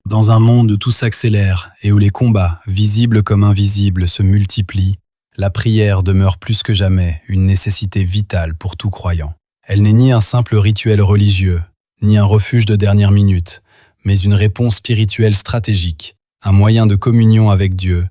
Dans un monde où tout s'accélère et où les combats, visibles comme invisibles, se multiplient, la prière demeure plus que jamais une nécessité vitale pour tout croyant. Elle n'est ni un simple rituel religieux, ni un refuge de dernière minute, mais une réponse spirituelle stratégique, un moyen de communion avec Dieu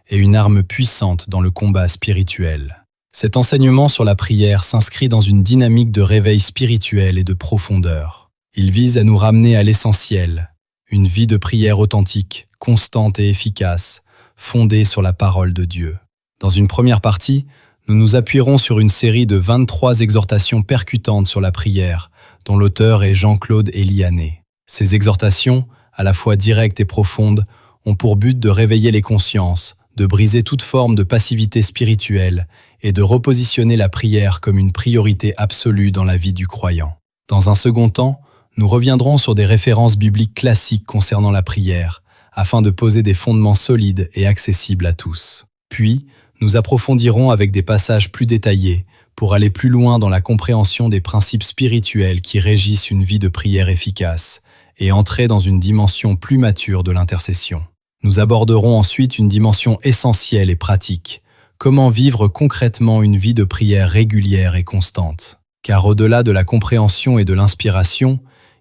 et une arme puissante dans le combat spirituel. Cet enseignement sur la prière s'inscrit dans une dynamique de réveil spirituel et de profondeur. Il vise à nous ramener à l'essentiel, une vie de prière authentique, constante et efficace, fondée sur la parole de Dieu. Dans une première partie, nous nous appuierons sur une série de 23 exhortations percutantes sur la prière, dont l'auteur est Jean-Claude Eliané. Ces exhortations, à la fois directes et profondes, ont pour but de réveiller les consciences, de briser toute forme de passivité spirituelle et de repositionner la prière comme une priorité absolue dans la vie du croyant. Dans un second temps, nous reviendrons sur des références bibliques classiques concernant la prière, afin de poser des fondements solides et accessibles à tous. Puis, nous approfondirons avec des passages plus détaillés pour aller plus loin dans la compréhension des principes spirituels qui régissent une vie de prière efficace et entrer dans une dimension plus mature de l'intercession. Nous aborderons ensuite une dimension essentielle et pratique, comment vivre concrètement une vie de prière régulière et constante. Car au-delà de la compréhension et de l'inspiration,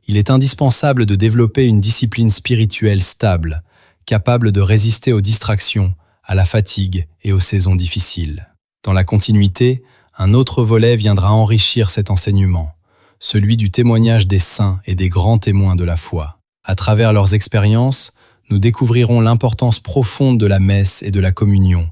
il est indispensable de développer une discipline spirituelle stable, capable de résister aux distractions, à la fatigue et aux saisons difficiles. Dans la continuité, un autre volet viendra enrichir cet enseignement, celui du témoignage des saints et des grands témoins de la foi. À travers leurs expériences, nous découvrirons l'importance profonde de la messe et de la communion,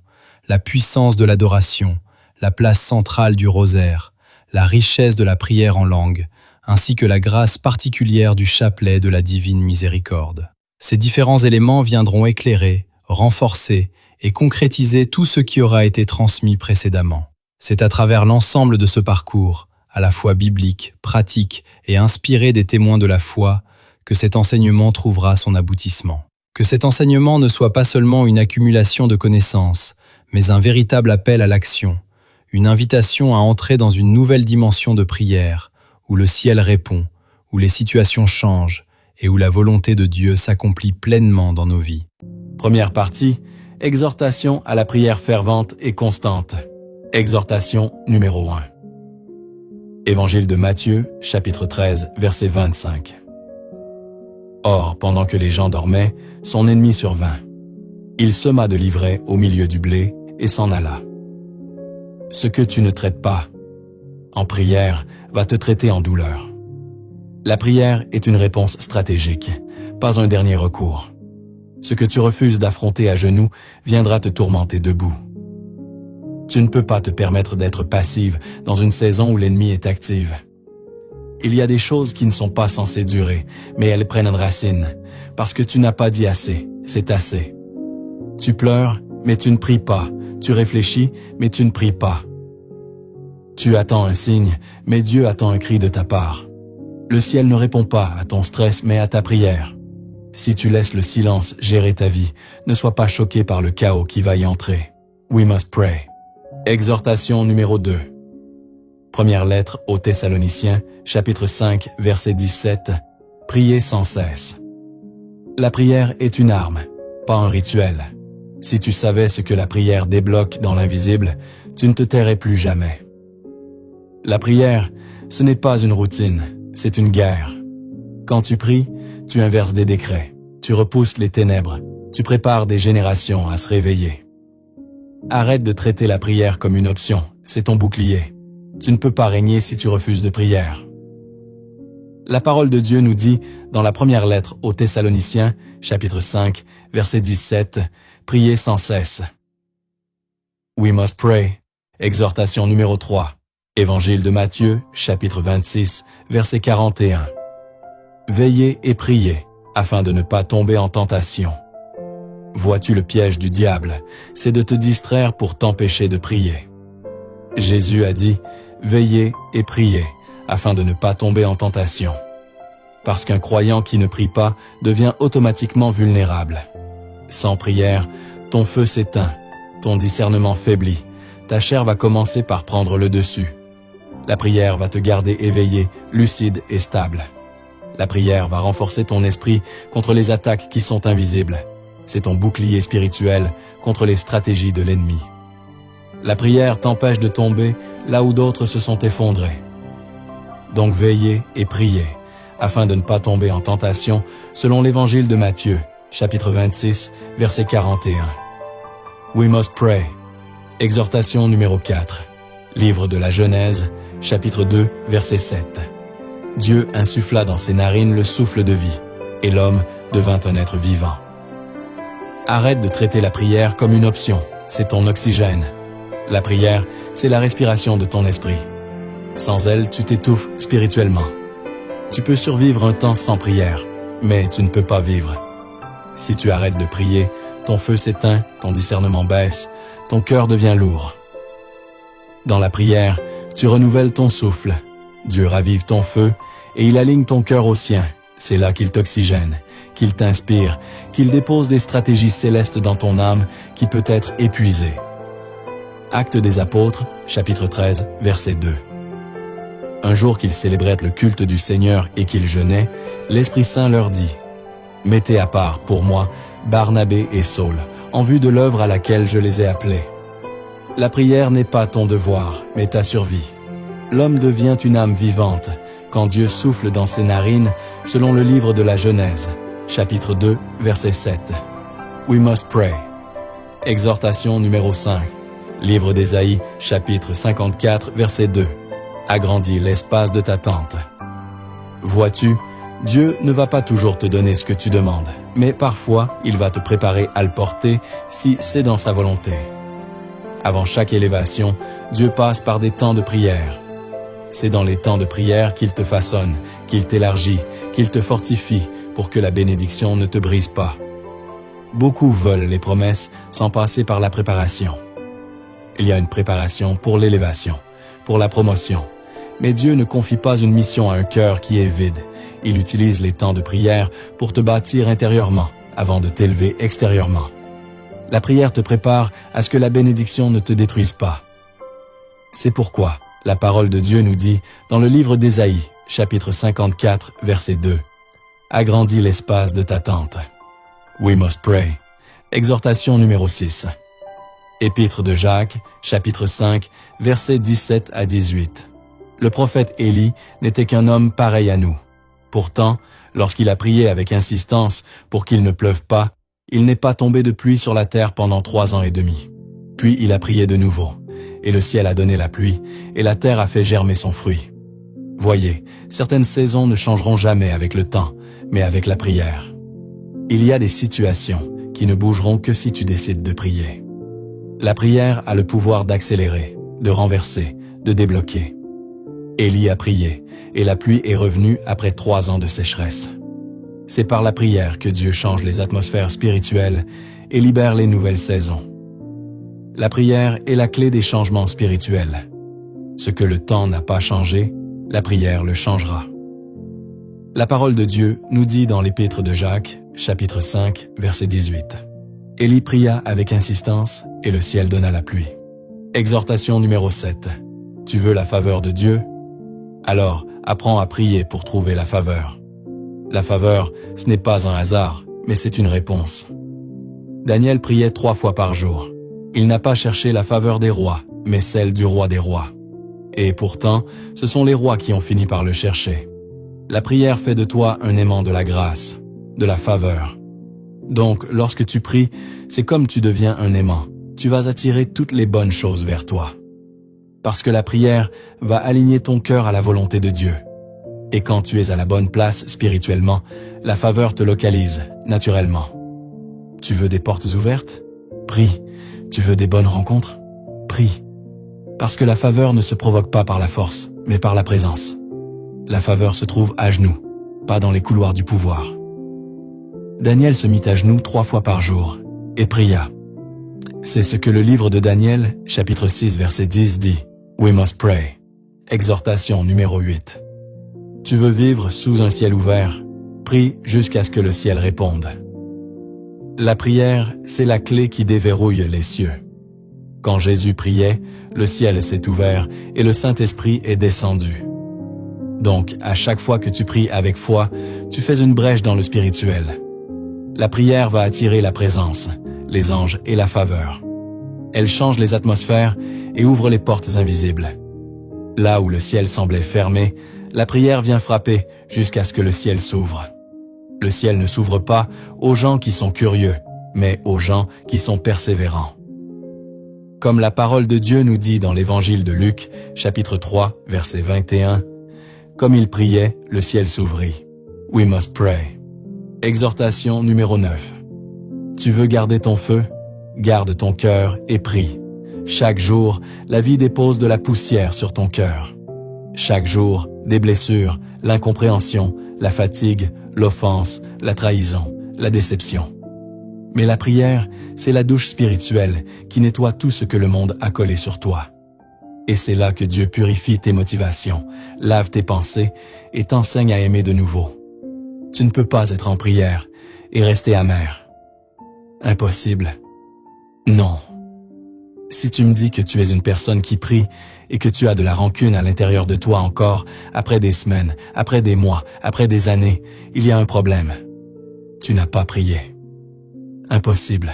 la puissance de l'adoration, la place centrale du rosaire, la richesse de la prière en langue, ainsi que la grâce particulière du chapelet de la divine miséricorde. Ces différents éléments viendront éclairer, renforcer et concrétiser tout ce qui aura été transmis précédemment. C'est à travers l'ensemble de ce parcours, à la fois biblique, pratique et inspiré des témoins de la foi, que cet enseignement trouvera son aboutissement. Que cet enseignement ne soit pas seulement une accumulation de connaissances, mais un véritable appel à l'action, une invitation à entrer dans une nouvelle dimension de prière, où le ciel répond, où les situations changent et où la volonté de Dieu s'accomplit pleinement dans nos vies. Première partie, exhortation à la prière fervente et constante. Exhortation numéro 1. Évangile de Matthieu, chapitre 13, verset 25. Or, pendant que les gens dormaient, son ennemi survint. Il sema de l'ivraie au milieu du blé et s'en alla. Ce que tu ne traites pas en prière va te traiter en douleur. La prière est une réponse stratégique, pas un dernier recours. Ce que tu refuses d'affronter à genoux viendra te tourmenter debout. Tu ne peux pas te permettre d'être passive dans une saison où l'ennemi est active. Il y a des choses qui ne sont pas censées durer, mais elles prennent racine, parce que tu n'as pas dit assez, c'est assez. Tu pleures, mais tu ne pries pas. Tu réfléchis, mais tu ne pries pas. Tu attends un signe, mais Dieu attend un cri de ta part. Le ciel ne répond pas à ton stress, mais à ta prière. Si tu laisses le silence gérer ta vie, ne sois pas choqué par le chaos qui va y entrer. We must pray. Exhortation numéro 2. Première lettre aux Thessaloniciens, chapitre 5, verset 17. Priez sans cesse. La prière est une arme, pas un rituel. Si tu savais ce que la prière débloque dans l'invisible, tu ne te tairais plus jamais. La prière, ce n'est pas une routine, c'est une guerre. Quand tu pries, tu inverses des décrets, tu repousses les ténèbres, tu prépares des générations à se réveiller. Arrête de traiter la prière comme une option, c'est ton bouclier. Tu ne peux pas régner si tu refuses de prière. La parole de Dieu nous dit, dans la première lettre aux Thessaloniciens, chapitre 5, verset 17, « Priez sans cesse ». We must pray. Exhortation numéro 3. Évangile de Matthieu, chapitre 26, verset 41. « Veillez et priez, afin de ne pas tomber en tentation. » Vois-tu le piège du diable? C'est de te distraire pour t'empêcher de prier. Jésus a dit, « Veillez et priez, afin de ne pas tomber en tentation. » Parce qu'un croyant qui ne prie pas devient automatiquement vulnérable. Sans prière, ton feu s'éteint, ton discernement faiblit, ta chair va commencer par prendre le dessus. La prière va te garder éveillé, lucide et stable. La prière va renforcer ton esprit contre les attaques qui sont invisibles. C'est ton bouclier spirituel contre les stratégies de l'ennemi. La prière t'empêche de tomber là où d'autres se sont effondrés. Donc veillez et priez, afin de ne pas tomber en tentation, selon l'Évangile de Matthieu, chapitre 26, verset 41. We must pray. Exhortation numéro 4. Livre de la Genèse, chapitre 2, verset 7. Dieu insuffla dans ses narines le souffle de vie, et l'homme devint un être vivant. Arrête de traiter la prière comme une option, c'est ton oxygène. La prière, c'est la respiration de ton esprit. Sans elle, tu t'étouffes spirituellement. Tu peux survivre un temps sans prière, mais tu ne peux pas vivre. Si tu arrêtes de prier, ton feu s'éteint, ton discernement baisse, ton cœur devient lourd. Dans la prière, tu renouvelles ton souffle. Dieu ravive ton feu et il aligne ton cœur au sien. C'est là qu'il t'oxygène, qu'il t'inspire, qu'il dépose des stratégies célestes dans ton âme qui peut être épuisée. Actes des Apôtres, chapitre 13, verset 2. Un jour qu'ils célébraient le culte du Seigneur et qu'ils jeûnaient, l'Esprit Saint leur dit « Mettez à part, pour moi, Barnabé et Saul, en vue de l'œuvre à laquelle je les ai appelés. » La prière n'est pas ton devoir, mais ta survie. L'homme devient une âme vivante quand Dieu souffle dans ses narines, selon le livre de la Genèse, chapitre 2, verset 7. We must pray. Exhortation numéro 5. Livre d'Ésaïe, chapitre 54, verset 2. Agrandis l'espace de ta tente. Vois-tu, Dieu ne va pas toujours te donner ce que tu demandes, mais parfois il va te préparer à le porter si c'est dans sa volonté. Avant chaque élévation, Dieu passe par des temps de prière. C'est dans les temps de prière qu'il te façonne, qu'il t'élargit, qu'il te fortifie pour que la bénédiction ne te brise pas. Beaucoup veulent les promesses sans passer par la préparation. Il y a une préparation pour l'élévation, pour la promotion. Mais Dieu ne confie pas une mission à un cœur qui est vide. Il utilise les temps de prière pour te bâtir intérieurement avant de t'élever extérieurement. La prière te prépare à ce que la bénédiction ne te détruise pas. C'est pourquoi la parole de Dieu nous dit dans le livre d'Ésaïe, chapitre 54, verset 2, « Agrandis l'espace de ta tente. » We must pray. Exhortation numéro 6. Épître de Jacques, chapitre 5, versets 17 à 18. Le prophète Élie n'était qu'un homme pareil à nous. Pourtant, lorsqu'il a prié avec insistance pour qu'il ne pleuve pas, il n'est pas tombé de pluie sur la terre pendant 3 ans et demi. Puis il a prié de nouveau, et le ciel a donné la pluie, et la terre a fait germer son fruit. Voyez, certaines saisons ne changeront jamais avec le temps, mais avec la prière. Il y a des situations qui ne bougeront que si tu décides de prier. La prière a le pouvoir d'accélérer, de renverser, de débloquer. Élie a prié, et la pluie est revenue après 3 ans de sécheresse. C'est par la prière que Dieu change les atmosphères spirituelles et libère les nouvelles saisons. La prière est la clé des changements spirituels. Ce que le temps n'a pas changé, la prière le changera. La parole de Dieu nous dit dans l'Épître de Jacques, chapitre 5, verset 18. Élie pria avec insistance et le ciel donna la pluie. Exhortation numéro 7. Tu veux la faveur de Dieu? Alors, apprends à prier pour trouver la faveur. La faveur, ce n'est pas un hasard, mais c'est une réponse. Daniel priait 3 fois par jour. Il n'a pas cherché la faveur des rois, mais celle du roi des rois. Et pourtant, ce sont les rois qui ont fini par le chercher. La prière fait de toi un aimant de la grâce, de la faveur. Donc, lorsque tu pries, c'est comme tu deviens un aimant. Tu vas attirer toutes les bonnes choses vers toi. Parce que la prière va aligner ton cœur à la volonté de Dieu. Et quand tu es à la bonne place spirituellement, la faveur te localise, naturellement. Tu veux des portes ouvertes? Prie. Tu veux des bonnes rencontres? Prie. Parce que la faveur ne se provoque pas par la force, mais par la présence. La faveur se trouve à genoux, pas dans les couloirs du pouvoir. Daniel se mit à genoux 3 fois par jour et pria. C'est ce que le livre de Daniel, chapitre 6, verset 10 dit. We must pray. Exhortation numéro 8. Tu veux vivre sous un ciel ouvert? Prie jusqu'à ce que le ciel réponde. La prière, c'est la clé qui déverrouille les cieux. Quand Jésus priait, le ciel s'est ouvert et le Saint-Esprit est descendu. Donc, à chaque fois que tu pries avec foi, tu fais une brèche dans le spirituel. La prière va attirer la présence, les anges et la faveur. Elle change les atmosphères et ouvre les portes invisibles. Là où le ciel semblait fermé, la prière vient frapper jusqu'à ce que le ciel s'ouvre. Le ciel ne s'ouvre pas aux gens qui sont curieux, mais aux gens qui sont persévérants. Comme la parole de Dieu nous dit dans l'Évangile de Luc, chapitre 3, verset 21, « Comme il priait, le ciel s'ouvrit. We must pray. » Exhortation numéro 9. Tu veux garder ton feu? Garde ton cœur et prie. Chaque jour, la vie dépose de la poussière sur ton cœur. Chaque jour, des blessures, l'incompréhension, la fatigue, l'offense, la trahison, la déception. Mais la prière, c'est la douche spirituelle qui nettoie tout ce que le monde a collé sur toi. Et c'est là que Dieu purifie tes motivations, lave tes pensées et t'enseigne à aimer de nouveau. Tu ne peux pas être en prière et rester amer. Impossible. Non. Si tu me dis que tu es une personne qui prie et que tu as de la rancune à l'intérieur de toi encore, après des semaines, après des mois, après des années, il y a un problème. Tu n'as pas prié. Impossible.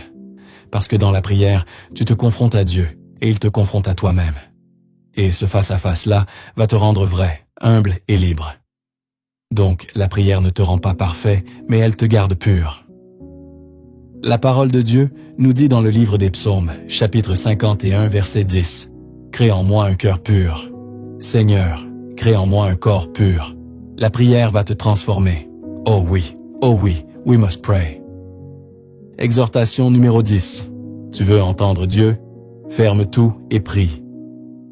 Parce que dans la prière, tu te confrontes à Dieu et il te confronte à toi-même. Et ce face-à-face-là va te rendre vrai, humble et libre. Donc, la prière ne te rend pas parfait, mais elle te garde pur. La parole de Dieu nous dit dans le livre des Psaumes, chapitre 51, verset 10, « Crée en moi un cœur pur. Seigneur, crée en moi un corps pur. » La prière va te transformer. Oh oui, we must pray. Exhortation numéro 10. Tu veux entendre Dieu? Ferme tout et prie.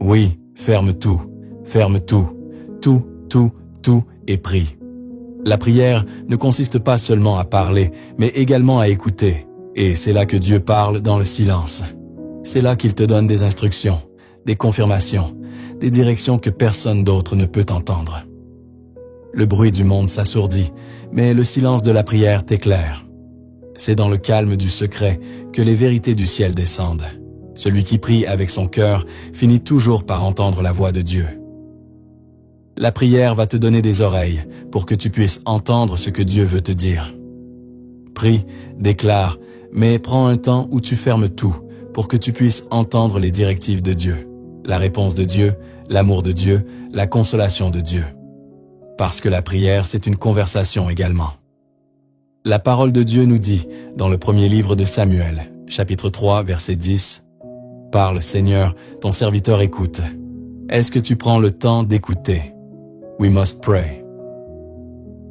Oui, ferme tout, tout et prie. La prière ne consiste pas seulement à parler, mais également à écouter. Et c'est là que Dieu parle dans le silence. C'est là qu'il te donne des instructions, des confirmations, des directions que personne d'autre ne peut entendre. Le bruit du monde s'assourdit, mais le silence de la prière t'éclaire. C'est dans le calme du secret que les vérités du ciel descendent. Celui qui prie avec son cœur finit toujours par entendre la voix de Dieu. La prière va te donner des oreilles pour que tu puisses entendre ce que Dieu veut te dire. Prie, déclare, mais prends un temps où tu fermes tout pour que tu puisses entendre les directives de Dieu, la réponse de Dieu, l'amour de Dieu, la consolation de Dieu. Parce que la prière, c'est une conversation également. La parole de Dieu nous dit, dans le premier livre de Samuel, chapitre 3, verset 10, « Parle, Seigneur, ton serviteur écoute. Est-ce que tu prends le temps d'écouter? We must pray. »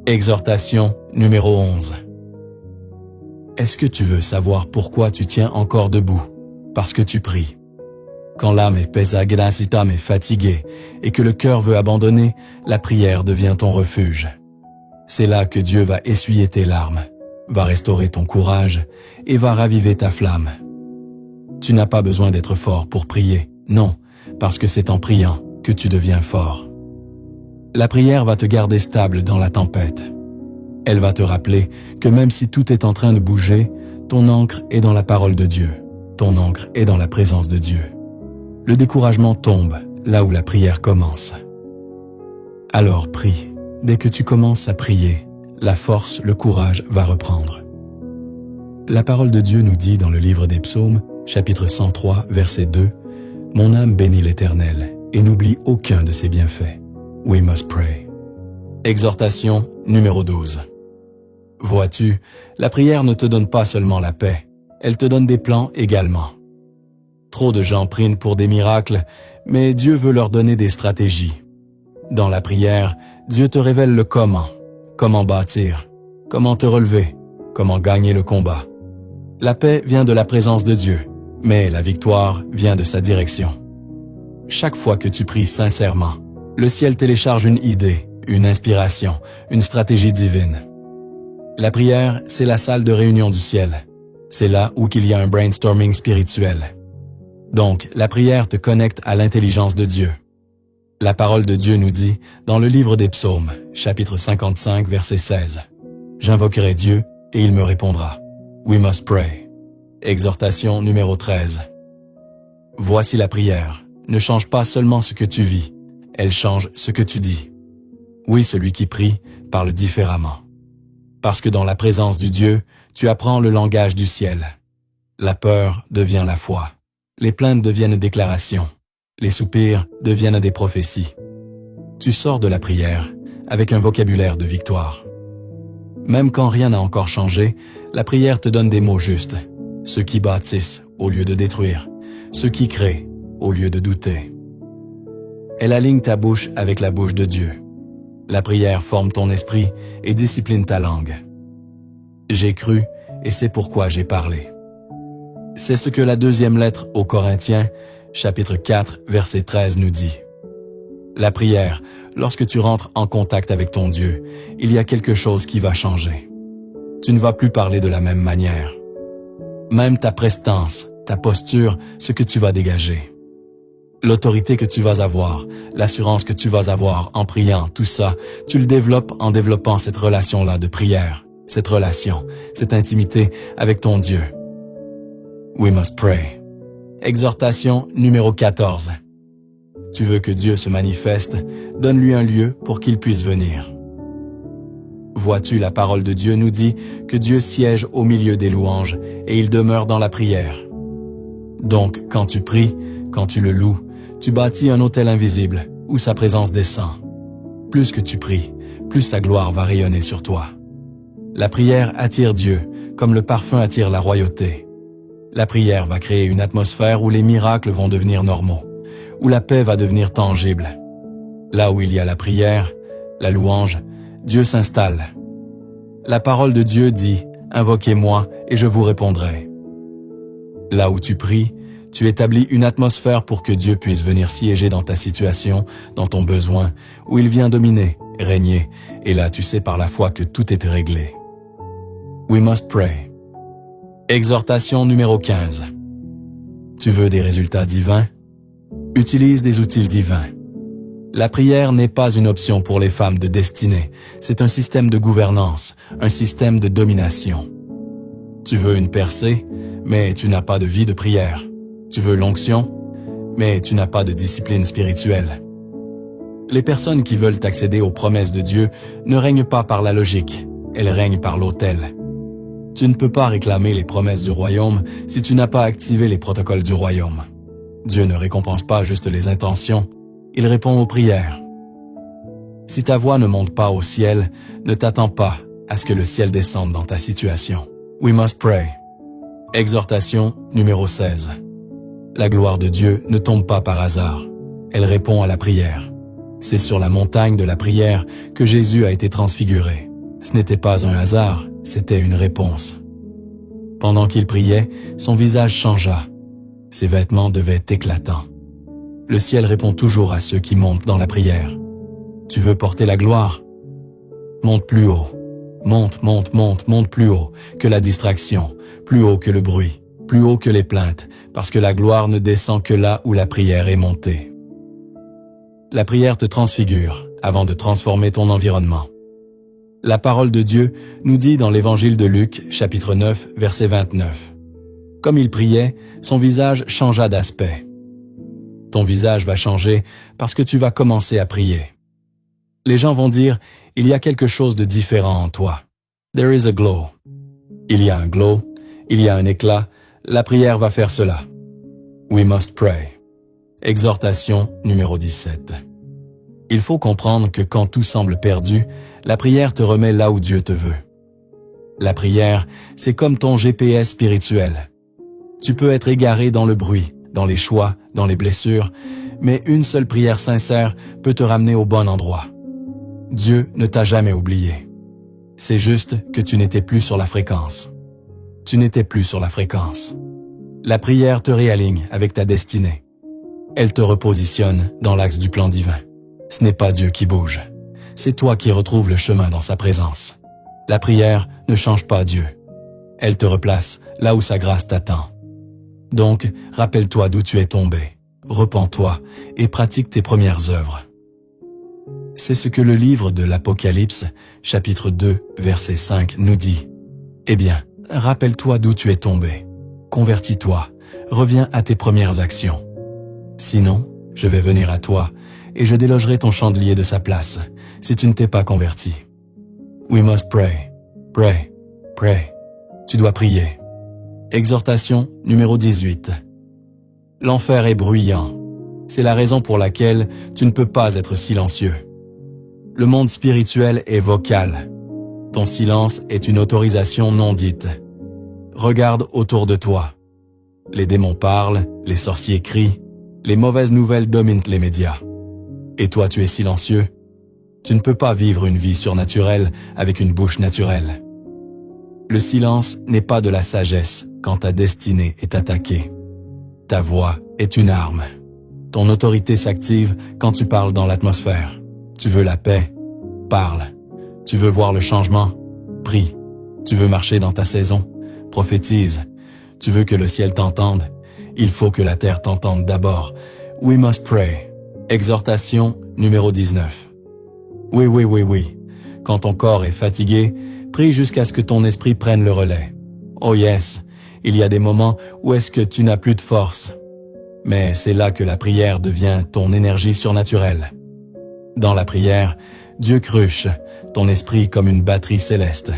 Exhortation numéro 11. Est-ce que tu veux savoir pourquoi tu tiens encore debout? Parce que tu pries. Quand l'âme est pesada, si l'âme est fatiguée et que le cœur veut abandonner, la prière devient ton refuge. C'est là que Dieu va essuyer tes larmes, va restaurer ton courage et va raviver ta flamme. Tu n'as pas besoin d'être fort pour prier, non, parce que c'est en priant que tu deviens fort. La prière va te garder stable dans la tempête. Elle va te rappeler que même si tout est en train de bouger, ton ancre est dans la parole de Dieu, ton ancre est dans la présence de Dieu. Le découragement tombe là où la prière commence. Alors prie. Dès que tu commences à prier, la force, le courage va reprendre. La parole de Dieu nous dit dans le livre des Psaumes, chapitre 103, verset 2, « Mon âme bénit l'Éternel et n'oublie aucun de ses bienfaits. We must pray. » Exhortation numéro 12. Vois-tu, la prière ne te donne pas seulement la paix, elle te donne des plans également. Trop de gens prient pour des miracles, mais Dieu veut leur donner des stratégies. Dans la prière, Dieu te révèle le comment bâtir, comment te relever, comment gagner le combat. La paix vient de la présence de Dieu, mais la victoire vient de sa direction. Chaque fois que tu pries sincèrement, le ciel télécharge une idée, une inspiration, une stratégie divine. La prière, c'est la salle de réunion du ciel. C'est là où il y a un brainstorming spirituel. Donc, la prière te connecte à l'intelligence de Dieu. La parole de Dieu nous dit, dans le livre des Psaumes, chapitre 55, verset 16, « J'invoquerai Dieu et il me répondra. We must pray. » Exhortation numéro 13. Voici la prière. Ne change pas seulement ce que tu vis, elle change ce que tu dis. Oui, celui qui prie parle différemment. Parce que dans la présence du Dieu, tu apprends le langage du ciel. La peur devient la foi. Les plaintes deviennent déclarations. Les soupirs deviennent des prophéties. Tu sors de la prière avec un vocabulaire de victoire. Même quand rien n'a encore changé, la prière te donne des mots justes. Ceux qui bâtissent au lieu de détruire. Ceux qui créent au lieu de douter. Elle aligne ta bouche avec la bouche de Dieu. La prière forme ton esprit et discipline ta langue. J'ai cru et c'est pourquoi j'ai parlé. C'est ce que la deuxième lettre aux Corinthiens, chapitre 4, verset 13 nous dit. La prière, lorsque tu rentres en contact avec ton Dieu, il y a quelque chose qui va changer. Tu ne vas plus parler de la même manière. Même ta prestance, ta posture, ce que tu vas dégager. L'autorité que tu vas avoir, l'assurance que tu vas avoir en priant, tout ça, tu le développes en développant cette relation-là de prière, cette relation, cette intimité avec ton Dieu. We must pray. Exhortation numéro 14. Tu veux que Dieu se manifeste, donne-lui un lieu pour qu'il puisse venir. Vois-tu, la parole de Dieu nous dit que Dieu siège au milieu des louanges et il demeure dans la prière. Donc, quand tu pries, quand tu le loues, tu bâtis un autel invisible où sa présence descend. Plus que tu pries, plus sa gloire va rayonner sur toi. La prière attire Dieu, comme le parfum attire la royauté. La prière va créer une atmosphère où les miracles vont devenir normaux, où la paix va devenir tangible. Là où il y a la prière, la louange, Dieu s'installe. La parole de Dieu dit « Invoquez-moi et je vous répondrai ». Là où tu pries, tu établis une atmosphère pour que Dieu puisse venir siéger dans ta situation, dans ton besoin, où il vient dominer, régner, et là tu sais par la foi que tout est réglé. We must pray. Exhortation numéro 15. Tu veux des résultats divins? Utilise des outils divins. La prière n'est pas une option pour les femmes de destinée, c'est un système de gouvernance, un système de domination. Tu veux une percée, mais tu n'as pas de vie de prière. Tu veux l'onction, mais tu n'as pas de discipline spirituelle. Les personnes qui veulent accéder aux promesses de Dieu ne règnent pas par la logique, elles règnent par l'autel. Tu ne peux pas réclamer les promesses du royaume si tu n'as pas activé les protocoles du royaume. Dieu ne récompense pas juste les intentions, il répond aux prières. Si ta voix ne monte pas au ciel, ne t'attends pas à ce que le ciel descende dans ta situation. We must pray. Exhortation numéro 16. La gloire de Dieu ne tombe pas par hasard. Elle répond à la prière. C'est sur la montagne de la prière que Jésus a été transfiguré. Ce n'était pas un hasard, c'était une réponse. Pendant qu'il priait, son visage changea. Ses vêtements devaient être éclatants. Le ciel répond toujours à ceux qui montent dans la prière. Tu veux porter la gloire? Monte plus haut. Monte plus haut que la distraction, plus haut que le bruit, plus haut que les plaintes, parce que la gloire ne descend que là où la prière est montée. La prière te transfigure avant de transformer ton environnement. La parole de Dieu nous dit dans l'évangile de Luc, chapitre 9, verset 29. Comme il priait, son visage changea d'aspect. Ton visage va changer parce que tu vas commencer à prier. Les gens vont dire, il y a quelque chose de différent en toi. There is a glow. Il y a un glow, il y a un éclat, la prière va faire cela. We must pray. Exhortation numéro 17. Il faut comprendre que quand tout semble perdu, la prière te remet là où Dieu te veut. La prière, c'est comme ton GPS spirituel. Tu peux être égaré dans le bruit, dans les choix, dans les blessures, mais une seule prière sincère peut te ramener au bon endroit. Dieu ne t'a jamais oublié. C'est juste que tu n'étais plus sur la fréquence. Tu n'étais plus sur la fréquence. La prière te réaligne avec ta destinée. Elle te repositionne dans l'axe du plan divin. Ce n'est pas Dieu qui bouge. C'est toi qui retrouves le chemin dans sa présence. La prière ne change pas Dieu. Elle te replace là où sa grâce t'attend. Donc, rappelle-toi d'où tu es tombé. Repens-toi et pratique tes premières œuvres. C'est ce que le livre de l'Apocalypse, chapitre 2, verset 5, nous dit. Eh bien, rappelle-toi d'où tu es tombé. Convertis-toi, reviens à tes premières actions. Sinon, je vais venir à toi et je délogerai ton chandelier de sa place, si tu ne t'es pas converti. We must pray. Pray. Pray. Tu dois prier. Exhortation numéro 18. L'enfer est bruyant. C'est la raison pour laquelle tu ne peux pas être silencieux. Le monde spirituel est vocal. Ton silence est une autorisation non dite. Regarde autour de toi. Les démons parlent, les sorciers crient, les mauvaises nouvelles dominent les médias. Et toi, tu es silencieux. Tu ne peux pas vivre une vie surnaturelle avec une bouche naturelle. Le silence n'est pas de la sagesse quand ta destinée est attaquée. Ta voix est une arme. Ton autorité s'active quand tu parles dans l'atmosphère. Tu veux la paix? Parle. Tu veux voir le changement? Prie. Tu veux marcher dans ta saison? Prophétise. Tu veux que le ciel t'entende? Il faut que la terre t'entende d'abord. We must pray. Exhortation numéro 19. Oui. Quand ton corps est fatigué, prie jusqu'à ce que ton esprit prenne le relais. Oh yes, il y a des moments où est-ce que tu n'as plus de force. Mais c'est là que la prière devient ton énergie surnaturelle. Dans la prière, Dieu cruche ton esprit comme une batterie céleste.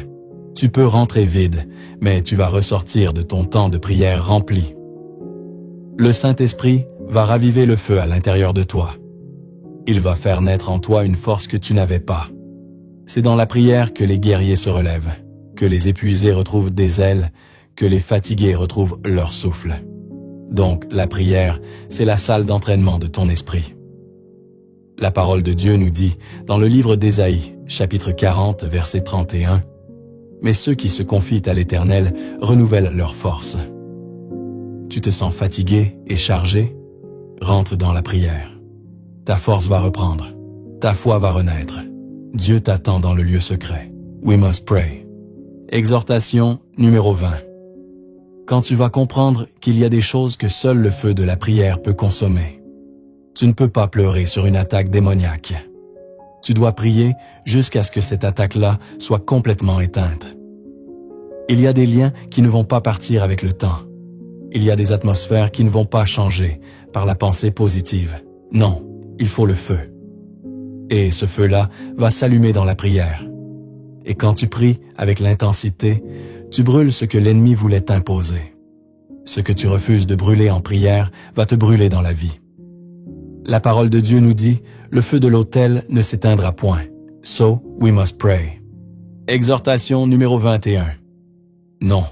Tu peux rentrer vide, mais tu vas ressortir de ton temps de prière rempli. Le Saint-Esprit va raviver le feu à l'intérieur de toi. Il va faire naître en toi une force que tu n'avais pas. C'est dans la prière que les guerriers se relèvent, que les épuisés retrouvent des ailes, que les fatigués retrouvent leur souffle. Donc, la prière, c'est la salle d'entraînement de ton esprit. La parole de Dieu nous dit, dans le livre d'Ésaïe, chapitre 40, verset 31, « Mais ceux qui se confient à l'Éternel renouvellent leur force. » Tu te sens fatigué et chargé? Rentre dans la prière. Ta force va reprendre. Ta foi va renaître. Dieu t'attend dans le lieu secret. We must pray. Exhortation numéro 20. Quand tu vas comprendre qu'il y a des choses que seul le feu de la prière peut consommer, tu ne peux pas pleurer sur une attaque démoniaque. Tu dois prier jusqu'à ce que cette attaque-là soit complètement éteinte. Il y a des liens qui ne vont pas partir avec le temps. Il y a des atmosphères qui ne vont pas changer par la pensée positive. Non, il faut le feu. Et ce feu-là va s'allumer dans la prière. Et quand tu pries avec l'intensité, tu brûles ce que l'ennemi voulait t'imposer. Ce que tu refuses de brûler en prière va te brûler dans la vie. La parole de Dieu nous dit, le feu de l'autel ne s'éteindra point. So, we must pray. Exhortation numéro 21. Non.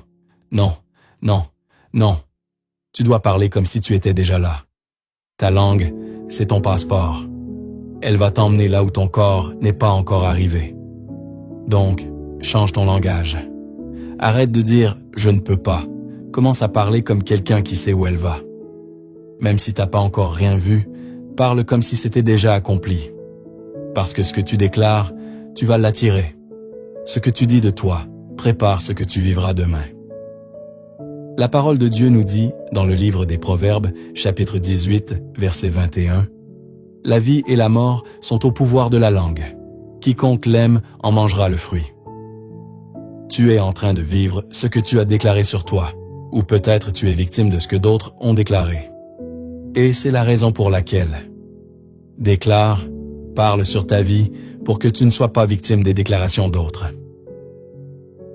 Tu dois parler comme si tu étais déjà là. Ta langue, c'est ton passeport. Elle va t'emmener là où ton corps n'est pas encore arrivé. Donc, change ton langage. Arrête de dire « je ne peux pas ». Commence à parler comme quelqu'un qui sait où elle va. Même si t'as pas encore rien vu, parle comme si c'était déjà accompli. Parce que ce que tu déclares, tu vas l'attirer. Ce que tu dis de toi, prépare ce que tu vivras demain. La parole de Dieu nous dit, dans le livre des Proverbes, chapitre 18, verset 21, « La vie et la mort sont au pouvoir de la langue. Quiconque l'aime en mangera le fruit. » Tu es en train de vivre ce que tu as déclaré sur toi, ou peut-être tu es victime de ce que d'autres ont déclaré. Et c'est la raison pour laquelle. Déclare, parle sur ta vie pour que tu ne sois pas victime des déclarations d'autres.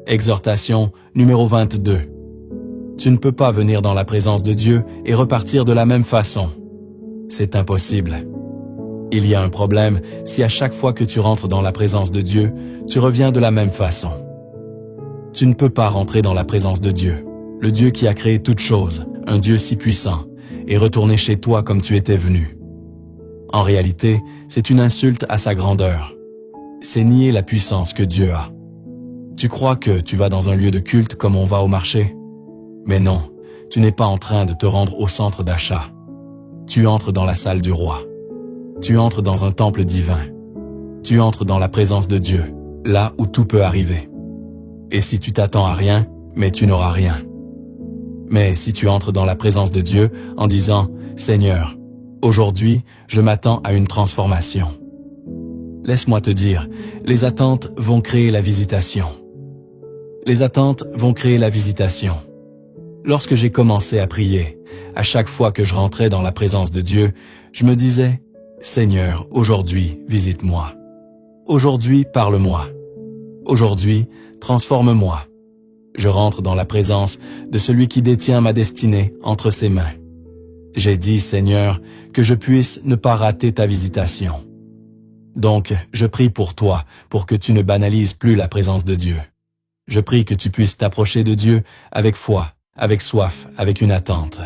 Exhortation numéro 22. Tu ne peux pas venir dans la présence de Dieu et repartir de la même façon. C'est impossible. Il y a un problème si à chaque fois que tu rentres dans la présence de Dieu, tu reviens de la même façon. Tu ne peux pas rentrer dans la présence de Dieu, le Dieu qui a créé toutes choses, un Dieu si puissant, et retourner chez toi comme tu étais venu. En réalité, c'est une insulte à sa grandeur. C'est nier la puissance que Dieu a. Tu crois que tu vas dans un lieu de culte comme on va au marché? Mais non, tu n'es pas en train de te rendre au centre d'achat. Tu entres dans la salle du roi. Tu entres dans un temple divin. Tu entres dans la présence de Dieu, là où tout peut arriver. Et si tu t'attends à rien, mais tu n'auras rien. Mais si tu entres dans la présence de Dieu en disant « Seigneur, aujourd'hui, je m'attends à une transformation. » Laisse-moi te dire, les attentes vont créer la visitation. Les attentes vont créer la visitation. Lorsque j'ai commencé à prier, à chaque fois que je rentrais dans la présence de Dieu, je me disais Seigneur, aujourd'hui, visite-moi. Aujourd'hui, parle-moi. Aujourd'hui, transforme-moi. Je rentre dans la présence de celui qui détient ma destinée entre ses mains. J'ai dit, Seigneur, que je puisse ne pas rater ta visitation. Donc, je prie pour toi, pour que tu ne banalises plus la présence de Dieu. Je prie que tu puisses t'approcher de Dieu avec foi, avec soif, avec une attente.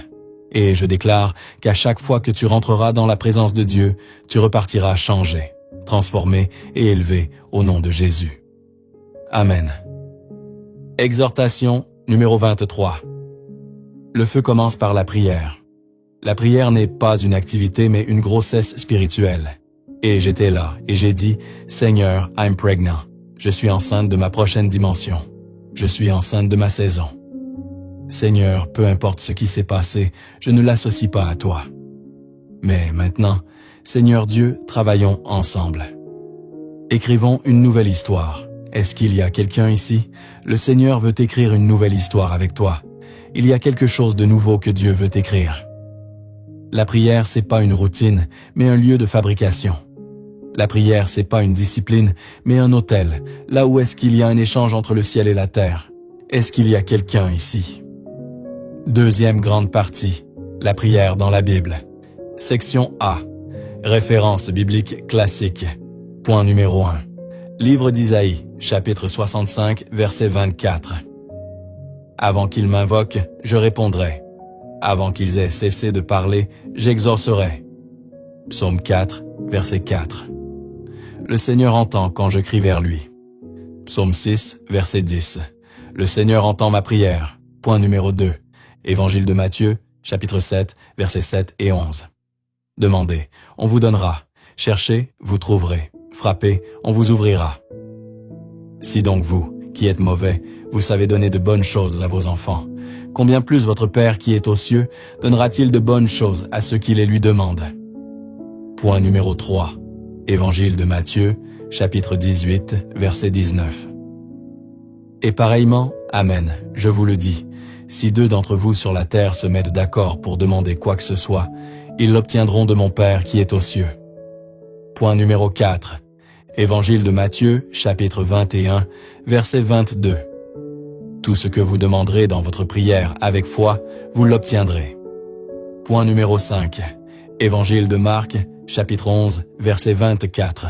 Et je déclare qu'à chaque fois que tu rentreras dans la présence de Dieu, tu repartiras changé, transformé et élevé au nom de Jésus. Amen. Exhortation numéro 23. Le feu commence par la prière. La prière n'est pas une activité mais une grossesse spirituelle. Et j'étais là et j'ai dit, Seigneur, I'm pregnant. Je suis enceinte de ma prochaine dimension. Je suis enceinte de ma saison. Seigneur, peu importe ce qui s'est passé, je ne l'associe pas à toi. Mais maintenant, Seigneur Dieu, travaillons ensemble. Écrivons une nouvelle histoire. Est-ce qu'il y a quelqu'un ici? Le Seigneur veut écrire une nouvelle histoire avec toi. Il y a quelque chose de nouveau que Dieu veut écrire. La prière, c'est pas une routine, mais un lieu de fabrication. La prière, c'est pas une discipline, mais un autel, là où est-ce qu'il y a un échange entre le ciel et la terre. Est-ce qu'il y a quelqu'un ici? Deuxième grande partie, la prière dans la Bible. Section A, référence biblique classique. Point numéro 1. Livre d'Isaïe, chapitre 65, verset 24. Avant qu'ils m'invoquent, je répondrai. Avant qu'ils aient cessé de parler, j'exaucerai. Psaume 4, verset 4. Le Seigneur entend quand je crie vers lui. Psaume 6, verset 10. Le Seigneur entend ma prière. Point numéro 2. Évangile de Matthieu, chapitre 7, versets 7 et 11. Demandez, on vous donnera. Cherchez, vous trouverez. Frappez, on vous ouvrira. Si donc vous, qui êtes mauvais, vous savez donner de bonnes choses à vos enfants, combien plus votre Père qui est aux cieux donnera-t-il de bonnes choses à ceux qui les lui demandent? Point numéro 3. Évangile de Matthieu, chapitre 18, verset 19. Et pareillement, Amen, je vous le dis, si 2 d'entre vous sur la terre se mettent d'accord pour demander quoi que ce soit, ils l'obtiendront de mon Père qui est aux cieux. Point numéro 4. Évangile de Matthieu, chapitre 21, verset 22. Tout ce que vous demanderez dans votre prière avec foi, vous l'obtiendrez. Point numéro 5. Évangile de Marc, chapitre 11, verset 24.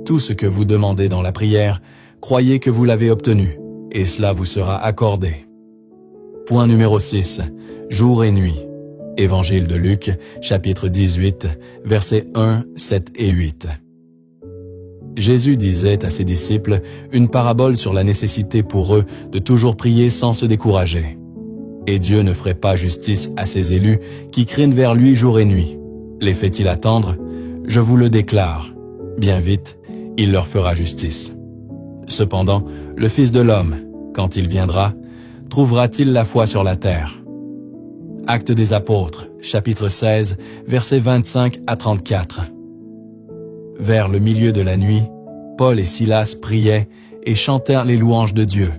Tout ce que vous demandez dans la prière, croyez que vous l'avez obtenu, et cela vous sera accordé. Point numéro 6. Jour et nuit. Évangile de Luc, chapitre 18, versets 1, 7 et 8. Jésus disait à ses disciples une parabole sur la nécessité pour eux de toujours prier sans se décourager. Et Dieu ne ferait pas justice à ses élus qui craignent vers lui jour et nuit. Les fait-il attendre? Je vous le déclare. Bien vite, il leur fera justice. Cependant, le Fils de l'homme, quand il viendra, trouvera-t-il la foi sur la terre? Actes des Apôtres, chapitre 16, versets 25 à 34. Vers le milieu de la nuit, Paul et Silas priaient et chantèrent les louanges de Dieu,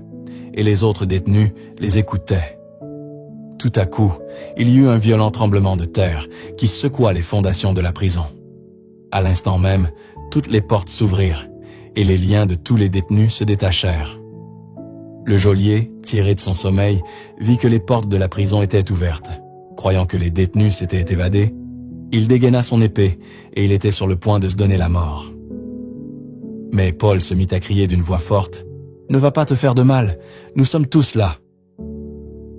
et les autres détenus les écoutaient. Tout à coup, il y eut un violent tremblement de terre qui secoua les fondations de la prison. À l'instant même, toutes les portes s'ouvrirent, et les liens de tous les détenus se détachèrent. Le geôlier, tiré de son sommeil, vit que les portes de la prison étaient ouvertes. Croyant que les détenus s'étaient évadés, il dégaina son épée et il était sur le point de se donner la mort. Mais Paul se mit à crier d'une voix forte, « Ne va pas te faire de mal, nous sommes tous là. »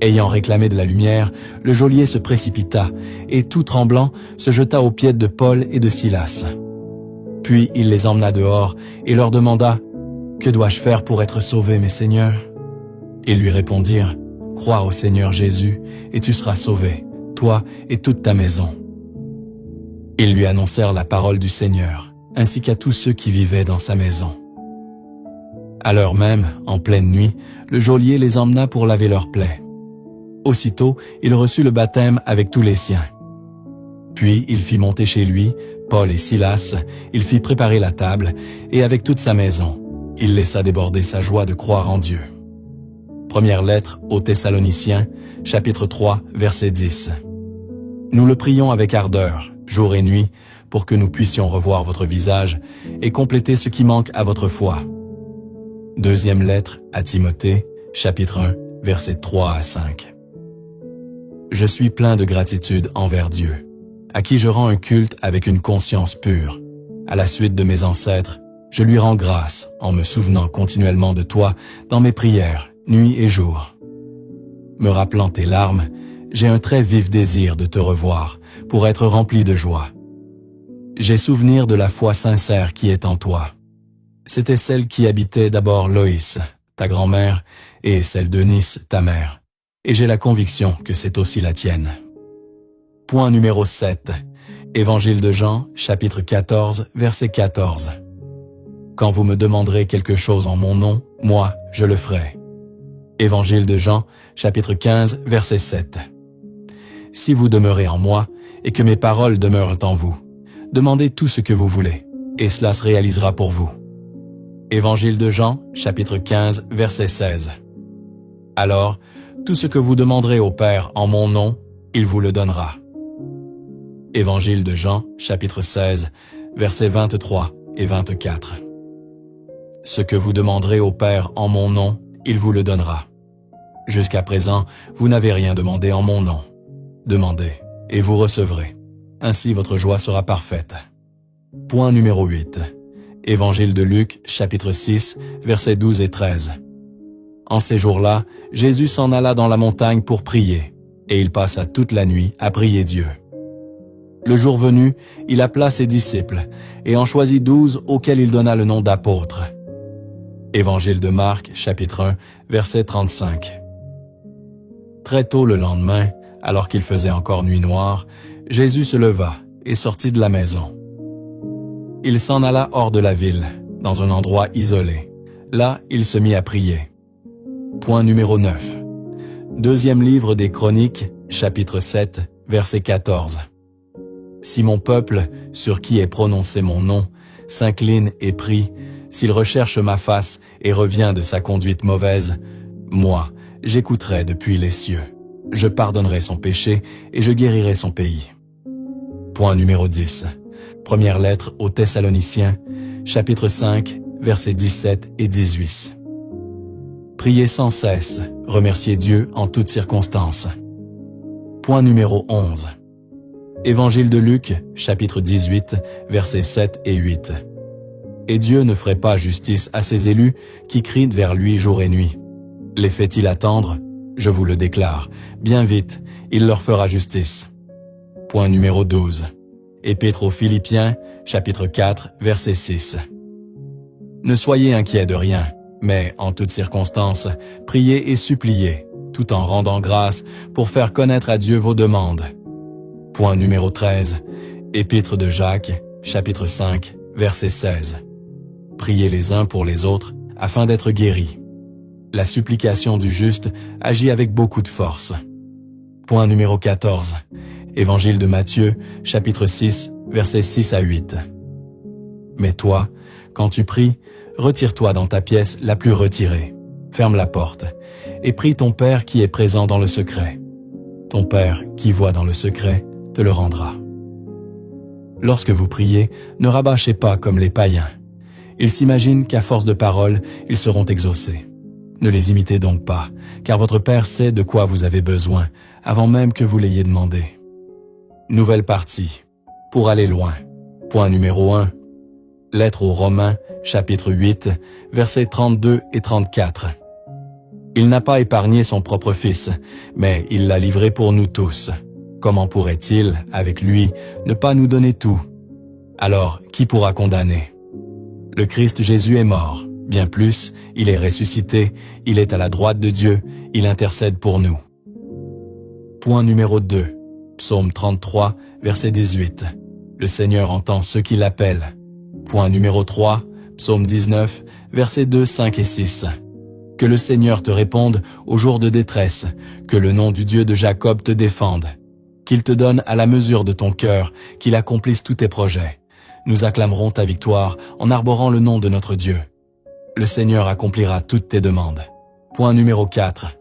Ayant réclamé de la lumière, le geôlier se précipita et, tout tremblant, se jeta aux pieds de Paul et de Silas. Puis il les emmena dehors et leur demanda, « Que dois-je faire pour être sauvé, mes seigneurs ?» Ils lui répondirent, « Crois au Seigneur Jésus, et tu seras sauvé, toi et toute ta maison. » Ils lui annoncèrent la parole du Seigneur, ainsi qu'à tous ceux qui vivaient dans sa maison. À l'heure même, en pleine nuit, le geôlier les emmena pour laver leurs plaies. Aussitôt, il reçut le baptême avec tous les siens. Puis il fit monter chez lui Paul et Silas, il fit préparer la table, et avec toute sa maison, il laissa déborder sa joie de croire en Dieu. Première lettre aux Thessaloniciens, chapitre 3, verset 10. Nous le prions avec ardeur, jour et nuit, pour que nous puissions revoir votre visage et compléter ce qui manque à votre foi. Deuxième lettre à Timothée, chapitre 1, versets 3 à 5. Je suis plein de gratitude envers Dieu, à qui je rends un culte avec une conscience pure. À la suite de mes ancêtres, je lui rends grâce en me souvenant continuellement de toi dans mes prières, nuit et jour. Me rappelant tes larmes, j'ai un très vif désir de te revoir pour être rempli de joie. J'ai souvenir de la foi sincère qui est en toi. C'était celle qui habitait d'abord Loïs, ta grand-mère, et celle d'Eunice, ta mère. Et j'ai la conviction que c'est aussi la tienne. Point numéro 7. Évangile de Jean, chapitre 14, verset 14. Quand vous me demanderez quelque chose en mon nom, moi, je le ferai. Évangile de Jean, chapitre 15, verset 7. Si vous demeurez en moi, et que mes paroles demeurent en vous, demandez tout ce que vous voulez, et cela se réalisera pour vous. Évangile de Jean, chapitre 15, verset 16. Alors, tout ce que vous demanderez au Père en mon nom, il vous le donnera. Évangile de Jean, chapitre 16, versets 23 et 24. Ce que vous demanderez au Père en mon nom, il vous le donnera. Jusqu'à présent, vous n'avez rien demandé en mon nom. Demandez, et vous recevrez. Ainsi votre joie sera parfaite. Point numéro 8. Évangile de Luc, chapitre 6, versets 12 et 13. En ces jours-là, Jésus s'en alla dans la montagne pour prier, et il passa toute la nuit à prier Dieu. Le jour venu, il appela ses disciples, et en choisit 12 auxquels il donna le nom d'apôtres. Évangile de Marc, chapitre 1, verset 35. Très tôt le lendemain, alors qu'il faisait encore nuit noire, Jésus se leva et sortit de la maison. Il s'en alla hors de la ville, dans un endroit isolé. Là, il se mit à prier. Point numéro 9. Deuxième livre des Chroniques, chapitre 7, verset 14. Si mon peuple, sur qui est prononcé mon nom, s'incline et prie, s'il recherche ma face et revient de sa conduite mauvaise, moi, j'écouterai depuis les cieux. Je pardonnerai son péché et je guérirai son pays. Point numéro 10. Première lettre aux Thessaloniciens, chapitre 5, versets 17 et 18. Priez sans cesse, remerciez Dieu en toutes circonstances. Point numéro 11. Évangile de Luc, chapitre 18, versets 7 et 8. Et Dieu ne ferait pas justice à ses élus qui crient vers lui jour et nuit. Les fait-il attendre? Je vous le déclare, bien vite, il leur fera justice. Point numéro 12. Épître aux Philippiens, chapitre 4, verset 6. Ne soyez inquiets de rien, mais en toutes circonstances, priez et suppliez, tout en rendant grâce pour faire connaître à Dieu vos demandes. Point numéro 13. Épître de Jacques, chapitre 5, verset 16. Priez les uns pour les autres afin d'être guéris. La supplication du juste agit avec beaucoup de force. Point numéro 14. Évangile de Matthieu, chapitre 6, versets 6 à 8. Mais toi, quand tu pries, retire-toi dans ta pièce la plus retirée. Ferme la porte et prie ton Père qui est présent dans le secret. Ton Père qui voit dans le secret te le rendra. Lorsque vous priez, ne rabâchez pas comme les païens. Ils s'imaginent qu'à force de paroles, ils seront exaucés. Ne les imitez donc pas, car votre Père sait de quoi vous avez besoin, avant même que vous l'ayez demandé. Nouvelle partie. Pour aller loin. Point numéro 1. Lettre aux Romains, chapitre 8, versets 32 et 34. Il n'a pas épargné son propre Fils, mais il l'a livré pour nous tous. Comment pourrait-il, avec lui, ne pas nous donner tout? Alors, qui pourra condamner? Le Christ Jésus est mort. Bien plus, il est ressuscité, il est à la droite de Dieu, il intercède pour nous. Point numéro 2. Psaume 33, verset 18. Le Seigneur entend ceux qui l'appellent. Point numéro 3. Psaume 19, versets 2, 5 et 6. Que le Seigneur te réponde au jour de détresse, que le nom du Dieu de Jacob te défende. Qu'il te donne à la mesure de ton cœur, qu'il accomplisse tous tes projets. Nous acclamerons ta victoire en arborant le nom de notre Dieu. Le Seigneur accomplira toutes tes demandes. Point numéro 4.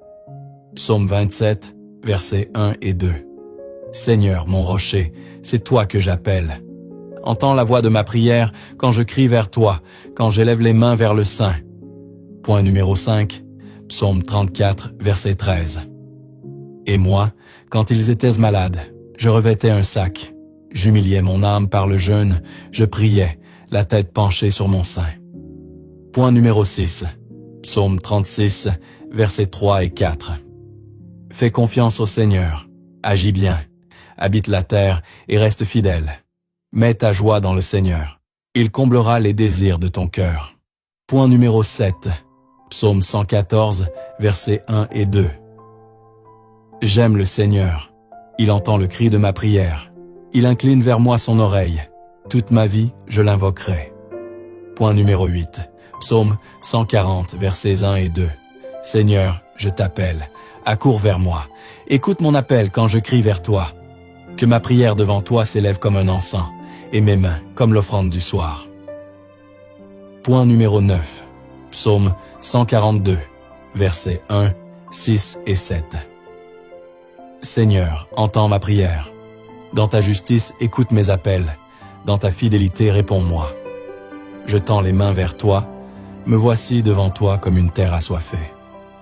Psaume 27, versets 1 et 2. Seigneur, mon rocher, c'est toi que j'appelle. entends la voix de ma prière quand je crie vers toi, quand j'élève les mains vers le Saint. Point numéro 5, Psaume 34, verset 13. Et moi, quand ils étaient malades, je revêtais un sac. J'humiliais mon âme par le jeûne, je priais, la tête penchée sur mon sein. Point numéro 6, Psaume 36, versets 3 et 4. Fais confiance au Seigneur, agis bien, habite la terre et reste fidèle. Mets ta joie dans le Seigneur, il comblera les désirs de ton cœur. Point numéro 7, Psaume 114, versets 1 et 2. J'aime le Seigneur, il entend le cri de ma prière. Il incline vers moi son oreille. Toute ma vie, je l'invoquerai. Point numéro 8. Psaume 140, versets 1 et 2. Seigneur, je t'appelle. Accours vers moi. Écoute mon appel quand je crie vers toi. Que ma prière devant toi s'élève comme un encens, et mes mains comme l'offrande du soir. Point numéro 9. Psaume 142, versets 1, 6 et 7. Seigneur, entends ma prière. Dans ta justice, écoute mes appels. Dans ta fidélité, réponds-moi. Je tends les mains vers toi. Me voici devant toi comme une terre assoiffée.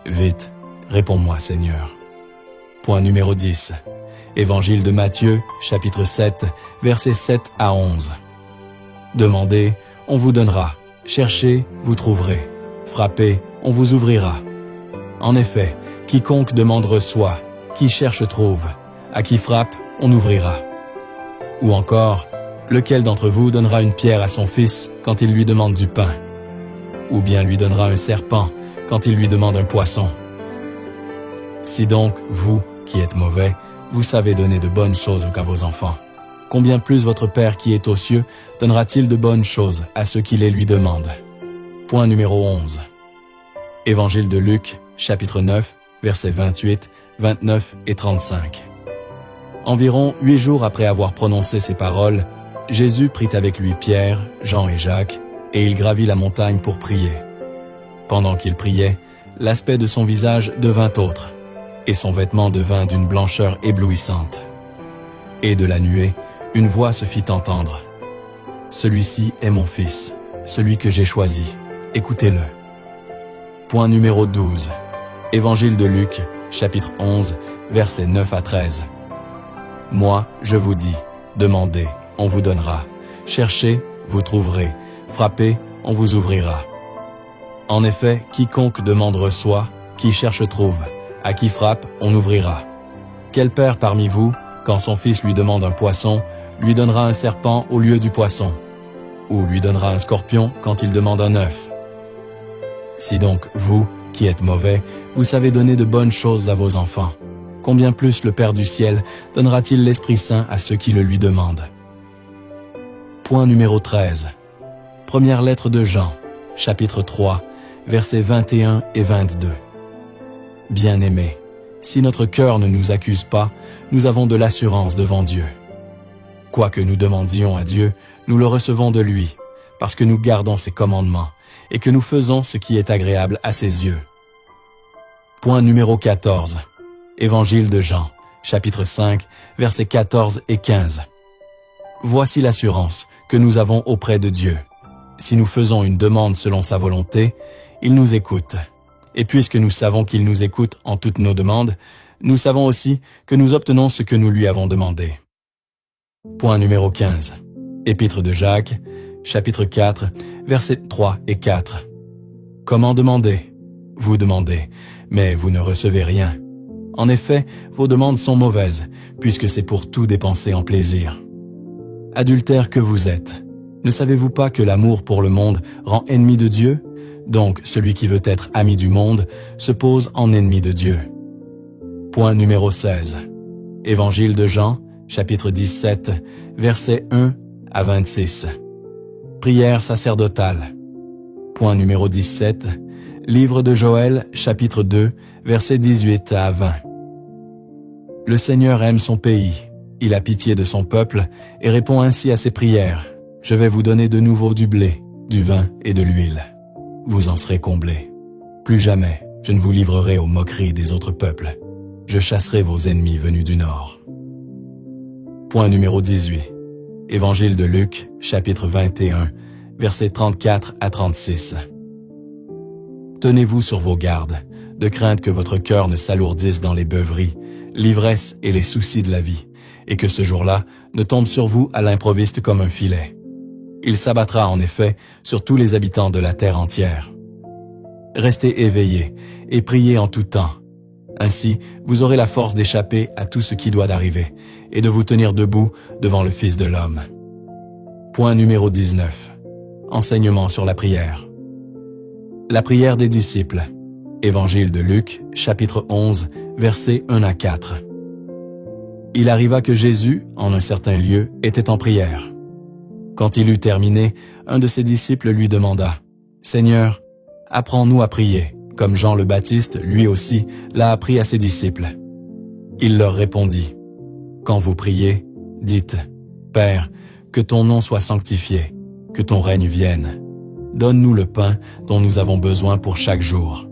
Vite, réponds-moi, Seigneur. Point numéro 10. Évangile de Matthieu, chapitre 7, versets 7 à 11. Demandez, on vous donnera. Cherchez, vous trouverez. Frappez, on vous ouvrira. En effet, quiconque demande reçoit. Qui cherche trouve. À qui frappe, on ouvrira. Ou encore, lequel d'entre vous donnera une pierre à son fils quand il lui demande du pain? Ou bien lui donnera un serpent quand il lui demande un poisson? Si donc, vous, qui êtes mauvais, vous savez donner de bonnes choses à vos enfants, combien plus votre Père qui est aux cieux donnera-t-il de bonnes choses à ceux qui les lui demandent? Point numéro 11. Évangile de Luc, chapitre 9, versets 28, 29 et 35. Environ 8 jours après avoir prononcé ces paroles, Jésus prit avec lui Pierre, Jean et Jacques, et il gravit la montagne pour prier. Pendant qu'il priait, l'aspect de son visage devint autre, et son vêtement devint d'une blancheur éblouissante. Et de la nuée, une voix se fit entendre. « Celui-ci est mon fils, celui que j'ai choisi. Écoutez-le. » Point numéro 12. Évangile de Luc, chapitre 11, versets 9 à 13. Moi, je vous dis, demandez, on vous donnera. Cherchez, vous trouverez. Frappez, on vous ouvrira. En effet, quiconque demande reçoit, qui cherche trouve. À qui frappe, on ouvrira. Quel père parmi vous, quand son fils lui demande un poisson, lui donnera un serpent au lieu du poisson? Ou lui donnera un scorpion quand il demande un œuf? Si donc vous, qui êtes mauvais, vous savez donner de bonnes choses à vos enfants, combien plus le Père du ciel donnera-t-il l'Esprit Saint à ceux qui le lui demandent? Point numéro 13. Première lettre de Jean, chapitre 3, versets 21 et 22. Bien-aimés, si notre cœur ne nous accuse pas, nous avons de l'assurance devant Dieu. Quoi que nous demandions à Dieu, nous le recevons de lui, parce que nous gardons ses commandements et que nous faisons ce qui est agréable à ses yeux. Point numéro 14. Évangile de Jean, chapitre 5, versets 14 et 15. Voici l'assurance que nous avons auprès de Dieu. Si nous faisons une demande selon sa volonté, il nous écoute. Et puisque nous savons qu'il nous écoute en toutes nos demandes, nous savons aussi que nous obtenons ce que nous lui avons demandé. Point numéro 15. Épître de Jacques, chapitre 4, versets 3 et 4. Comment demander? Vous demandez, mais vous ne recevez rien. En effet, vos demandes sont mauvaises, puisque c'est pour tout dépenser en plaisir. Adultères que vous êtes, ne savez-vous pas que l'amour pour le monde rend ennemi de Dieu? Donc, celui qui veut être ami du monde se pose en ennemi de Dieu. Point numéro 16. Évangile de Jean, chapitre 17, versets 1 à 26. Prière sacerdotale. Point numéro 17. Livre de Joël, chapitre 2, versets 18 à 20. Le Seigneur aime son pays. Il a pitié de son peuple et répond ainsi à ses prières. Je vais vous donner de nouveau du blé, du vin et de l'huile. Vous en serez comblés. Plus jamais, je ne vous livrerai aux moqueries des autres peuples. Je chasserai vos ennemis venus du nord. Point numéro 18. Évangile de Luc, chapitre 21, versets 34 à 36. Tenez-vous sur vos gardes, de crainte que votre cœur ne s'alourdisse dans les beuveries, l'ivresse et les soucis de la vie, et que ce jour-là ne tombe sur vous à l'improviste comme un filet. Il s'abattra en effet sur tous les habitants de la terre entière. Restez éveillés et priez en tout temps. Ainsi, vous aurez la force d'échapper à tout ce qui doit arriver et de vous tenir debout devant le Fils de l'homme. Point numéro 19. Enseignement sur la prière. La prière des disciples. Évangile de Luc, chapitre 11, versets 1 à 4. Il arriva que Jésus, en un certain lieu, était en prière. Quand il eut terminé, un de ses disciples lui demanda, « Seigneur, apprends-nous à prier, comme Jean le Baptiste, lui aussi, l'a appris à ses disciples. » Il leur répondit, « Quand vous priez, dites, « Père, que ton nom soit sanctifié, que ton règne vienne. Donne-nous le pain dont nous avons besoin pour chaque jour.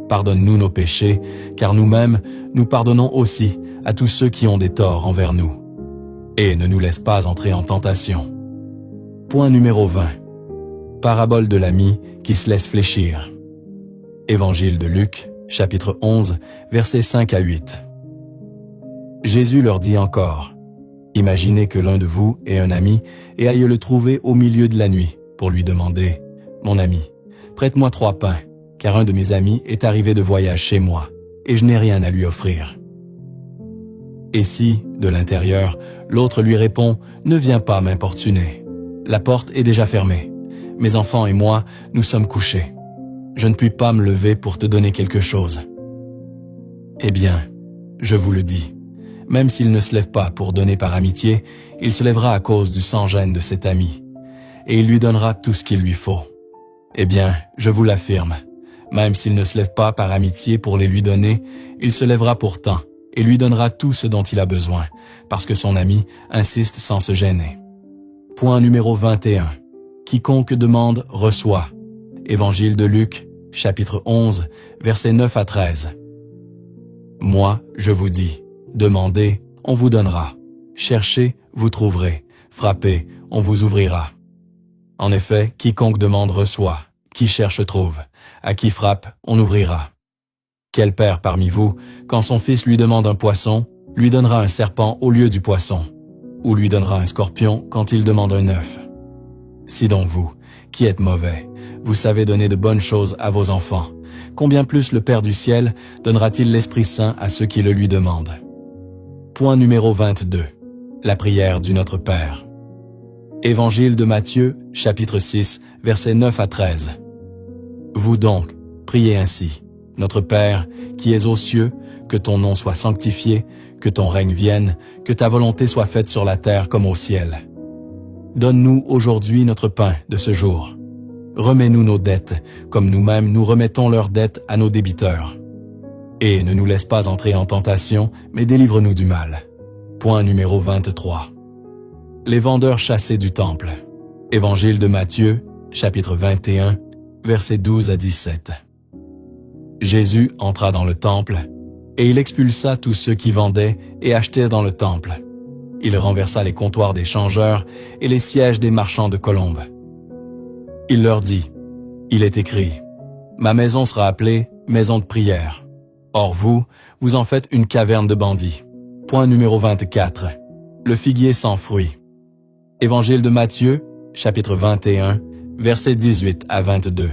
Pardonne-nous nos péchés, car nous-mêmes, nous pardonnons aussi à tous ceux qui ont des torts envers nous. Et ne nous laisse pas entrer en tentation. » Point numéro 20. Parabole de l'ami qui se laisse fléchir. Évangile de Luc, chapitre 11, versets 5 à 8. Jésus leur dit encore, « Imaginez que l'un de vous ait un ami et aille le trouver au milieu de la nuit pour lui demander, « Mon ami, prête-moi 3 pains, car un de mes amis est arrivé de voyage chez moi, et je n'ai rien à lui offrir. » Et si, de l'intérieur, l'autre lui répond, « Ne viens pas m'importuner. La porte est déjà fermée. Mes enfants et moi, nous sommes couchés. Je ne puis pas me lever pour te donner quelque chose. » Eh bien, je vous le dis, même s'il ne se lève pas pour donner par amitié, il se lèvera à cause du sans-gêne de cet ami, et il lui donnera tout ce qu'il lui faut. Eh bien, je vous l'affirme, même s'il ne se lève pas par amitié pour les lui donner, il se lèvera pourtant et lui donnera tout ce dont il a besoin, parce que son ami insiste sans se gêner. Point numéro 21. Quiconque demande, reçoit. Évangile de Luc, chapitre 11, versets 9 à 13. Moi, je vous dis, demandez, on vous donnera. Cherchez, vous trouverez. Frappez, on vous ouvrira. En effet, quiconque demande reçoit. Qui cherche trouve. À qui frappe, on ouvrira. Quel père parmi vous, quand son fils lui demande un poisson, lui donnera un serpent au lieu du poisson, ou lui donnera un scorpion quand il demande un œuf? Si donc vous, qui êtes mauvais, vous savez donner de bonnes choses à vos enfants, combien plus le Père du ciel donnera-t-il l'Esprit Saint à ceux qui le lui demandent? Point numéro 22. La prière du Notre Père. Évangile de Matthieu, chapitre 6, versets 9 à 13. Vous donc, priez ainsi. Notre Père, qui es aux cieux, que ton nom soit sanctifié, que ton règne vienne, que ta volonté soit faite sur la terre comme au ciel. Donne-nous aujourd'hui notre pain de ce jour. Remets-nous nos dettes, comme nous-mêmes nous remettons leurs dettes à nos débiteurs. Et ne nous laisse pas entrer en tentation, mais délivre-nous du mal. Point numéro 23. Les vendeurs chassés du temple. Évangile de Matthieu, chapitre 21, versets 12 à 17. Jésus entra dans le temple, et il expulsa tous ceux qui vendaient et achetaient dans le temple. Il renversa les comptoirs des changeurs et les sièges des marchands de colombes. Il leur dit, « Il est écrit, ma maison sera appelée maison de prière. Or vous, vous en faites une caverne de bandits. » Point numéro 24. Le figuier sans fruit. Évangile de Matthieu, chapitre 21, versets 18 à 22.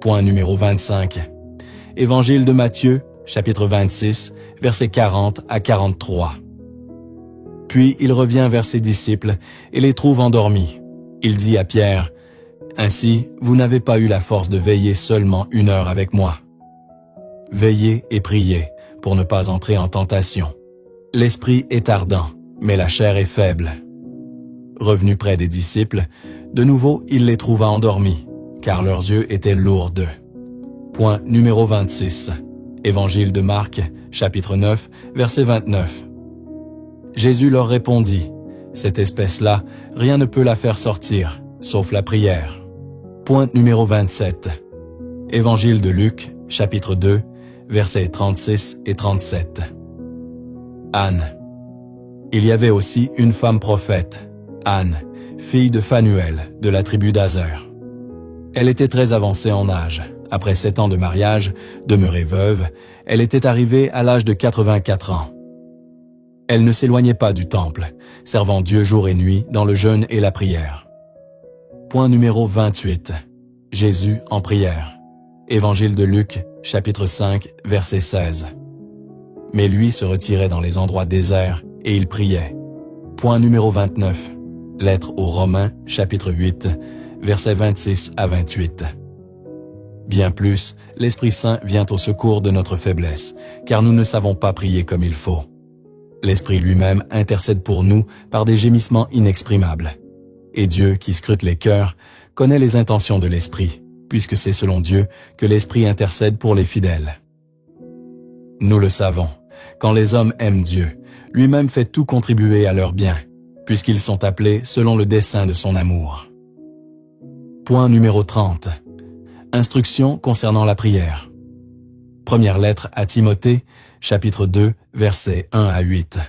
Point numéro 25. Évangile de Matthieu, chapitre 26, versets 40 à 43. Puis il revient vers ses disciples et les trouve endormis. Il dit à Pierre, « Ainsi, vous n'avez pas eu la force de veiller seulement 1 heure avec moi. Veillez et priez pour ne pas entrer en tentation. L'esprit est ardent, mais la chair est faible. » Revenu près des disciples, de nouveau il les trouva endormis, car leurs yeux étaient lourds d'eux. Point numéro 26. Évangile de Marc, chapitre 9, verset 29. Jésus leur répondit, « Cette espèce-là, rien ne peut la faire sortir, sauf la prière. » Point numéro 27. Évangile de Luc, chapitre 2, versets 36 et 37. Anne. Il y avait aussi une femme prophète, Anne, fille de Phanuel, de la tribu d'Aser. Elle était très avancée en âge. Après 7 ans de mariage, demeurée veuve, elle était arrivée à l'âge de 84 ans. Elle ne s'éloignait pas du temple, servant Dieu jour et nuit dans le jeûne et la prière. Point numéro 28. Jésus en prière. Évangile de Luc, chapitre 5, verset 16. Mais lui se retirait dans les endroits déserts et il priait. Point numéro 29. Lettre aux Romains, chapitre 8, versets 26 à 28. Bien plus, l'Esprit Saint vient au secours de notre faiblesse, car nous ne savons pas prier comme il faut. L'Esprit lui-même intercède pour nous par des gémissements inexprimables. Et Dieu, qui scrute les cœurs, connaît les intentions de l'Esprit, puisque c'est selon Dieu que l'Esprit intercède pour les fidèles. Nous le savons, quand les hommes aiment Dieu, lui-même fait tout contribuer à leur bien, puisqu'ils sont appelés selon le dessein de son amour. Point numéro 30. Instructions concernant la prière. Première lettre à Timothée, chapitre 2, versets 1 à 8.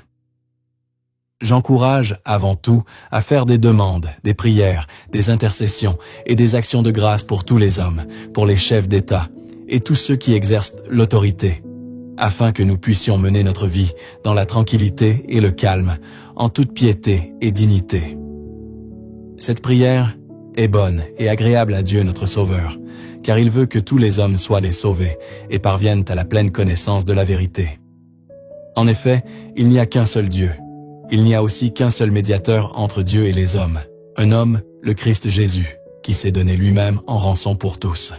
J'encourage, avant tout, à faire des demandes, des prières, des intercessions et des actions de grâce pour tous les hommes, pour les chefs d'État et tous ceux qui exercent l'autorité, afin que nous puissions mener notre vie dans la tranquillité et le calme, en toute piété et dignité. Cette prière est bonne et agréable à Dieu notre Sauveur, car il veut que tous les hommes soient les sauvés et parviennent à la pleine connaissance de la vérité. En effet, il n'y a qu'un seul Dieu. Il n'y a aussi qu'un seul médiateur entre Dieu et les hommes, un homme, le Christ Jésus, qui s'est donné lui-même en rançon pour tous.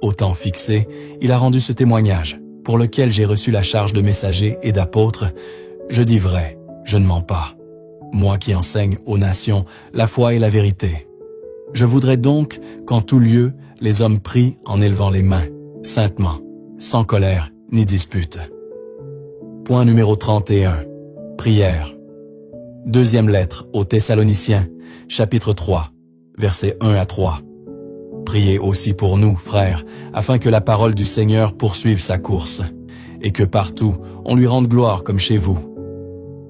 Au temps fixé, il a rendu ce témoignage, pour lequel j'ai reçu la charge de messager et d'apôtre. Je dis vrai, je ne mens pas. Moi qui enseigne aux nations la foi et la vérité. Je voudrais donc qu'en tout lieu, les hommes prient en élevant les mains, saintement, sans colère ni dispute. Point numéro 31. Prière. Deuxième lettre aux Thessaloniciens, chapitre 3, versets 1 à 3. Priez aussi pour nous, frères, afin que la parole du Seigneur poursuive sa course, et que partout on lui rende gloire comme chez vous.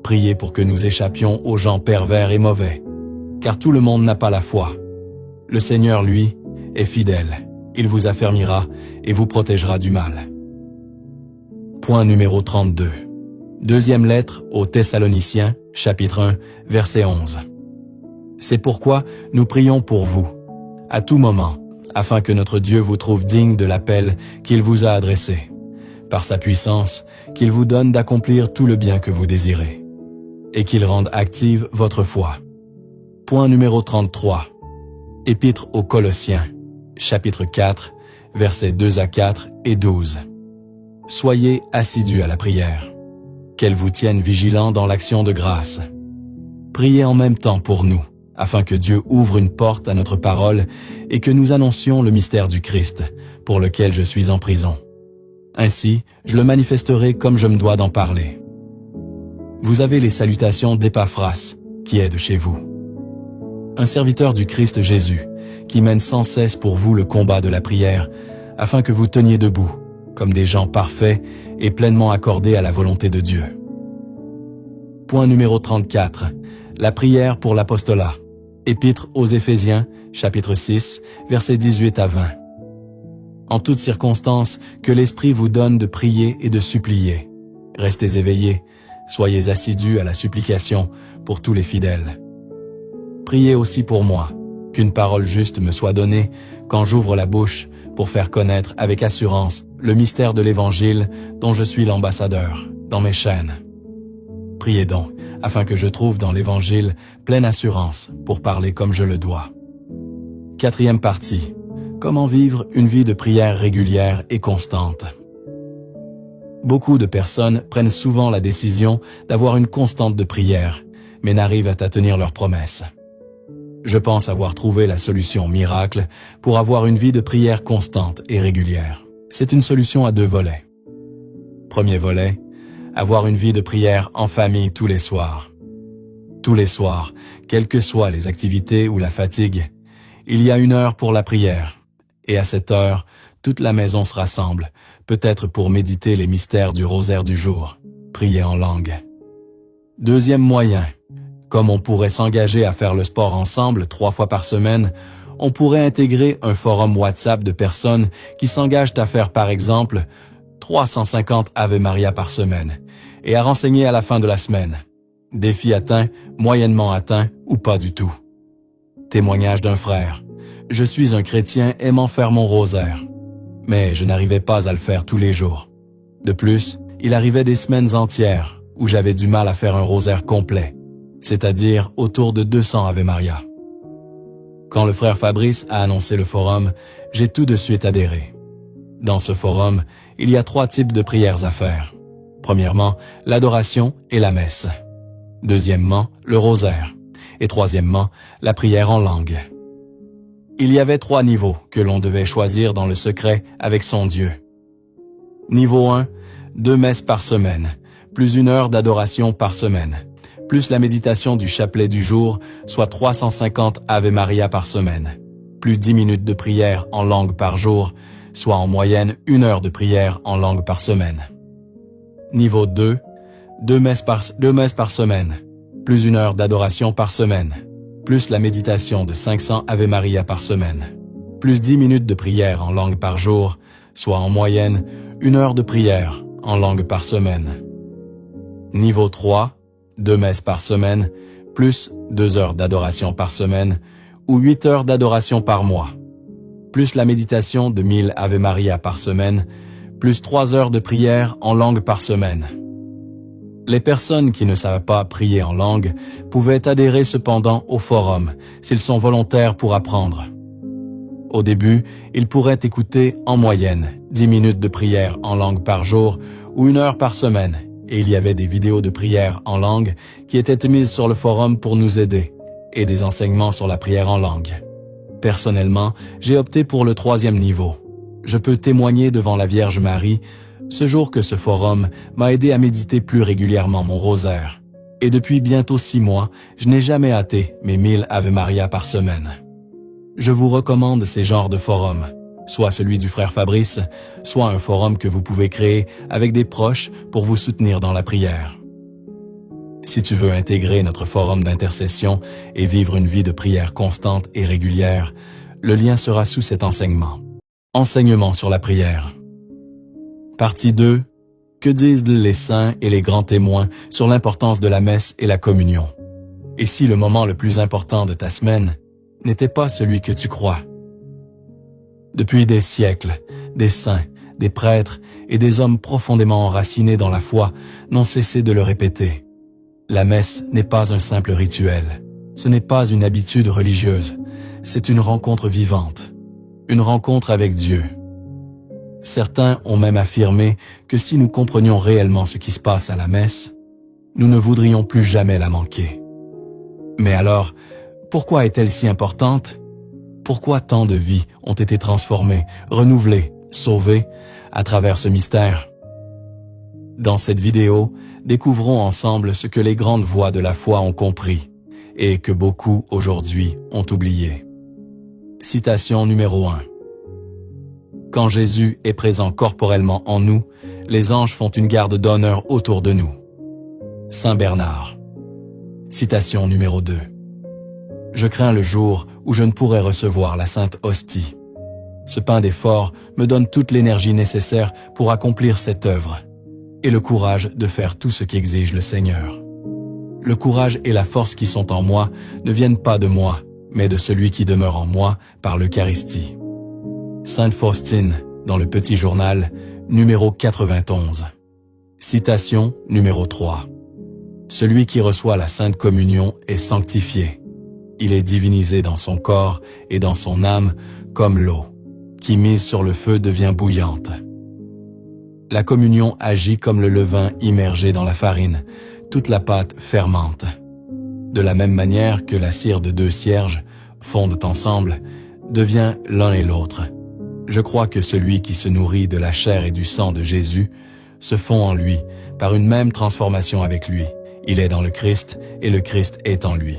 Priez pour que nous échappions aux gens pervers et mauvais, car tout le monde n'a pas la foi. Le Seigneur, lui, est fidèle. Il vous affermira et vous protégera du mal. Point numéro 32. Deuxième lettre aux Thessaloniciens, chapitre 1, verset 11. C'est pourquoi nous prions pour vous, à tout moment, afin que notre Dieu vous trouve digne de l'appel qu'il vous a adressé, par sa puissance, qu'il vous donne d'accomplir tout le bien que vous désirez, et qu'il rende active votre foi. Point numéro 33. Épître aux Colossiens, chapitre 4, versets 2 à 4 et 12. Soyez assidus à la prière, qu'elle vous tienne vigilants dans l'action de grâce. Priez en même temps pour nous, afin que Dieu ouvre une porte à notre parole et que nous annoncions le mystère du Christ, pour lequel je suis en prison. Ainsi, je le manifesterai comme je me dois d'en parler. Vous avez les salutations d'Épaphras, qui est de chez vous. Un serviteur du Christ Jésus, qui mène sans cesse pour vous le combat de la prière, afin que vous teniez debout, comme des gens parfaits et pleinement accordés à la volonté de Dieu. Point numéro 34. La prière pour l'apostolat. Épître aux Éphésiens, chapitre 6, versets 18 à 20. En toutes circonstances, que l'Esprit vous donne de prier et de supplier. Restez éveillés, soyez assidus à la supplication pour tous les fidèles. Priez aussi pour moi, qu'une parole juste me soit donnée quand j'ouvre la bouche pour faire connaître avec assurance le mystère de l'Évangile dont je suis l'ambassadeur, dans mes chaînes. Priez donc, afin que je trouve dans l'Évangile pleine assurance pour parler comme je le dois. Quatrième partie. Comment vivre une vie de prière régulière et constante? Beaucoup de personnes prennent souvent la décision d'avoir une constante de prière, mais n'arrivent à tenir leurs promesses. Je pense avoir trouvé la solution miracle pour avoir une vie de prière constante et régulière. C'est une solution à 2 volets. Premier volet, avoir une vie de prière en famille tous les soirs. Tous les soirs, quelles que soient les activités ou la fatigue, il y a 1 heure pour la prière. Et à cette heure, toute la maison se rassemble, peut-être pour méditer les mystères du rosaire du jour, prier en langue. Deuxième moyen, comme on pourrait s'engager à faire le sport ensemble 3 fois par semaine, on pourrait intégrer un forum WhatsApp de personnes qui s'engagent à faire par exemple 350 Ave Maria par semaine et à renseigner à la fin de la semaine. Défi atteint, moyennement atteint ou pas du tout. Témoignage d'un frère. Je suis un chrétien aimant faire mon rosaire, mais je n'arrivais pas à le faire tous les jours. De plus, il arrivait des semaines entières où j'avais du mal à faire un rosaire complet, c'est-à-dire autour de 200 Ave Maria. Quand le frère Fabrice a annoncé le forum, j'ai tout de suite adhéré. Dans ce forum, il y a 3 types de prières à faire. Premièrement, l'adoration et la messe. Deuxièmement, le rosaire. Et troisièmement, la prière en langue. Il y avait 3 niveaux que l'on devait choisir dans le secret avec son Dieu. Niveau 1, 2 messes par semaine, plus 1 heure d'adoration par semaine, plus la méditation du chapelet du jour, soit 350 Ave Maria par semaine, plus 10 minutes de prière en langue par jour, soit en moyenne 1 heure de prière en langue par semaine. Niveau 2, 2 messes par semaine, plus 1 heure d'adoration par semaine, plus la méditation de 500 Ave Maria par semaine, plus 10 minutes de prière en langue par jour, soit en moyenne 1 heure de prière en langue par semaine. Niveau 3, 2 messes par semaine, plus 2 heures d'adoration par semaine ou 8 heures d'adoration par mois, plus la méditation de 1000 Ave Maria par semaine, plus 3 heures de prière en langue par semaine. Les personnes qui ne savent pas prier en langue pouvaient adhérer cependant au forum s'ils sont volontaires pour apprendre. Au début, ils pourraient écouter en moyenne 10 minutes de prière en langue par jour ou 1 heure par semaine, et il y avait des vidéos de prière en langue qui étaient mises sur le forum pour nous aider, et des enseignements sur la prière en langue. Personnellement, j'ai opté pour le 3e niveau. Je peux témoigner devant la Vierge Marie ce jour que ce forum m'a aidé à méditer plus régulièrement mon rosaire. Et depuis bientôt 6 mois, je n'ai jamais hâté mes 1000 Ave Maria par semaine. Je vous recommande ces genres de forums, soit celui du frère Fabrice, soit un forum que vous pouvez créer avec des proches pour vous soutenir dans la prière. Si tu veux intégrer notre forum d'intercession et vivre une vie de prière constante et régulière, le lien sera sous cet enseignement. Enseignement sur la prière. Partie 2. Que disent les saints et les grands témoins sur l'importance de la messe et la communion? Et si le moment le plus important de ta semaine n'était pas celui que tu crois? Depuis des siècles, des saints, des prêtres et des hommes profondément enracinés dans la foi n'ont cessé de le répéter. La messe n'est pas un simple rituel. Ce n'est pas une habitude religieuse. C'est une rencontre vivante. Une rencontre avec Dieu. Certains ont même affirmé que si nous comprenions réellement ce qui se passe à la messe, nous ne voudrions plus jamais la manquer. Mais alors, pourquoi est-elle si importante? Pourquoi tant de vies ont été transformées, renouvelées, sauvées à travers ce mystère? Dans cette vidéo, découvrons ensemble ce que les grandes voix de la foi ont compris et que beaucoup aujourd'hui ont oublié. Citation numéro 1. Quand Jésus est présent corporellement en nous, les anges font une garde d'honneur autour de nous. Saint Bernard. Citation numéro 2. Je crains le jour où je ne pourrai recevoir la Sainte Hostie. Ce pain d'effort me donne toute l'énergie nécessaire pour accomplir cette œuvre et le courage de faire tout ce qu'exige le Seigneur. Le courage et la force qui sont en moi ne viennent pas de moi, mais de celui qui demeure en moi par l'Eucharistie. Sainte Faustine, dans le Petit Journal, numéro 91. Citation numéro 3. Celui qui reçoit la Sainte Communion est sanctifié. Il est divinisé dans son corps et dans son âme comme l'eau, qui mise sur le feu devient bouillante. La communion agit comme le levain immergé dans la farine, toute la pâte fermente. De la même manière que la cire de 2 cierges fondent ensemble, devient l'un et l'autre. Je crois que celui qui se nourrit de la chair et du sang de Jésus se fond en lui par une même transformation avec lui. Il est dans le Christ et le Christ est en lui.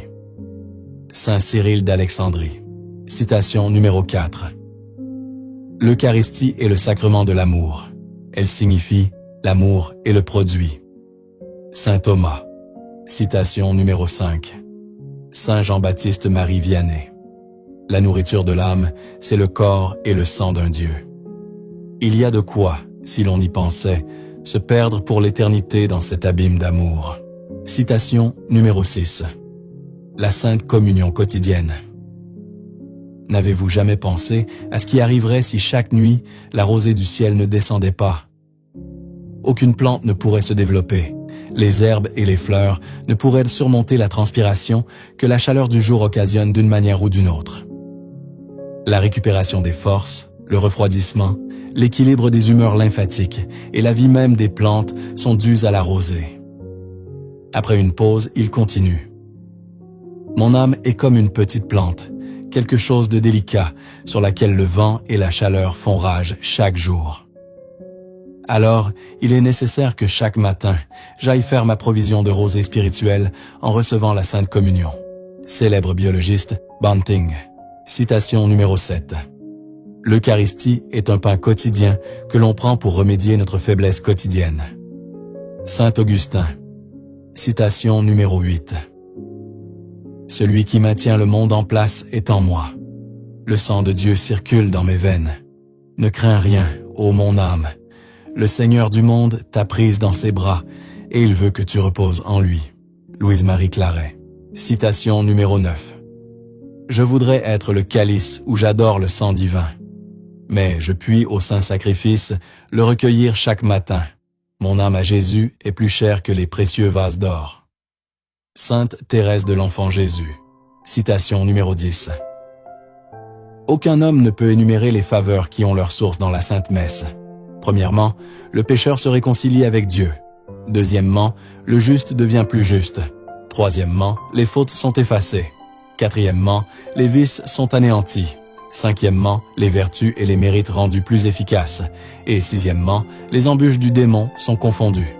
Saint Cyril d'Alexandrie. Citation numéro 4. L'Eucharistie est le sacrement de l'amour. Elle signifie l'amour est le produit. Saint Thomas. Citation numéro 5. Saint Jean-Baptiste Marie Vianney. La nourriture de l'âme, c'est le corps et le sang d'un Dieu. Il y a de quoi, si l'on y pensait, se perdre pour l'éternité dans cet abîme d'amour. Citation numéro 6. La Sainte Communion quotidienne. N'avez-vous jamais pensé à ce qui arriverait si chaque nuit, la rosée du ciel ne descendait pas? Aucune plante ne pourrait se développer. Les herbes et les fleurs ne pourraient surmonter la transpiration que la chaleur du jour occasionne d'une manière ou d'une autre. La récupération des forces, le refroidissement, l'équilibre des humeurs lymphatiques et la vie même des plantes sont dus à la rosée. Après une pause, il continue. Mon âme est comme une petite plante, quelque chose de délicat sur laquelle le vent et la chaleur font rage chaque jour. Alors, il est nécessaire que chaque matin, j'aille faire ma provision de rosée spirituelle en recevant la Sainte Communion. Célèbre biologiste Banting. Citation numéro 7. L'Eucharistie est un pain quotidien que l'on prend pour remédier notre faiblesse quotidienne. Saint Augustin. Citation numéro 8. Celui qui maintient le monde en place est en moi. Le sang de Dieu circule dans mes veines. Ne crains rien, ô mon âme. Le Seigneur du monde t'a prise dans ses bras et il veut que tu reposes en lui. Louise-Marie Claret. Citation numéro 9. Je voudrais être le calice où j'adore le sang divin. Mais je puis au saint sacrifice le recueillir chaque matin. Mon âme à Jésus est plus chère que les précieux vases d'or. Sainte Thérèse de l'Enfant Jésus. Citation numéro 10. Aucun homme ne peut énumérer les faveurs qui ont leur source dans la Sainte Messe. Premièrement, le pécheur se réconcilie avec Dieu. Deuxièmement, le juste devient plus juste. Troisièmement, les fautes sont effacées. Quatrièmement, les vices sont anéantis. Cinquièmement, les vertus et les mérites rendus plus efficaces. Et sixièmement, les embûches du démon sont confondues.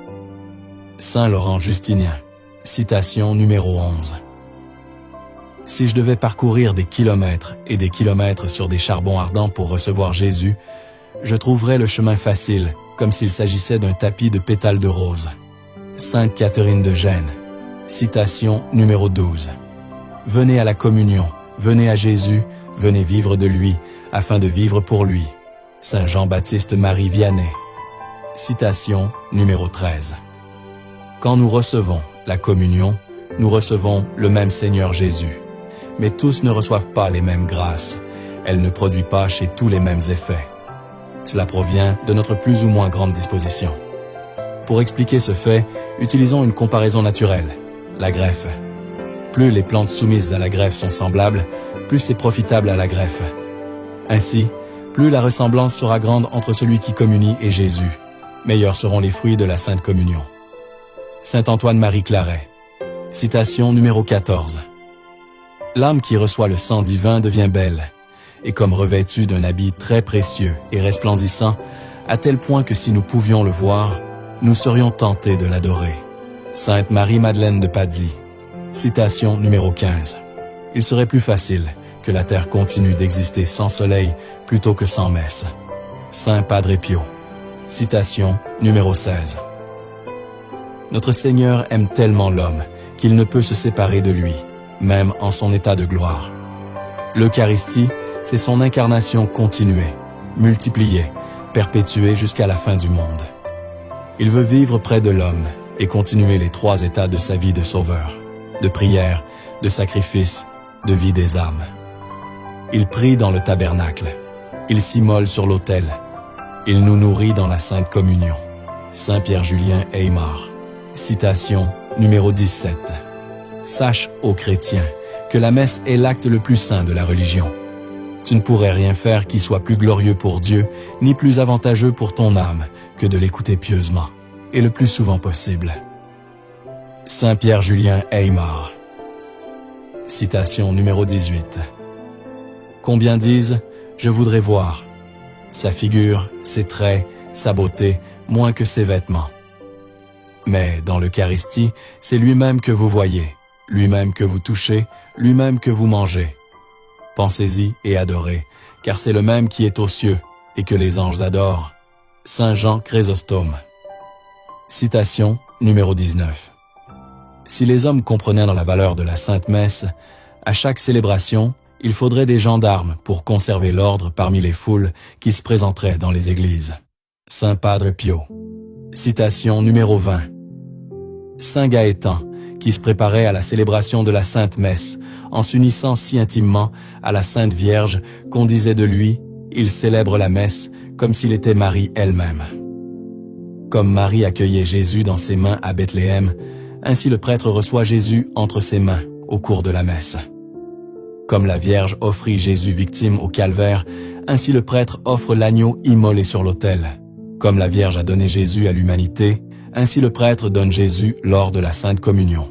Saint Laurent Justinien. Citation numéro 11. Si je devais parcourir des kilomètres et des kilomètres sur des charbons ardents pour recevoir Jésus, je trouverais le chemin facile, comme s'il s'agissait d'un tapis de pétales de rose. Sainte Catherine de Gênes. Citation numéro 12. Venez à la communion, venez à Jésus, venez vivre de lui, afin de vivre pour lui. Saint Jean-Baptiste Marie Vianney. Citation numéro 13. Quand nous recevons la communion, nous recevons le même Seigneur Jésus. Mais tous ne reçoivent pas les mêmes grâces. Elle ne produit pas chez tous les mêmes effets. Cela provient de notre plus ou moins grande disposition. Pour expliquer ce fait, utilisons une comparaison naturelle, la greffe. Plus les plantes soumises à la greffe sont semblables, plus c'est profitable à la greffe. Ainsi, plus la ressemblance sera grande entre celui qui communie et Jésus, meilleurs seront les fruits de la Sainte Communion. Saint Antoine-Marie Claret. Citation numéro 14. L'âme qui reçoit le sang divin devient belle, et comme revêtue d'un habit très précieux et resplendissant, à tel point que si nous pouvions le voir, nous serions tentés de l'adorer. Sainte Marie-Madeleine de Pazzi. Citation numéro 15. Il serait plus facile que la terre continue d'exister sans soleil plutôt que sans messe. Saint Padre Pio. Citation numéro 16. Notre Seigneur aime tellement l'homme qu'il ne peut se séparer de lui, même en son état de gloire. L'Eucharistie, c'est son incarnation continuée, multipliée, perpétuée jusqu'à la fin du monde. Il veut vivre près de l'homme et continuer les 3 états de sa vie de sauveur, de prière, de sacrifice, de vie des âmes. Il prie dans le tabernacle, il s'immole sur l'autel, il nous nourrit dans la Sainte Communion. Saint Pierre-Julien Aymar. Citation numéro 17. Sache, ô chrétien, que la messe est l'acte le plus saint de la religion. Tu ne pourrais rien faire qui soit plus glorieux pour Dieu, ni plus avantageux pour ton âme, que de l'écouter pieusement, et le plus souvent possible. Saint Pierre-Julien Aymar. Citation numéro 18. Combien disent « Je voudrais voir » sa figure, ses traits, sa beauté, moins que ses vêtements. Mais dans l'Eucharistie, c'est lui-même que vous voyez, lui-même que vous touchez, lui-même que vous mangez. Pensez-y et adorez, car c'est le même qui est aux cieux et que les anges adorent. Saint Jean Chrysostome. Citation numéro 19. Si les hommes comprenaient dans la valeur de la Sainte Messe, à chaque célébration, il faudrait des gendarmes pour conserver l'ordre parmi les foules qui se présenteraient dans les églises. Saint Padre Pio. Citation numéro 20. Saint Gaëtan, qui se préparait à la célébration de la Sainte Messe, en s'unissant si intimement à la Sainte Vierge qu'on disait de lui, il célèbre la messe comme s'il était Marie elle-même. Comme Marie accueillait Jésus dans ses mains à Bethléem, ainsi le prêtre reçoit Jésus entre ses mains au cours de la messe. Comme la Vierge offrit Jésus victime au calvaire, ainsi le prêtre offre l'agneau immolé sur l'autel. Comme la Vierge a donné Jésus à l'humanité, ainsi le prêtre donne Jésus lors de la Sainte Communion.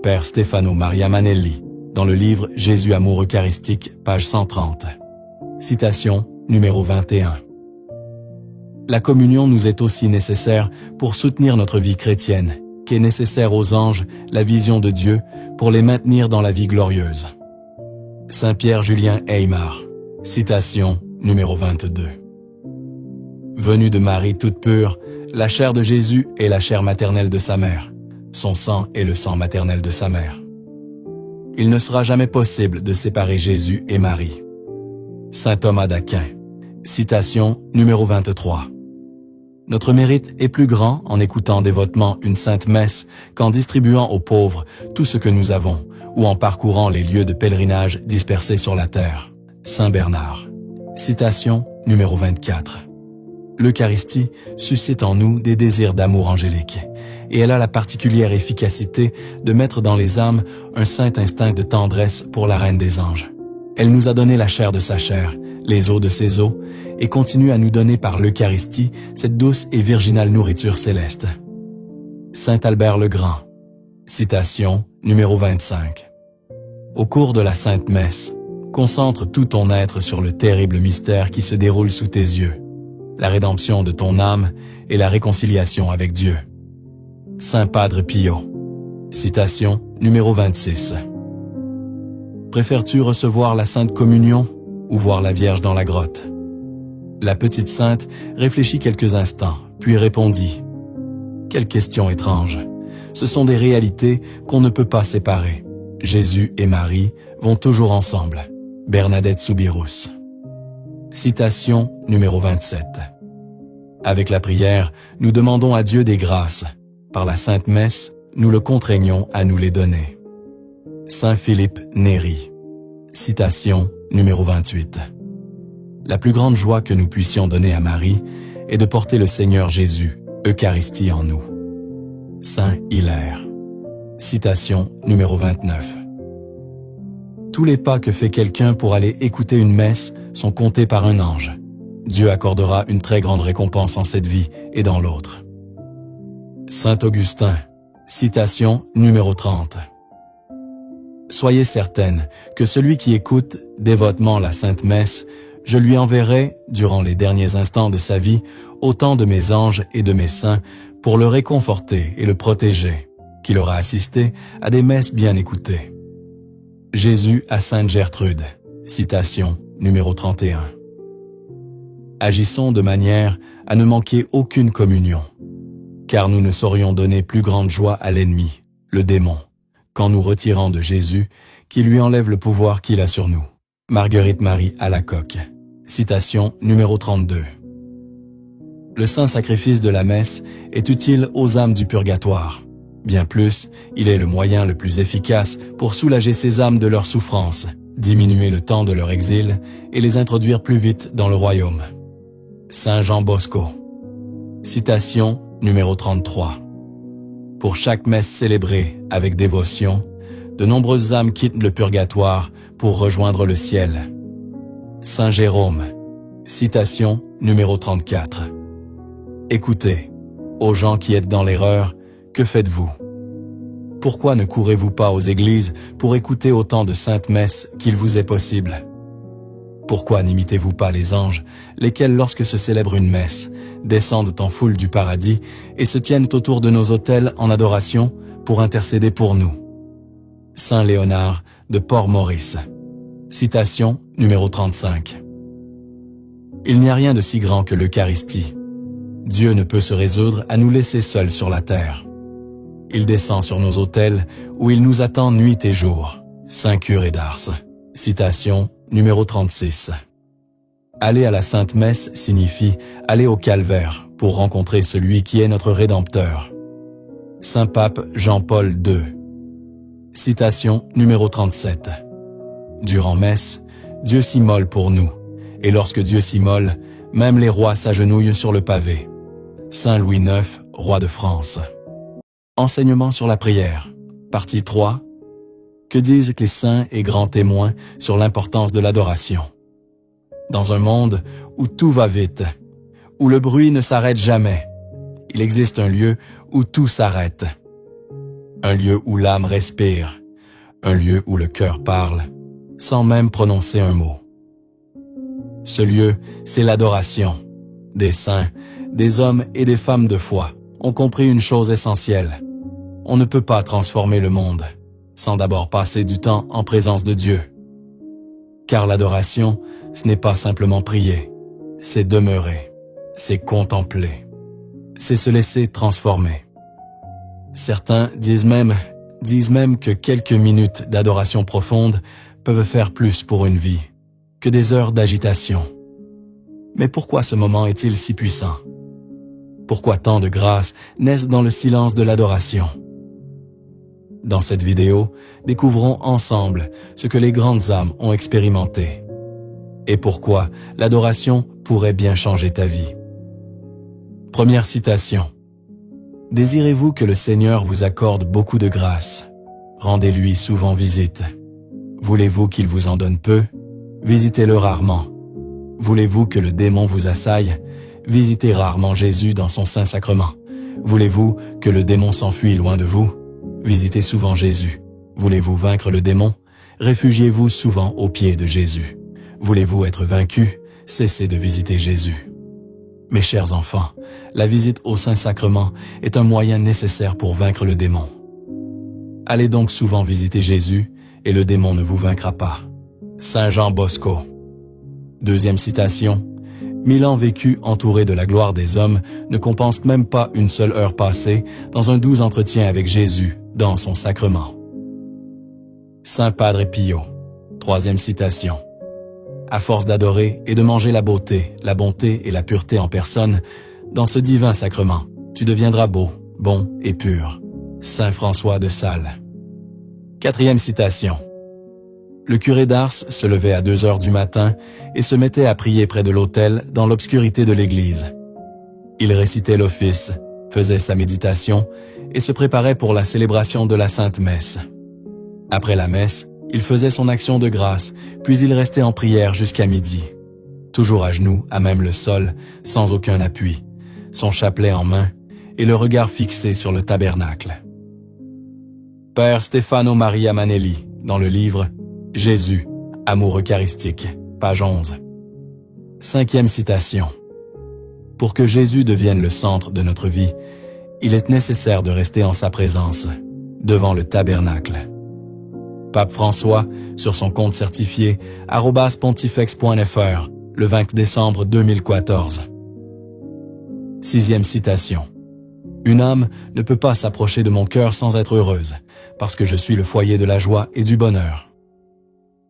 Père Stefano Maria Manelli, dans le livre Jésus amour eucharistique, page 130. Citation numéro 21. La communion nous est aussi nécessaire pour soutenir notre vie chrétienne, qu'est nécessaire aux anges la vision de Dieu pour les maintenir dans la vie glorieuse. Saint Pierre Julien Aymar, citation numéro 22. Venue de Marie toute pure, la chair de Jésus est la chair maternelle de sa mère, son sang est le sang maternel de sa mère. Il ne sera jamais possible de séparer Jésus et Marie. Saint Thomas d'Aquin, citation numéro 23. Notre mérite est plus grand en écoutant dévotement une sainte messe qu'en distribuant aux pauvres tout ce que nous avons ou en parcourant les lieux de pèlerinage dispersés sur la terre. Saint Bernard. Citation numéro 24. L'Eucharistie suscite en nous des désirs d'amour angélique et elle a la particulière efficacité de mettre dans les âmes un saint instinct de tendresse pour la Reine des Anges. Elle nous a donné la chair de sa chair, les os de ses os, et continue à nous donner par l'Eucharistie cette douce et virginale nourriture céleste. Saint Albert le Grand. Citation numéro 25. Au cours de la Sainte Messe, concentre tout ton être sur le terrible mystère qui se déroule sous tes yeux, la rédemption de ton âme et la réconciliation avec Dieu. Saint Padre Pio. Citation numéro 26. Préfères-tu recevoir la Sainte Communion ou voir la Vierge dans la grotte? La petite sainte réfléchit quelques instants, puis répondit « Quelle question étrange! Ce sont des réalités qu'on ne peut pas séparer. Jésus et Marie vont toujours ensemble. » Bernadette Soubirous. Citation numéro 27. Avec la prière, nous demandons à Dieu des grâces. Par la Sainte Messe, nous le contraignons à nous les donner. Saint Philippe Néri. Citation numéro 28. La plus grande joie que nous puissions donner à Marie est de porter le Seigneur Jésus, Eucharistie en nous. Saint Hilaire. Citation numéro 29. Tous les pas que fait quelqu'un pour aller écouter une messe sont comptés par un ange. Dieu accordera une très grande récompense en cette vie et dans l'autre. Saint Augustin. Citation numéro 30. Soyez certaine que celui qui écoute dévotement la Sainte Messe, je lui enverrai, durant les derniers instants de sa vie, autant de mes anges et de mes saints pour le réconforter et le protéger, qu'il aura assisté à des messes bien écoutées. Jésus à Sainte Gertrude. Citation numéro 31. Agissons de manière à ne manquer aucune communion, car nous ne saurions donner plus grande joie à l'ennemi, le démon, qu'en nous retirant de Jésus, qui lui enlève le pouvoir qu'il a sur nous. Marguerite Marie Alacoque. Citation numéro 32. Le saint sacrifice de la messe est utile aux âmes du purgatoire. Bien plus, il est le moyen le plus efficace pour soulager ces âmes de leurs souffrances, diminuer le temps de leur exil et les introduire plus vite dans le royaume. Saint Jean Bosco. Citation numéro 33. Pour chaque messe célébrée avec dévotion, de nombreuses âmes quittent le purgatoire pour rejoindre le ciel. Saint Jérôme. Citation numéro 34. Écoutez, aux gens qui êtes dans l'erreur, que faites-vous? Pourquoi ne courez-vous pas aux églises pour écouter autant de saintes messes qu'il vous est possible? Pourquoi n'imitez-vous pas les anges, lesquels, lorsque se célèbre une messe, descendent en foule du paradis et se tiennent autour de nos autels en adoration pour intercéder pour nous? Saint Léonard de Port-Maurice. Citation numéro 35. Il n'y a rien de si grand que l'Eucharistie. Dieu ne peut se résoudre à nous laisser seuls sur la terre. Il descend sur nos autels, où il nous attend nuit et jour. Saint Curé d'Ars. Citation numéro 36. Aller à la Sainte Messe signifie aller au calvaire pour rencontrer celui qui est notre Rédempteur. Saint Pape Jean-Paul II. Citation numéro 37. Durant messe, Dieu s'immole pour nous, et lorsque Dieu s'immole, même les rois s'agenouillent sur le pavé. Saint Louis IX, roi de France. Enseignement sur la prière. Partie 3. Que disent les saints et grands témoins sur l'importance de l'adoration? Dans un monde où tout va vite, où le bruit ne s'arrête jamais, il existe un lieu où tout s'arrête. Un lieu où l'âme respire, un lieu où le cœur parle, sans même prononcer un mot. Ce lieu, c'est l'adoration. Des saints, des hommes et des femmes de foi ont compris une chose essentielle. On ne peut pas transformer le monde sans d'abord passer du temps en présence de Dieu. Car l'adoration, ce n'est pas simplement prier, c'est demeurer, c'est contempler, c'est se laisser transformer. Certains disent même que quelques minutes d'adoration profonde peuvent faire plus pour une vie que des heures d'agitation. Mais pourquoi ce moment est-il si puissant? Pourquoi tant de grâce naissent dans le silence de l'adoration? Dans cette vidéo, découvrons ensemble ce que les grandes âmes ont expérimenté et pourquoi l'adoration pourrait bien changer ta vie. Première citation. Désirez-vous que le Seigneur vous accorde beaucoup de grâce? Rendez-lui souvent visite. Voulez-vous qu'il vous en donne peu? Visitez-le rarement. Voulez-vous que le démon vous assaille? Visitez rarement Jésus dans son Saint-Sacrement. Voulez-vous que le démon s'enfuit loin de vous? Visitez souvent Jésus. Voulez-vous vaincre le démon? Réfugiez-vous souvent aux pieds de Jésus. Voulez-vous être vaincu? Cessez de visiter Jésus. Mes chers enfants, la visite au Saint-Sacrement est un moyen nécessaire pour vaincre le démon. Allez donc souvent visiter Jésus et le démon ne vous vaincra pas. Saint Jean Bosco. Deuxième citation. 1000 ans vécus entourés de la gloire des hommes ne compensent même pas une seule heure passée dans un doux entretien avec Jésus dans son sacrement. Saint Padre Pio. Troisième citation. À force d'adorer et de manger la beauté, la bonté et la pureté en personne, dans ce divin sacrement, tu deviendras beau, bon et pur. Saint François de Sales. Quatrième citation. Le curé d'Ars se levait à 2 heures du matin et se mettait à prier près de l'autel dans l'obscurité de l'église. Il récitait l'office, faisait sa méditation et se préparait pour la célébration de la Sainte Messe. Après la messe, il faisait son action de grâce, puis il restait en prière jusqu'à midi. Toujours à genoux, à même le sol, sans aucun appui, son chapelet en main et le regard fixé sur le tabernacle. Père Stefano Maria Manelli, dans le livre « Jésus, amour eucharistique », page 11. Cinquième citation. Pour que Jésus devienne le centre de notre vie, il est nécessaire de rester en sa présence, devant le tabernacle. Pape François, sur son compte certifié @pontifex.fr, le 20 décembre 2014. Sixième citation. Une âme ne peut pas s'approcher de mon cœur sans être heureuse, parce que je suis le foyer de la joie et du bonheur.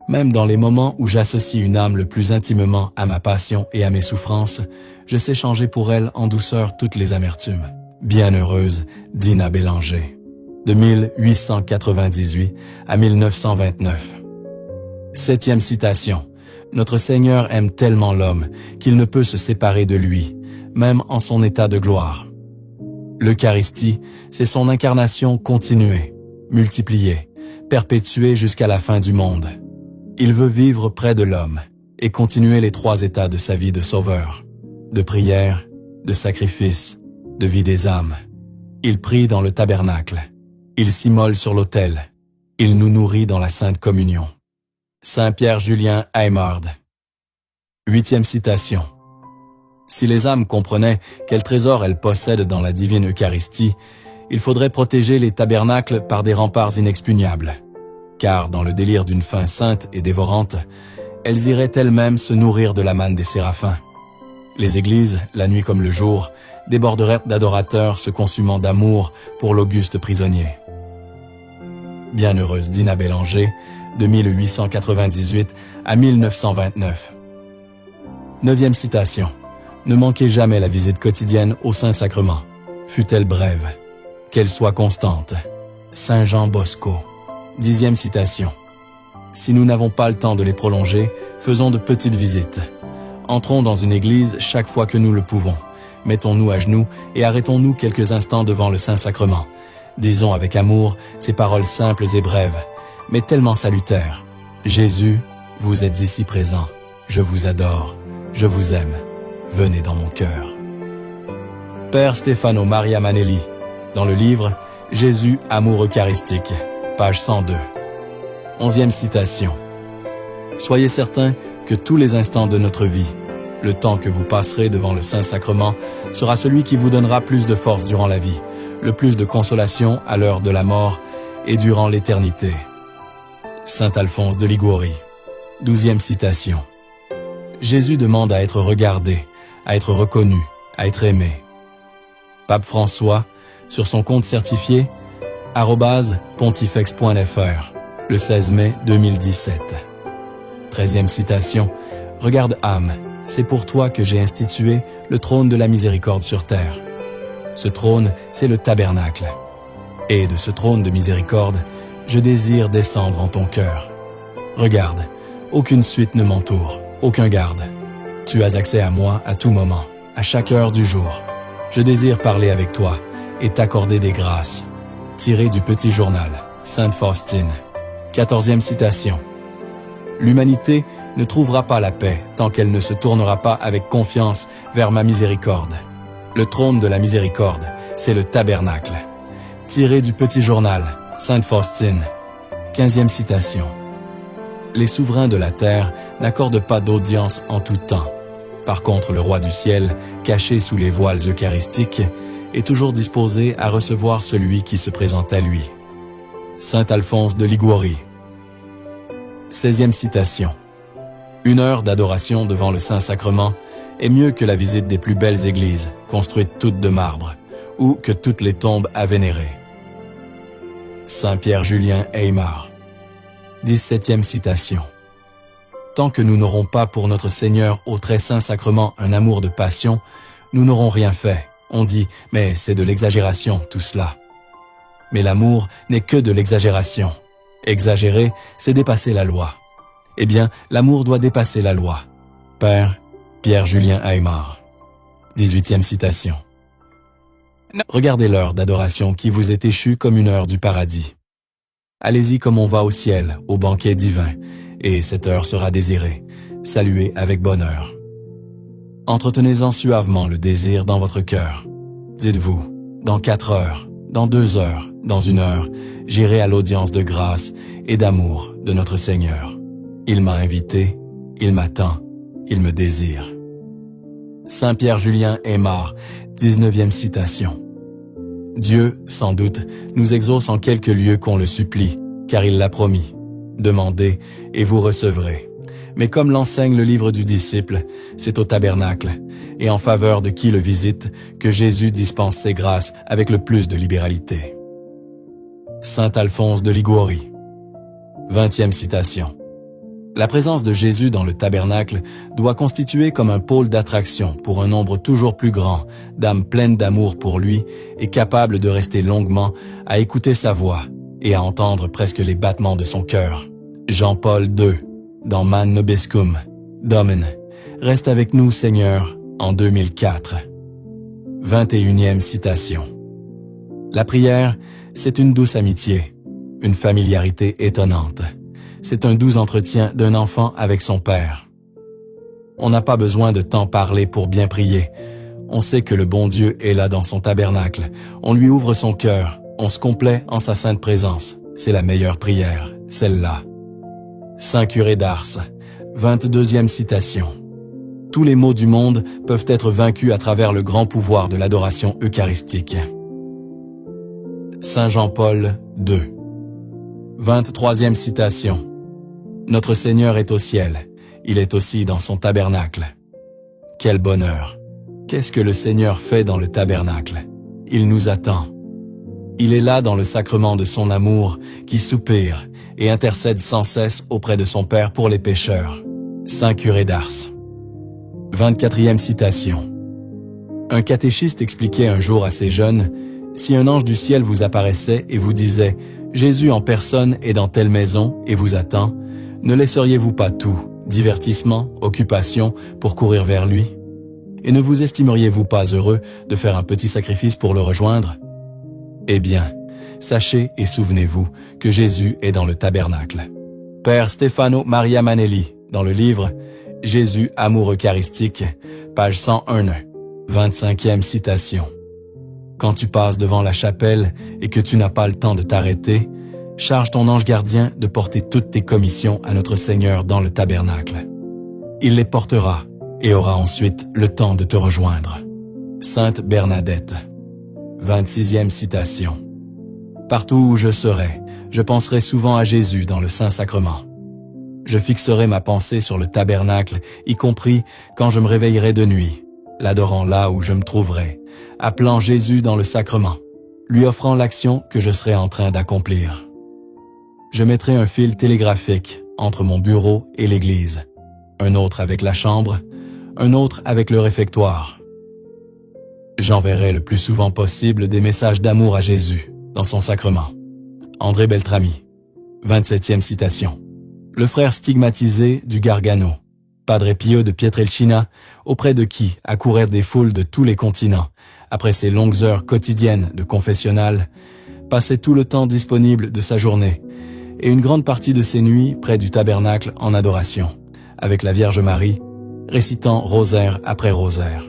Même dans les moments où j'associe une âme le plus intimement à ma passion et à mes souffrances, je sais changer pour elle en douceur toutes les amertumes. Bienheureuse Dina Bélanger, de 1898 à 1929. Septième citation. Notre Seigneur aime tellement l'homme qu'il ne peut se séparer de lui, même en son état de gloire. L'Eucharistie, c'est son incarnation continuée, multipliée, perpétuée jusqu'à la fin du monde. Il veut vivre près de l'homme et continuer les 3 états de sa vie de sauveur, de prière, de sacrifice, de vie des âmes. Il prie dans le tabernacle. Il s'immole sur l'autel. Il nous nourrit dans la Sainte Communion. Saint Pierre Julien Aymard. Huitième citation. Si les âmes comprenaient quel trésor elles possèdent dans la divine Eucharistie, il faudrait protéger les tabernacles par des remparts inexpugnables. Car dans le délire d'une faim sainte et dévorante, elles iraient elles-mêmes se nourrir de la manne des séraphins. Les églises, la nuit comme le jour, déborderaient d'adorateurs se consumant d'amour pour l'auguste prisonnier. Bienheureuse Dina Bélanger, de 1898 à 1929. 9e citation. Ne manquez jamais la visite quotidienne au Saint-Sacrement, fût-elle brève, qu'elle soit constante. Saint Jean Bosco. 10e citation. Si nous n'avons pas le temps de les prolonger, faisons de petites visites. Entrons dans une église chaque fois que nous le pouvons. Mettons-nous à genoux et arrêtons-nous quelques instants devant le Saint-Sacrement. Disons avec amour ces paroles simples et brèves, mais tellement salutaires. Jésus, vous êtes ici présent. Je vous adore. Je vous aime. Venez dans mon cœur. Père Stefano Maria Manelli, dans le livre « Jésus, amour eucharistique », page 102. 11e citation. Soyez certains que tous les instants de notre vie, le temps que vous passerez devant le Saint-Sacrement, sera celui qui vous donnera plus de force durant la vie, le plus de consolation à l'heure de la mort et durant l'éternité. Saint Alphonse de Liguori. 12e citation. Jésus demande à être regardé, à être reconnu, à être aimé. Pape François, sur son compte certifié, @pontifex.fr, le 16 mai 2017. 13e citation. Regarde âme, c'est pour toi que j'ai institué le trône de la miséricorde sur terre. Ce trône, c'est le tabernacle. Et de ce trône de miséricorde, je désire descendre en ton cœur. Regarde, aucune suite ne m'entoure, aucun garde. Tu as accès à moi à tout moment, à chaque heure du jour. Je désire parler avec toi et t'accorder des grâces. Tiré du Petit Journal, Sainte Faustine. 14e citation. L'humanité ne trouvera pas la paix tant qu'elle ne se tournera pas avec confiance vers ma miséricorde. Le trône de la miséricorde, c'est le tabernacle. Tiré du Petit Journal, Sainte Faustine. 15e citation. Les souverains de la terre n'accordent pas d'audience en tout temps. Par contre, le roi du ciel, caché sous les voiles eucharistiques, est toujours disposé à recevoir celui qui se présente à lui. Saint Alphonse de Liguori. 16e citation. 1 heure d'adoration devant le Saint-Sacrement est mieux que la visite des plus belles églises, construites toutes de marbre, ou que toutes les tombes à vénérer. Saint Pierre-Julien Aymar. 17e citation. Tant que nous n'aurons pas pour notre Seigneur au très saint sacrement un amour de passion, nous n'aurons rien fait. On dit, mais c'est de l'exagération tout cela. Mais l'amour n'est que de l'exagération. Exagérer, c'est dépasser la loi. Eh bien, l'amour doit dépasser la loi. Père Pierre-Julien Aymar. 18e citation. Regardez l'heure d'adoration qui vous est échue comme une heure du paradis. Allez-y comme on va au ciel, au banquet divin, et cette heure sera désirée, saluée avec bonheur. Entretenez-en suavement le désir dans votre cœur. Dites-vous, dans 4 heures, dans 2 heures, dans 1 heure, j'irai à l'audience de grâce et d'amour de notre Seigneur. Il m'a invité, il m'attend, il me désire. Saint Pierre-Julien Aymar, 19e citation. Dieu, sans doute, nous exauce en quelque lieu qu'on le supplie, car il l'a promis. Demandez et vous recevrez. Mais comme l'enseigne le livre du disciple, c'est au tabernacle, et en faveur de qui le visite, que Jésus dispense ses grâces avec le plus de libéralité. Saint Alphonse de Liguori. 20e citation. La présence de Jésus dans le tabernacle doit constituer comme un pôle d'attraction pour un nombre toujours plus grand d'âmes pleines d'amour pour lui et capables de rester longuement à écouter sa voix et à entendre presque les battements de son cœur. Jean-Paul II, dans Man Nobiscum, Domine, reste avec nous, Seigneur, en 2004. 21e citation. La prière, c'est une douce amitié, une familiarité étonnante. C'est un doux entretien d'un enfant avec son père. On n'a pas besoin de tant parler pour bien prier. On sait que le bon Dieu est là dans son tabernacle. On lui ouvre son cœur. On se complaît en sa sainte présence. C'est la meilleure prière, celle-là. Saint Curé d'Ars, 22e citation. Tous les maux du monde peuvent être vaincus à travers le grand pouvoir de l'adoration eucharistique. Saint Jean-Paul II. 23e citation. Notre Seigneur est au ciel, il est aussi dans son tabernacle. Quel bonheur! Qu'est-ce que le Seigneur fait dans le tabernacle? Il nous attend. Il est là dans le sacrement de son amour, qui soupire et intercède sans cesse auprès de son Père pour les pécheurs. Saint curé d'Ars. 24e citation. Un catéchiste expliquait un jour à ses jeunes, « Si un ange du ciel vous apparaissait et vous disait « Jésus en personne est dans telle maison et vous attend », ne laisseriez-vous pas tout, divertissement, occupation, pour courir vers lui? Et ne vous estimeriez-vous pas heureux de faire un petit sacrifice pour le rejoindre? Eh bien, sachez et souvenez-vous que Jésus est dans le tabernacle. » Père Stefano Maria Manelli, dans le livre « Jésus, amour eucharistique », page 101, 25e citation. Quand tu passes devant la chapelle et que tu n'as pas le temps de t'arrêter, charge ton ange gardien de porter toutes tes commissions à notre Seigneur dans le tabernacle. Il les portera et aura ensuite le temps de te rejoindre. Sainte Bernadette. 26e citation. Partout où je serai, je penserai souvent à Jésus dans le Saint-Sacrement. Je fixerai ma pensée sur le tabernacle, y compris quand je me réveillerai de nuit, l'adorant là où je me trouverai, appelant Jésus dans le sacrement, lui offrant l'action que je serai en train d'accomplir. Je mettrai un fil télégraphique entre mon bureau et l'église, un autre avec la chambre, un autre avec le réfectoire. J'enverrai le plus souvent possible des messages d'amour à Jésus dans son sacrement. André Beltrami. 27e citation. Le frère stigmatisé du Gargano, Padre Pio de Pietrelcina, auprès de qui accouraient des foules de tous les continents, après ses longues heures quotidiennes de confessionnal, passait tout le temps disponible de sa journée et une grande partie de ses nuits près du tabernacle en adoration, avec la Vierge Marie, récitant rosaire après rosaire.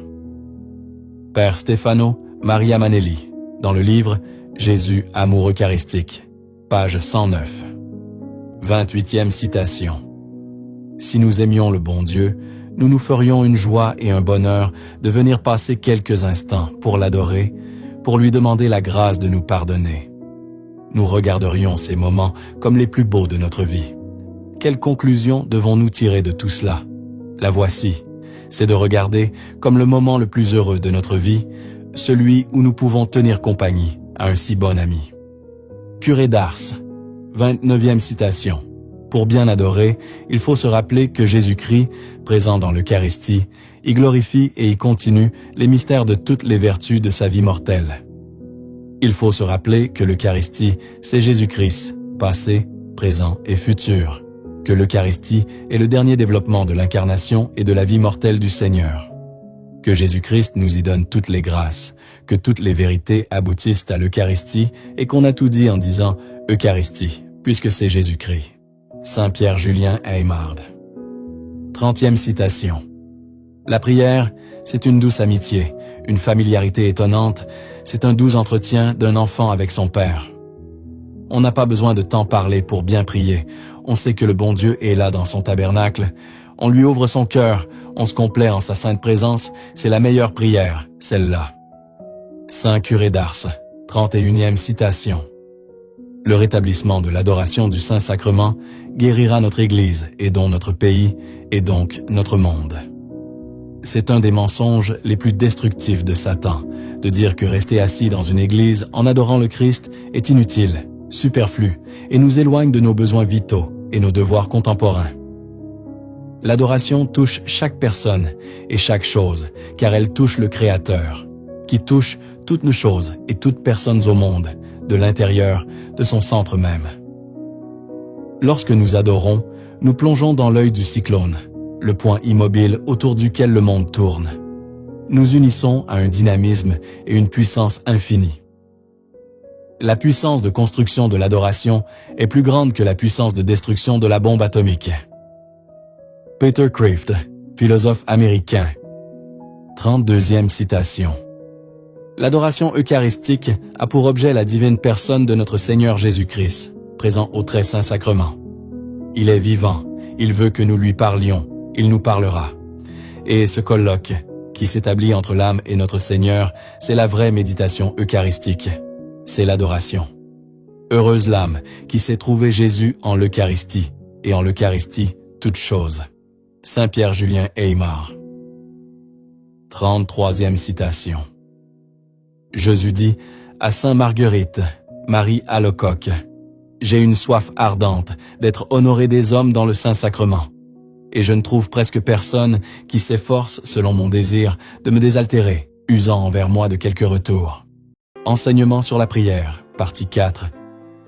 Père Stefano Maria Manelli, dans le livre « Jésus, amour eucharistique », page 109. 28e citation. Si nous aimions le bon Dieu, nous nous ferions une joie et un bonheur de venir passer quelques instants pour l'adorer, pour lui demander la grâce de nous pardonner. Nous regarderions ces moments comme les plus beaux de notre vie. Quelle conclusion devons-nous tirer de tout cela? La voici, c'est de regarder comme le moment le plus heureux de notre vie, celui où nous pouvons tenir compagnie à un si bon ami. Curé d'Ars, 29e citation. Pour bien adorer, il faut se rappeler que Jésus-Christ, présent dans l'Eucharistie, y glorifie et y continue les mystères de toutes les vertus de sa vie mortelle. Il faut se rappeler que l'Eucharistie, c'est Jésus-Christ, passé, présent et futur, que l'Eucharistie est le dernier développement de l'incarnation et de la vie mortelle du Seigneur, que Jésus-Christ nous y donne toutes les grâces, que toutes les vérités aboutissent à l'Eucharistie et qu'on a tout dit en disant « Eucharistie », puisque c'est Jésus-Christ. Saint Pierre Julien Aymard. 30e citation. La prière, c'est une douce amitié, une familiarité étonnante, c'est un doux entretien d'un enfant avec son Père. On n'a pas besoin de tant parler pour bien prier, on sait que le bon Dieu est là dans son tabernacle, on lui ouvre son cœur, on se complaît en sa sainte présence, c'est la meilleure prière, celle-là. Saint curé d'Ars, 31e citation. Le rétablissement de l'adoration du Saint-Sacrement guérira notre Église et donc notre pays et donc notre monde. C'est un des mensonges les plus destructifs de Satan, de dire que rester assis dans une église en adorant le Christ est inutile, superflu et nous éloigne de nos besoins vitaux et nos devoirs contemporains. L'adoration touche chaque personne et chaque chose, car elle touche le Créateur, qui touche toutes nos choses et toutes personnes au monde, de l'intérieur, de son centre même. Lorsque nous adorons, nous plongeons dans l'œil du cyclone, le point immobile autour duquel le monde tourne. Nous unissons à un dynamisme et une puissance infinie. La puissance de construction de l'adoration est plus grande que la puissance de destruction de la bombe atomique. Peter Kreeft, philosophe américain. 32e citation. L'adoration eucharistique a pour objet la divine personne de notre Seigneur Jésus-Christ, présent au très saint sacrement. Il est vivant, il veut que nous lui parlions, il nous parlera. Et ce colloque, qui s'établit entre l'âme et notre Seigneur, c'est la vraie méditation eucharistique. C'est l'adoration. Heureuse l'âme qui sait trouver Jésus en l'Eucharistie, et en l'Eucharistie, toute chose. Saint Pierre Julien Aymard. 33e citation. Jésus dit à Sainte Marguerite, Marie Alacoque, « J'ai une soif ardente d'être honoré des hommes dans le Saint-Sacrement, et je ne trouve presque personne qui s'efforce, selon mon désir, de me désaltérer, usant envers moi de quelques retours. » Enseignement sur la prière, partie 4.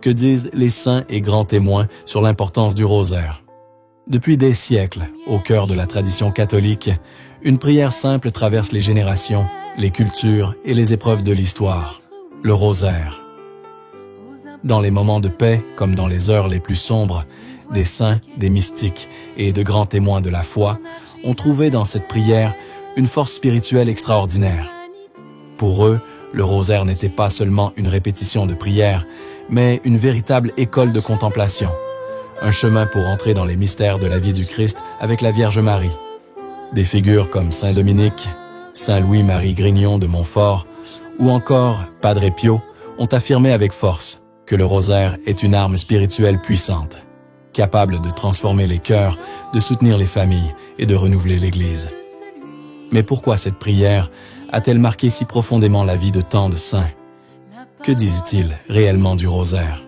Que disent les saints et grands témoins sur l'importance du rosaire? Depuis des siècles, au cœur de la tradition catholique, une prière simple traverse les générations, les cultures et les épreuves de l'histoire, le rosaire. Dans les moments de paix, comme dans les heures les plus sombres, des saints, des mystiques et de grands témoins de la foi ont trouvé dans cette prière une force spirituelle extraordinaire. Pour eux, le rosaire n'était pas seulement une répétition de prière, mais une véritable école de contemplation, un chemin pour entrer dans les mystères de la vie du Christ avec la Vierge Marie. Des figures comme Saint Dominique, Saint Louis-Marie Grignon de Montfort ou encore Padre Pio ont affirmé avec force que le rosaire est une arme spirituelle puissante, capable de transformer les cœurs, de soutenir les familles et de renouveler l'Église. Mais pourquoi cette prière a-t-elle marqué si profondément la vie de tant de saints? Que disent-ils réellement du rosaire?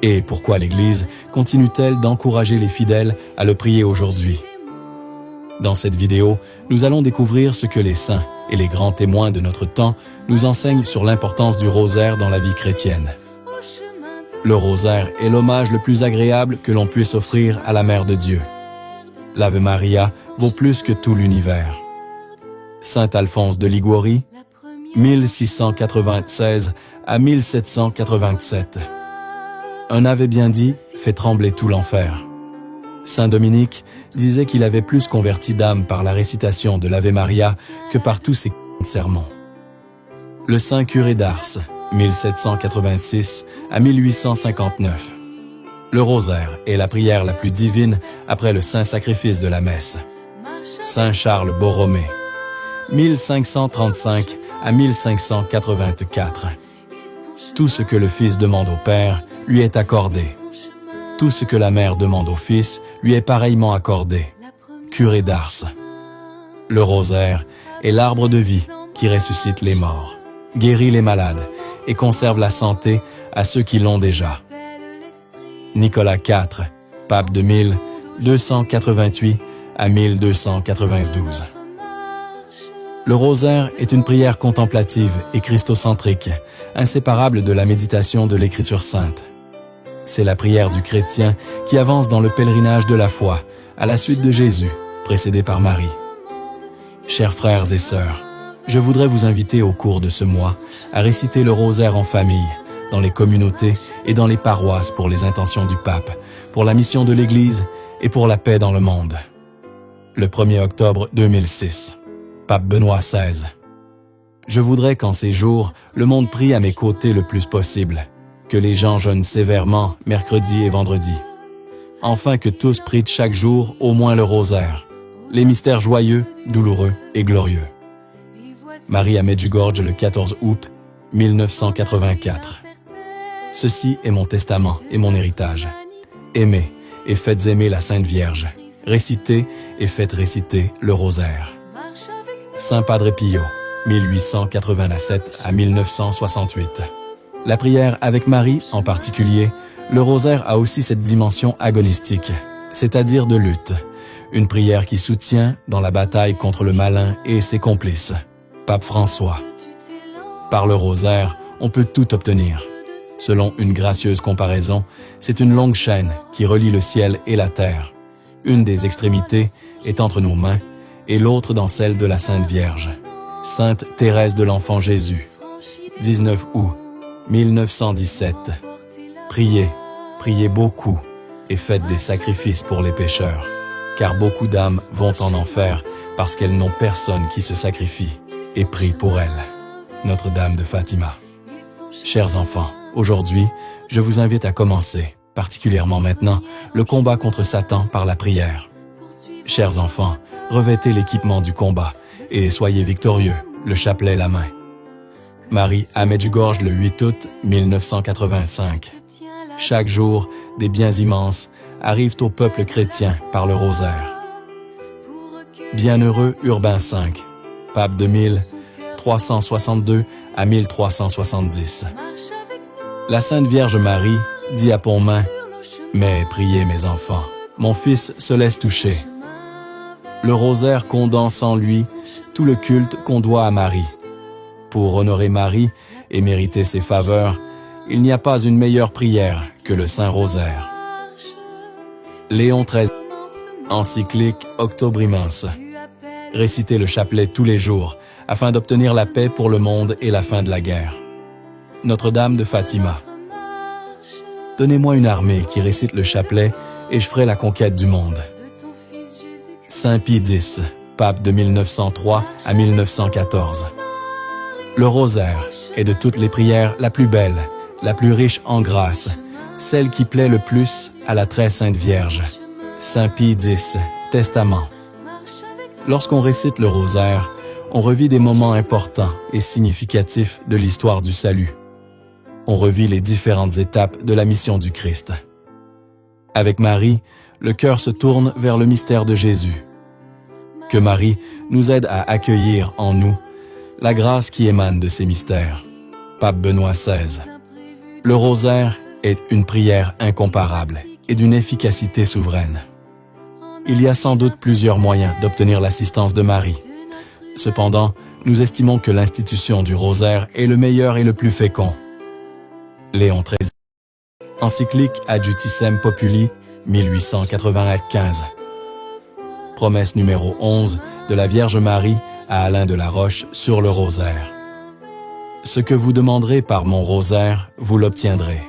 Et pourquoi l'Église continue-t-elle d'encourager les fidèles à le prier aujourd'hui? Dans cette vidéo, nous allons découvrir ce que les saints et les grands témoins de notre temps nous enseignent sur l'importance du rosaire dans la vie chrétienne. Le rosaire est l'hommage le plus agréable que l'on puisse offrir à la Mère de Dieu. L'Ave Maria vaut plus que tout l'univers. Saint Alphonse de Liguori, 1696 à 1787. Un ave bien dit fait trembler tout l'enfer. Saint Dominique disait qu'il avait plus converti d'âmes par la récitation de l'Ave Maria que par tous ses sermons. Le Saint Curé d'Ars, 1786 à 1859. Le rosaire est la prière la plus divine après le saint sacrifice de la messe. Saint Charles Borromée, 1535 à 1584. Tout ce que le Fils demande au Père lui est accordé. Tout ce que la Mère demande au Fils lui est pareillement accordé. Curé d'Ars. Le rosaire est l'arbre de vie qui ressuscite les morts, guérit les malades et conserve la santé à ceux qui l'ont déjà. Nicolas IV, pape de 1288 à 1292. Le rosaire est une prière contemplative et christocentrique, inséparable de la méditation de l'Écriture sainte. C'est la prière du chrétien qui avance dans le pèlerinage de la foi, à la suite de Jésus, précédé par Marie. Chers frères et sœurs, je voudrais vous inviter au cours de ce mois à réciter le rosaire en famille, dans les communautés et dans les paroisses pour les intentions du pape, pour la mission de l'Église et pour la paix dans le monde. Le 1er octobre 2006. Pape Benoît XVI. Je voudrais qu'en ces jours, le monde prie à mes côtés le plus possible, que les gens jeûnent sévèrement mercredi et vendredi. Enfin que tous prient chaque jour au moins le rosaire, les mystères joyeux, douloureux et glorieux. Marie à Medjugorje le 14 août 1984. Ceci est mon testament et mon héritage. Aimez et faites aimer la Sainte Vierge. Récitez et faites réciter le rosaire. Saint Padre Pio, 1887 à 1968. La prière avec Marie, en particulier, le rosaire a aussi cette dimension agonistique, c'est-à-dire de lutte. Une prière qui soutient dans la bataille contre le malin et ses complices. Pape François. Par le rosaire, on peut tout obtenir. Selon une gracieuse comparaison, c'est une longue chaîne qui relie le ciel et la terre. Une des extrémités est entre nos mains et l'autre dans celle de la Sainte Vierge. Sainte Thérèse de l'Enfant Jésus, 19 août 1917. Priez, priez beaucoup et faites des sacrifices pour les pécheurs, car beaucoup d'âmes vont en enfer parce qu'elles n'ont personne qui se sacrifie et prie pour elles. Notre-Dame de Fatima. Chers enfants, aujourd'hui, je vous invite à commencer, particulièrement maintenant, le combat contre Satan par la prière. Chers enfants, revêtez l'équipement du combat et soyez victorieux, le chapelet la main. Marie à Medjugorje le 8 août 1985. Chaque jour, des biens immenses arrivent au peuple chrétien par le rosaire. Bienheureux Urbain V. pape de 1362 à 1370. La Sainte Vierge Marie dit à Pontmain « Mais priez mes enfants, mon fils se laisse toucher ». Le rosaire condense en lui tout le culte qu'on doit à Marie. Pour honorer Marie et mériter ses faveurs, il n'y a pas une meilleure prière que le Saint Rosaire. Léon XIII, encyclique Octobre Immense. Récitez le chapelet tous les jours afin d'obtenir la paix pour le monde et la fin de la guerre. Notre-Dame de Fatima. Donnez-moi une armée qui récite le chapelet et je ferai la conquête du monde. Saint Pie X, pape de 1903 à 1914. Le rosaire est de toutes les prières la plus belle, la plus riche en grâce, celle qui plaît le plus à la très sainte Vierge. Saint Pie X, Testament. Lorsqu'on récite le rosaire, on revit des moments importants et significatifs de l'histoire du salut. On revit les différentes étapes de la mission du Christ. Avec Marie, le cœur se tourne vers le mystère de Jésus. Que Marie nous aide à accueillir en nous la grâce qui émane de ces mystères. Pape Benoît XVI. Le rosaire est une prière incomparable et d'une efficacité souveraine. Il y a sans doute plusieurs moyens d'obtenir l'assistance de Marie. Cependant, nous estimons que l'institution du rosaire est le meilleur et le plus fécond. Léon XIII. Encyclique Adjutissem Populi, 1895. Promesse numéro 11 de la Vierge Marie à Alain de la Roche sur le rosaire. Ce que vous demanderez par mon rosaire, vous l'obtiendrez.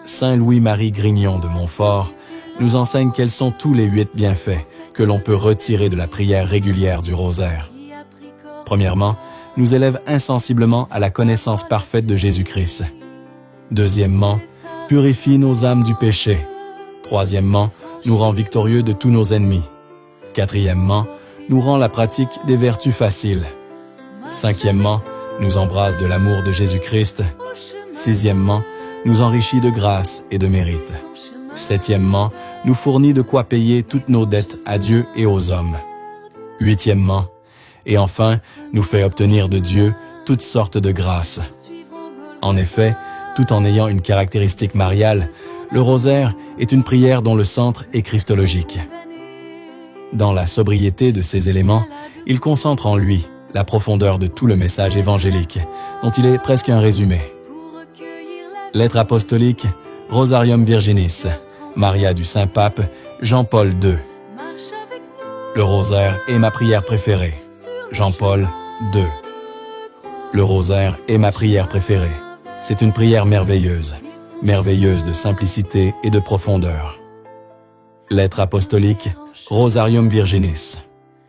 Saint Louis-Marie Grignon de Montfort nous enseigne quels sont tous les 8 bienfaits que l'on peut retirer de la prière régulière du rosaire. Premièrement, nous élève insensiblement à la connaissance parfaite de Jésus-Christ. Deuxièmement, purifie nos âmes du péché. Troisièmement, nous rend victorieux de tous nos ennemis. Quatrièmement, nous rend la pratique des vertus faciles. Cinquièmement, nous embrasse de l'amour de Jésus-Christ. Sixièmement, nous enrichit de grâce et de mérite. Septièmement, nous fournit de quoi payer toutes nos dettes à Dieu et aux hommes. Huitièmement, et enfin, nous fait obtenir de Dieu toutes sortes de grâces. En effet, tout en ayant une caractéristique mariale, le rosaire est une prière dont le centre est christologique. Dans la sobriété de ces éléments, il concentre en lui la profondeur de tout le message évangélique, dont il est presque un résumé. Lettre apostolique, Rosarium Virginis, Maria du Saint-Pape, Jean-Paul II. Le rosaire est ma prière préférée, Jean-Paul II. Le rosaire est ma prière préférée. C'est une prière merveilleuse, merveilleuse de simplicité et de profondeur. Lettre apostolique, Rosarium Virginis,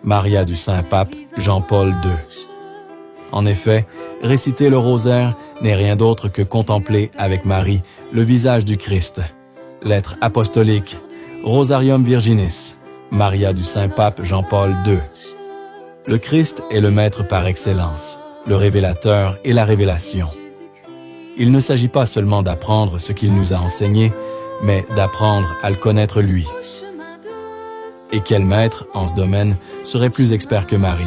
Maria du Saint-Pape, Jean-Paul II. En effet, réciter le rosaire n'est rien d'autre que contempler avec Marie le visage du Christ. Lettre apostolique, Rosarium Virginis, Maria du Saint-Pape, Jean-Paul II. Le Christ est le Maître par excellence, le révélateur et la révélation. Il ne s'agit pas seulement d'apprendre ce qu'il nous a enseigné, mais d'apprendre à le connaître lui. Et quel maître, en ce domaine, serait plus expert que Marie?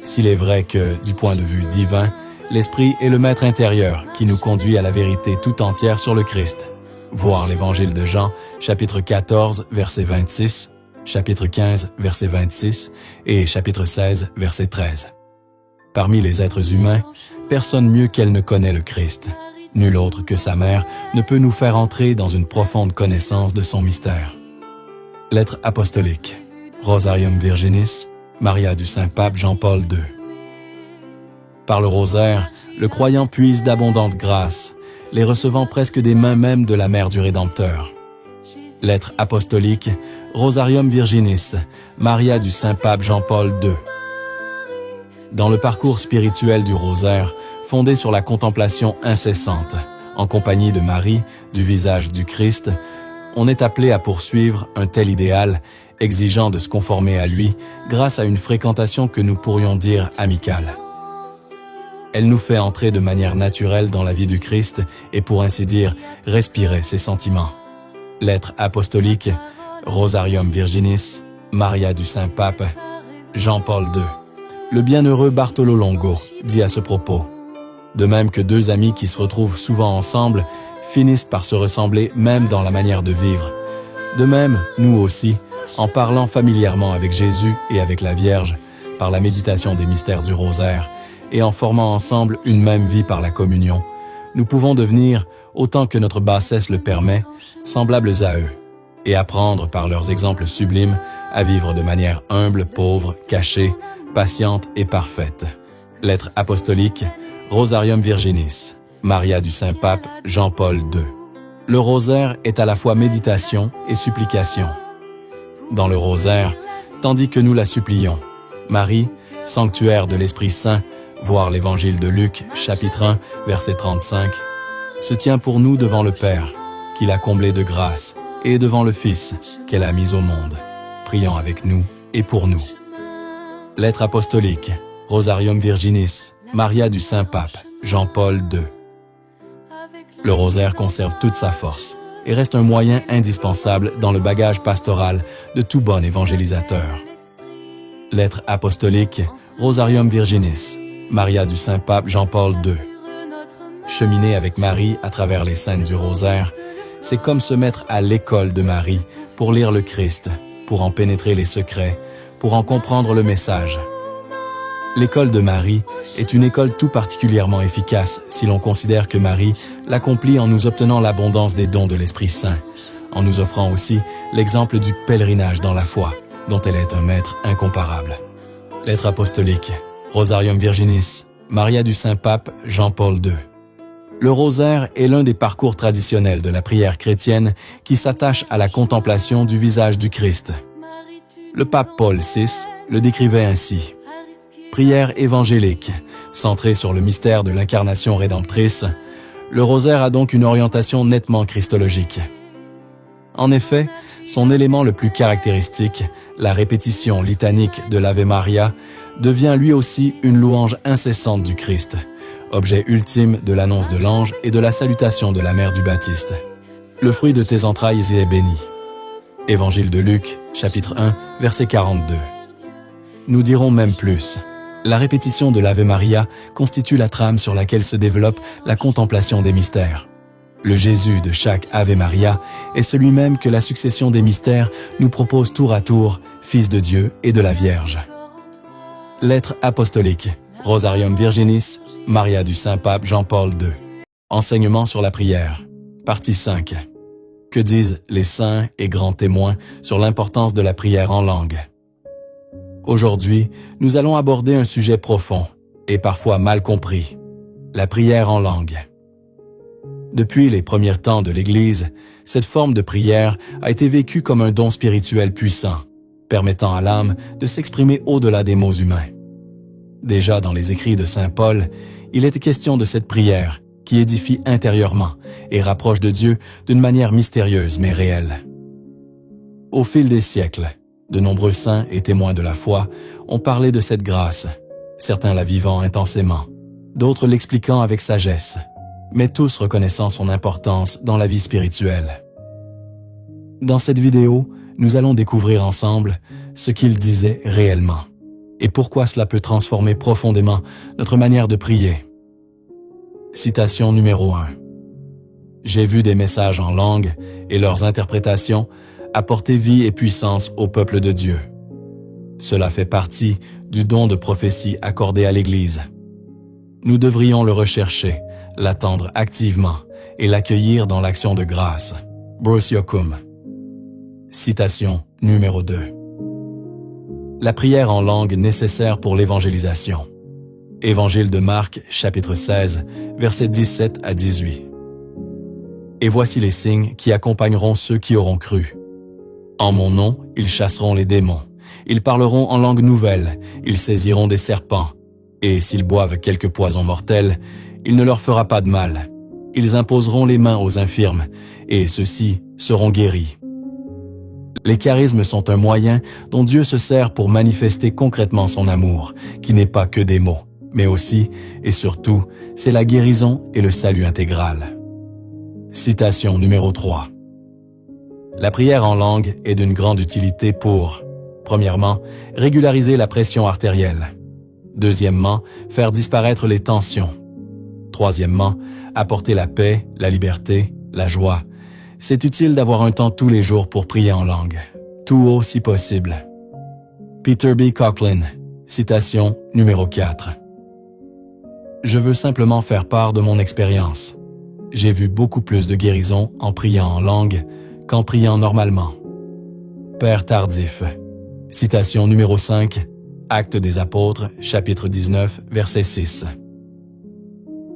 S'il est vrai que, du point de vue divin, l'Esprit est le maître intérieur qui nous conduit à la vérité tout entière sur le Christ. Voir l'Évangile de Jean, chapitre 14, verset 26, chapitre 15, verset 26 et chapitre 16, verset 13. Parmi les êtres humains, personne mieux qu'elle ne connaît le Christ. Nul autre que sa mère ne peut nous faire entrer dans une profonde connaissance de son mystère. Lettre apostolique, Rosarium Virginis, Maria du Saint-Pape Jean-Paul II. Par le rosaire, le croyant puise d'abondantes grâces, les recevant presque des mains mêmes de la Mère du Rédempteur. Lettre apostolique, Rosarium Virginis, Maria du Saint-Pape Jean-Paul II. Dans le parcours spirituel du rosaire, fondé sur la contemplation incessante, en compagnie de Marie, du visage du Christ, on est appelé à poursuivre un tel idéal, exigeant de se conformer à lui grâce à une fréquentation que nous pourrions dire amicale. Elle nous fait entrer de manière naturelle dans la vie du Christ et pour ainsi dire, respirer ses sentiments. Lettre apostolique, Rosarium Virginis, Maria du Saint-Pape, Jean-Paul II. Le bienheureux Bartolo Longo dit à ce propos: « De même que deux amis qui se retrouvent souvent ensemble finissent par se ressembler même dans la manière de vivre, de même, nous aussi, en parlant familièrement avec Jésus et avec la Vierge, par la méditation des mystères du rosaire, et en formant ensemble une même vie par la communion, nous pouvons devenir, autant que notre bassesse le permet, semblables à eux, et apprendre par leurs exemples sublimes à vivre de manière humble, pauvre, cachée, patiente et parfaite. » Lettre apostolique, Rosarium Virginis, Maria du Saint-Pape Jean-Paul II. Le rosaire est à la fois méditation et supplication. Dans le rosaire, tandis que nous la supplions, Marie, sanctuaire de l'Esprit Saint, voir l'Évangile de Luc, chapitre 1, verset 35, se tient pour nous devant le Père, qui l'a comblé de grâce, et devant le Fils, qu'elle a mis au monde, priant avec nous et pour nous. Lettre apostolique, Rosarium Virginis, Maria du Saint-Pape, Jean-Paul II. Le rosaire conserve toute sa force et reste un moyen indispensable dans le bagage pastoral de tout bon évangélisateur. Lettre apostolique, Rosarium Virginis, Maria du Saint-Pape Jean-Paul II. Cheminer avec Marie à travers les scènes du rosaire, c'est comme se mettre à l'école de Marie pour lire le Christ, pour en pénétrer les secrets, pour en comprendre le message. L'école de Marie est une école tout particulièrement efficace si l'on considère que Marie l'accomplit en nous obtenant l'abondance des dons de l'Esprit Saint, en nous offrant aussi l'exemple du pèlerinage dans la foi, dont elle est un maître incomparable. Lettre apostolique, Rosarium Virginis, Maria du Saint-Pape Jean-Paul II. Le rosaire est l'un des parcours traditionnels de la prière chrétienne qui s'attache à la contemplation du visage du Christ. Le pape Paul VI le décrivait ainsi: prière évangélique, centrée sur le mystère de l'incarnation rédemptrice, le rosaire a donc une orientation nettement christologique. En effet, son élément le plus caractéristique, la répétition litanique de l'Ave Maria, devient lui aussi une louange incessante du Christ, objet ultime de l'annonce de l'ange et de la salutation de la mère du Baptiste. Le fruit de tes entrailles y est béni. Évangile de Luc, chapitre 1, verset 42. Nous dirons même plus. La répétition de l'Ave Maria constitue la trame sur laquelle se développe la contemplation des mystères. Le Jésus de chaque Ave Maria est celui même que la succession des mystères nous propose tour à tour, Fils de Dieu et de la Vierge. Lettre apostolique, Rosarium Virginis, Maria du Saint-Pape Jean-Paul II. Enseignement sur la prière. Partie 5. Que disent les saints et grands témoins sur l'importance de la prière en langue? Aujourd'hui, nous allons aborder un sujet profond et parfois mal compris, la prière en langue. Depuis les premiers temps de l'Église, cette forme de prière a été vécue comme un don spirituel puissant, permettant à l'âme de s'exprimer au-delà des mots humains. Déjà dans les écrits de saint Paul, il était question de cette prière qui édifie intérieurement et rapproche de Dieu d'une manière mystérieuse mais réelle. Au fil des siècles, de nombreux saints et témoins de la foi ont parlé de cette grâce, certains la vivant intensément, d'autres l'expliquant avec sagesse, mais tous reconnaissant son importance dans la vie spirituelle. Dans cette vidéo, nous allons découvrir ensemble ce qu'il disait réellement et pourquoi cela peut transformer profondément notre manière de prier. Citation numéro 1. J'ai vu des messages en langue et leurs interprétations apporter vie et puissance au peuple de Dieu. Cela fait partie du don de prophétie accordé à l'Église. Nous devrions le rechercher, l'attendre activement et l'accueillir dans l'action de grâce. Bruce Yocum. Citation numéro 2. La prière en langue nécessaire pour l'évangélisation. Évangile de Marc, chapitre 16, versets 17 à 18. Et voici les signes qui accompagneront ceux qui auront cru. En mon nom, ils chasseront les démons. Ils parleront en langue nouvelle. Ils saisiront des serpents. Et s'ils boivent quelque poison mortel, il ne leur fera pas de mal. Ils imposeront les mains aux infirmes, et ceux-ci seront guéris. Les charismes sont un moyen dont Dieu se sert pour manifester concrètement son amour, qui n'est pas que des mots, mais aussi, et surtout, c'est la guérison et le salut intégral. Citation numéro 3. La prière en langue est d'une grande utilité pour, premièrement, régulariser la pression artérielle. Deuxièmement, faire disparaître les tensions. Troisièmement, apporter la paix, la liberté, la joie. C'est utile d'avoir un temps tous les jours pour prier en langue, tout haut si possible. Peter B. Coughlin, citation numéro 4. Je veux simplement faire part de mon expérience. J'ai vu beaucoup plus de guérison en priant en langue qu'en priant normalement. Père Tardif, citation numéro 5, Actes des Apôtres, chapitre 19, verset 6.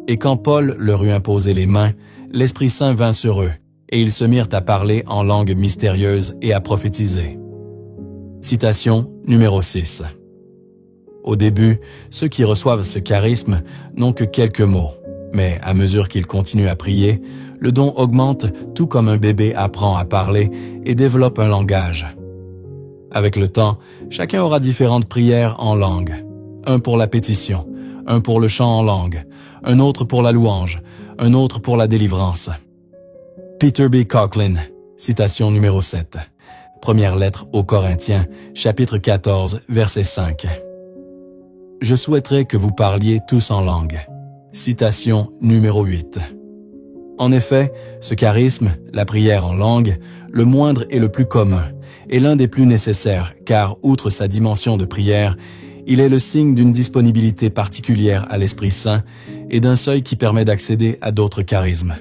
Et quand Paul leur eut imposé les mains, l'Esprit Saint vint sur eux, et ils se mirent à parler en langue mystérieuse et à prophétiser. Citation numéro 6. Au début, ceux qui reçoivent ce charisme n'ont que quelques mots, mais à mesure qu'ils continuent à prier, le don augmente tout comme un bébé apprend à parler et développe un langage. Avec le temps, chacun aura différentes prières en langue. Un pour la pétition, un pour le chant en langue, un autre pour la louange, un autre pour la délivrance. Peter B. Coughlin, citation numéro 7. Première lettre aux Corinthiens, chapitre 14, verset 5. Je souhaiterais que vous parliez tous en langue. Citation numéro 8. En effet, ce charisme, la prière en langue, le moindre et le plus commun, est l'un des plus nécessaires car, outre sa dimension de prière, il est le signe d'une disponibilité particulière à l'Esprit Saint et d'un seuil qui permet d'accéder à d'autres charismes.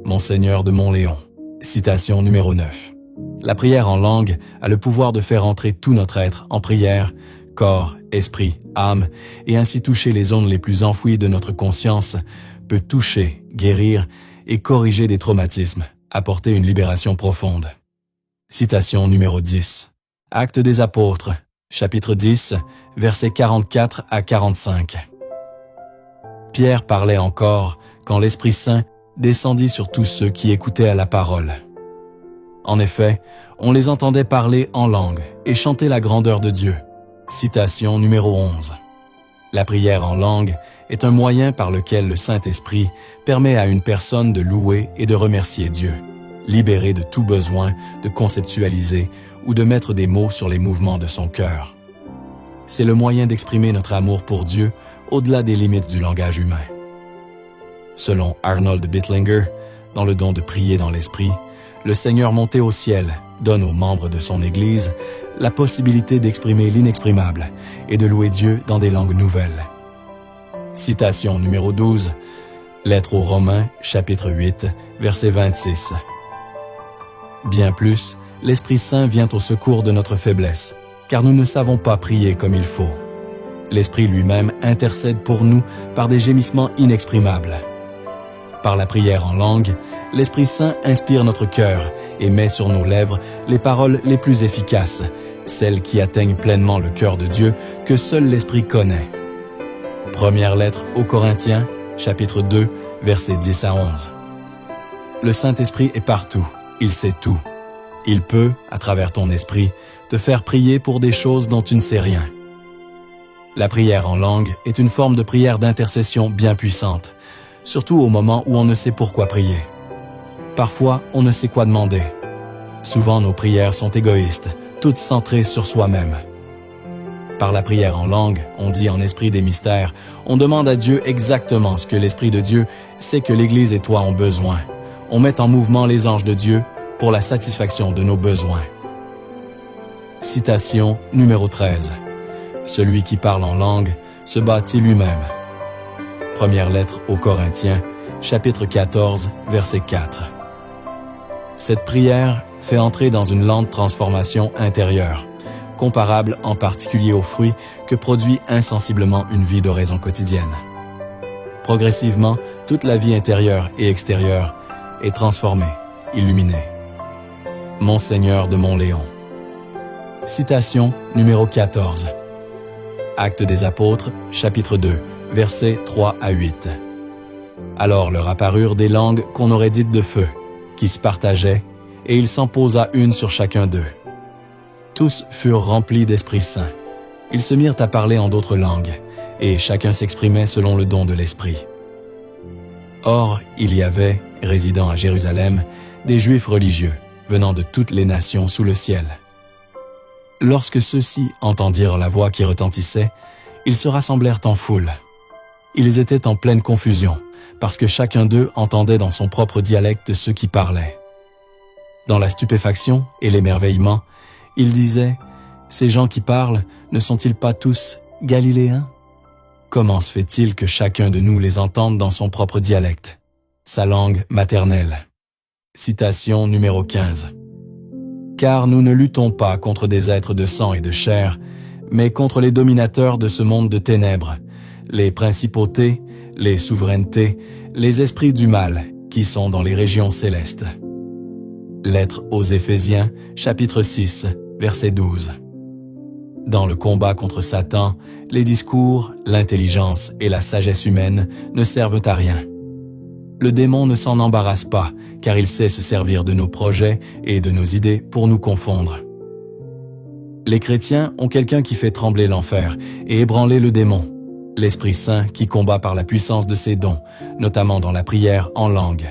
Monseigneur de Montléon, citation numéro 9. La prière en langue a le pouvoir de faire entrer tout notre être en prière, corps, esprit, âme, et ainsi toucher les zones les plus enfouies de notre conscience, peut toucher, guérir et corriger des traumatismes, apporter une libération profonde. Citation numéro 10. Actes des Apôtres, chapitre 10, versets 44 à 45. Pierre parlait encore quand l'Esprit Saint descendit sur tous ceux qui écoutaient à la parole. En effet, on les entendait parler en langue et chanter la grandeur de Dieu. Citation numéro 11. La prière en langue est un moyen par lequel le Saint-Esprit permet à une personne de louer et de remercier Dieu, libéré de tout besoin de conceptualiser ou de mettre des mots sur les mouvements de son cœur. C'est le moyen d'exprimer notre amour pour Dieu au-delà des limites du langage humain. Selon Arnold Bittlinger, dans le don de prier dans l'Esprit, le Seigneur monté au ciel donne aux membres de son Église la possibilité d'exprimer l'inexprimable et de louer Dieu dans des langues nouvelles. Citation numéro 12, Lettre aux Romains, chapitre 8, verset 26. Bien plus, l'Esprit Saint vient au secours de notre faiblesse, car nous ne savons pas prier comme il faut. L'Esprit lui-même intercède pour nous par des gémissements inexprimables. Par la prière en langue, l'Esprit Saint inspire notre cœur et met sur nos lèvres les paroles les plus efficaces, celles qui atteignent pleinement le cœur de Dieu que seul l'Esprit connaît. Première lettre aux Corinthiens, chapitre 2, versets 10 à 11. Le Saint-Esprit est partout, il sait tout. Il peut, à travers ton esprit, te faire prier pour des choses dont tu ne sais rien. La prière en langue est une forme de prière d'intercession bien puissante, surtout au moment où on ne sait pourquoi prier. Parfois, on ne sait quoi demander. Souvent, nos prières sont égoïstes, toutes centrées sur soi-même. Par la prière en langue, on dit en esprit des mystères, on demande à Dieu exactement ce que l'Esprit de Dieu sait que l'Église et toi ont besoin. On met en mouvement les anges de Dieu pour la satisfaction de nos besoins. Citation numéro 13. Celui qui parle en langue se bâtit lui-même. Première lettre aux Corinthiens, chapitre 14, verset 4. Cette prière fait entrer dans une lente transformation intérieure, comparable en particulier aux fruits que produit insensiblement une vie d'oraison quotidienne. Progressivement, toute la vie intérieure et extérieure est transformée, illuminée. Monseigneur de Montléon. Citation numéro 14. Actes des Apôtres, chapitre 2, versets 3 à 8. Alors leur apparurent des langues qu'on aurait dites de feu, qui se partageaient, et il s'en posa une sur chacun d'eux. Tous furent remplis d'Esprit Saint. Ils se mirent à parler en d'autres langues, et chacun s'exprimait selon le don de l'Esprit. Or, il y avait, résidant à Jérusalem, des Juifs religieux, venant de toutes les nations sous le ciel. Lorsque ceux-ci entendirent la voix qui retentissait, Ils se rassemblèrent en foule. Ils étaient en pleine confusion, parce que chacun d'eux entendait dans son propre dialecte ceux qui parlaient. Dans la stupéfaction et l'émerveillement, ils disaient « Ces gens qui parlent, ne sont-ils pas tous Galiléens? Comment se fait-il que chacun de nous les entende dans son propre dialecte, sa langue maternelle ?» Citation numéro 15. « Car nous ne luttons pas contre des êtres de sang et de chair, mais contre les dominateurs de ce monde de ténèbres, les principautés, les souverainetés, les esprits du mal qui sont dans les régions célestes. » Lettre aux Éphésiens, chapitre 6, verset 12. Dans le combat contre Satan, les discours, l'intelligence et la sagesse humaine ne servent à rien. Le démon ne s'en embarrasse pas, car il sait se servir de nos projets et de nos idées pour nous confondre. Les chrétiens ont quelqu'un qui fait trembler l'enfer et ébranler le démon, l'Esprit Saint qui combat par la puissance de ses dons, notamment dans la prière en langue.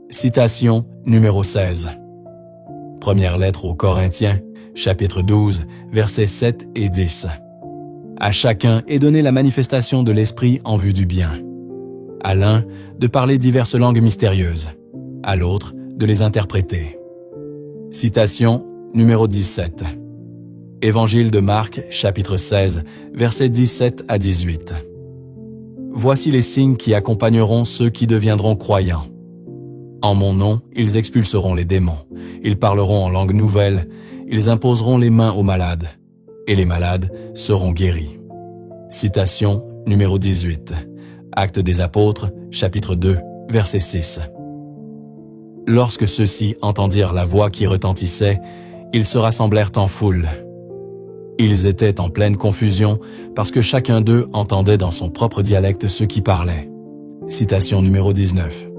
Citation numéro 16. Première lettre aux Corinthiens, chapitre 12, versets 7 et 10. À chacun est donnée la manifestation de l'Esprit en vue du bien. À l'un, de parler diverses langues mystérieuses. À l'autre, de les interpréter. Citation numéro 17. Évangile de Marc, chapitre 16, versets 17 à 18. Voici les signes qui accompagneront ceux qui deviendront croyants. En mon nom, ils expulseront les démons. Ils parleront en langue nouvelle. Ils imposeront les mains aux malades. Et les malades seront guéris. Citation numéro 18. Actes des Apôtres, chapitre 2, verset 6. Lorsque ceux-ci entendirent la voix qui retentissait, ils se rassemblèrent en foule. Ils étaient en pleine confusion parce que chacun d'eux entendait dans son propre dialecte ceux qui parlaient. Citation numéro 19.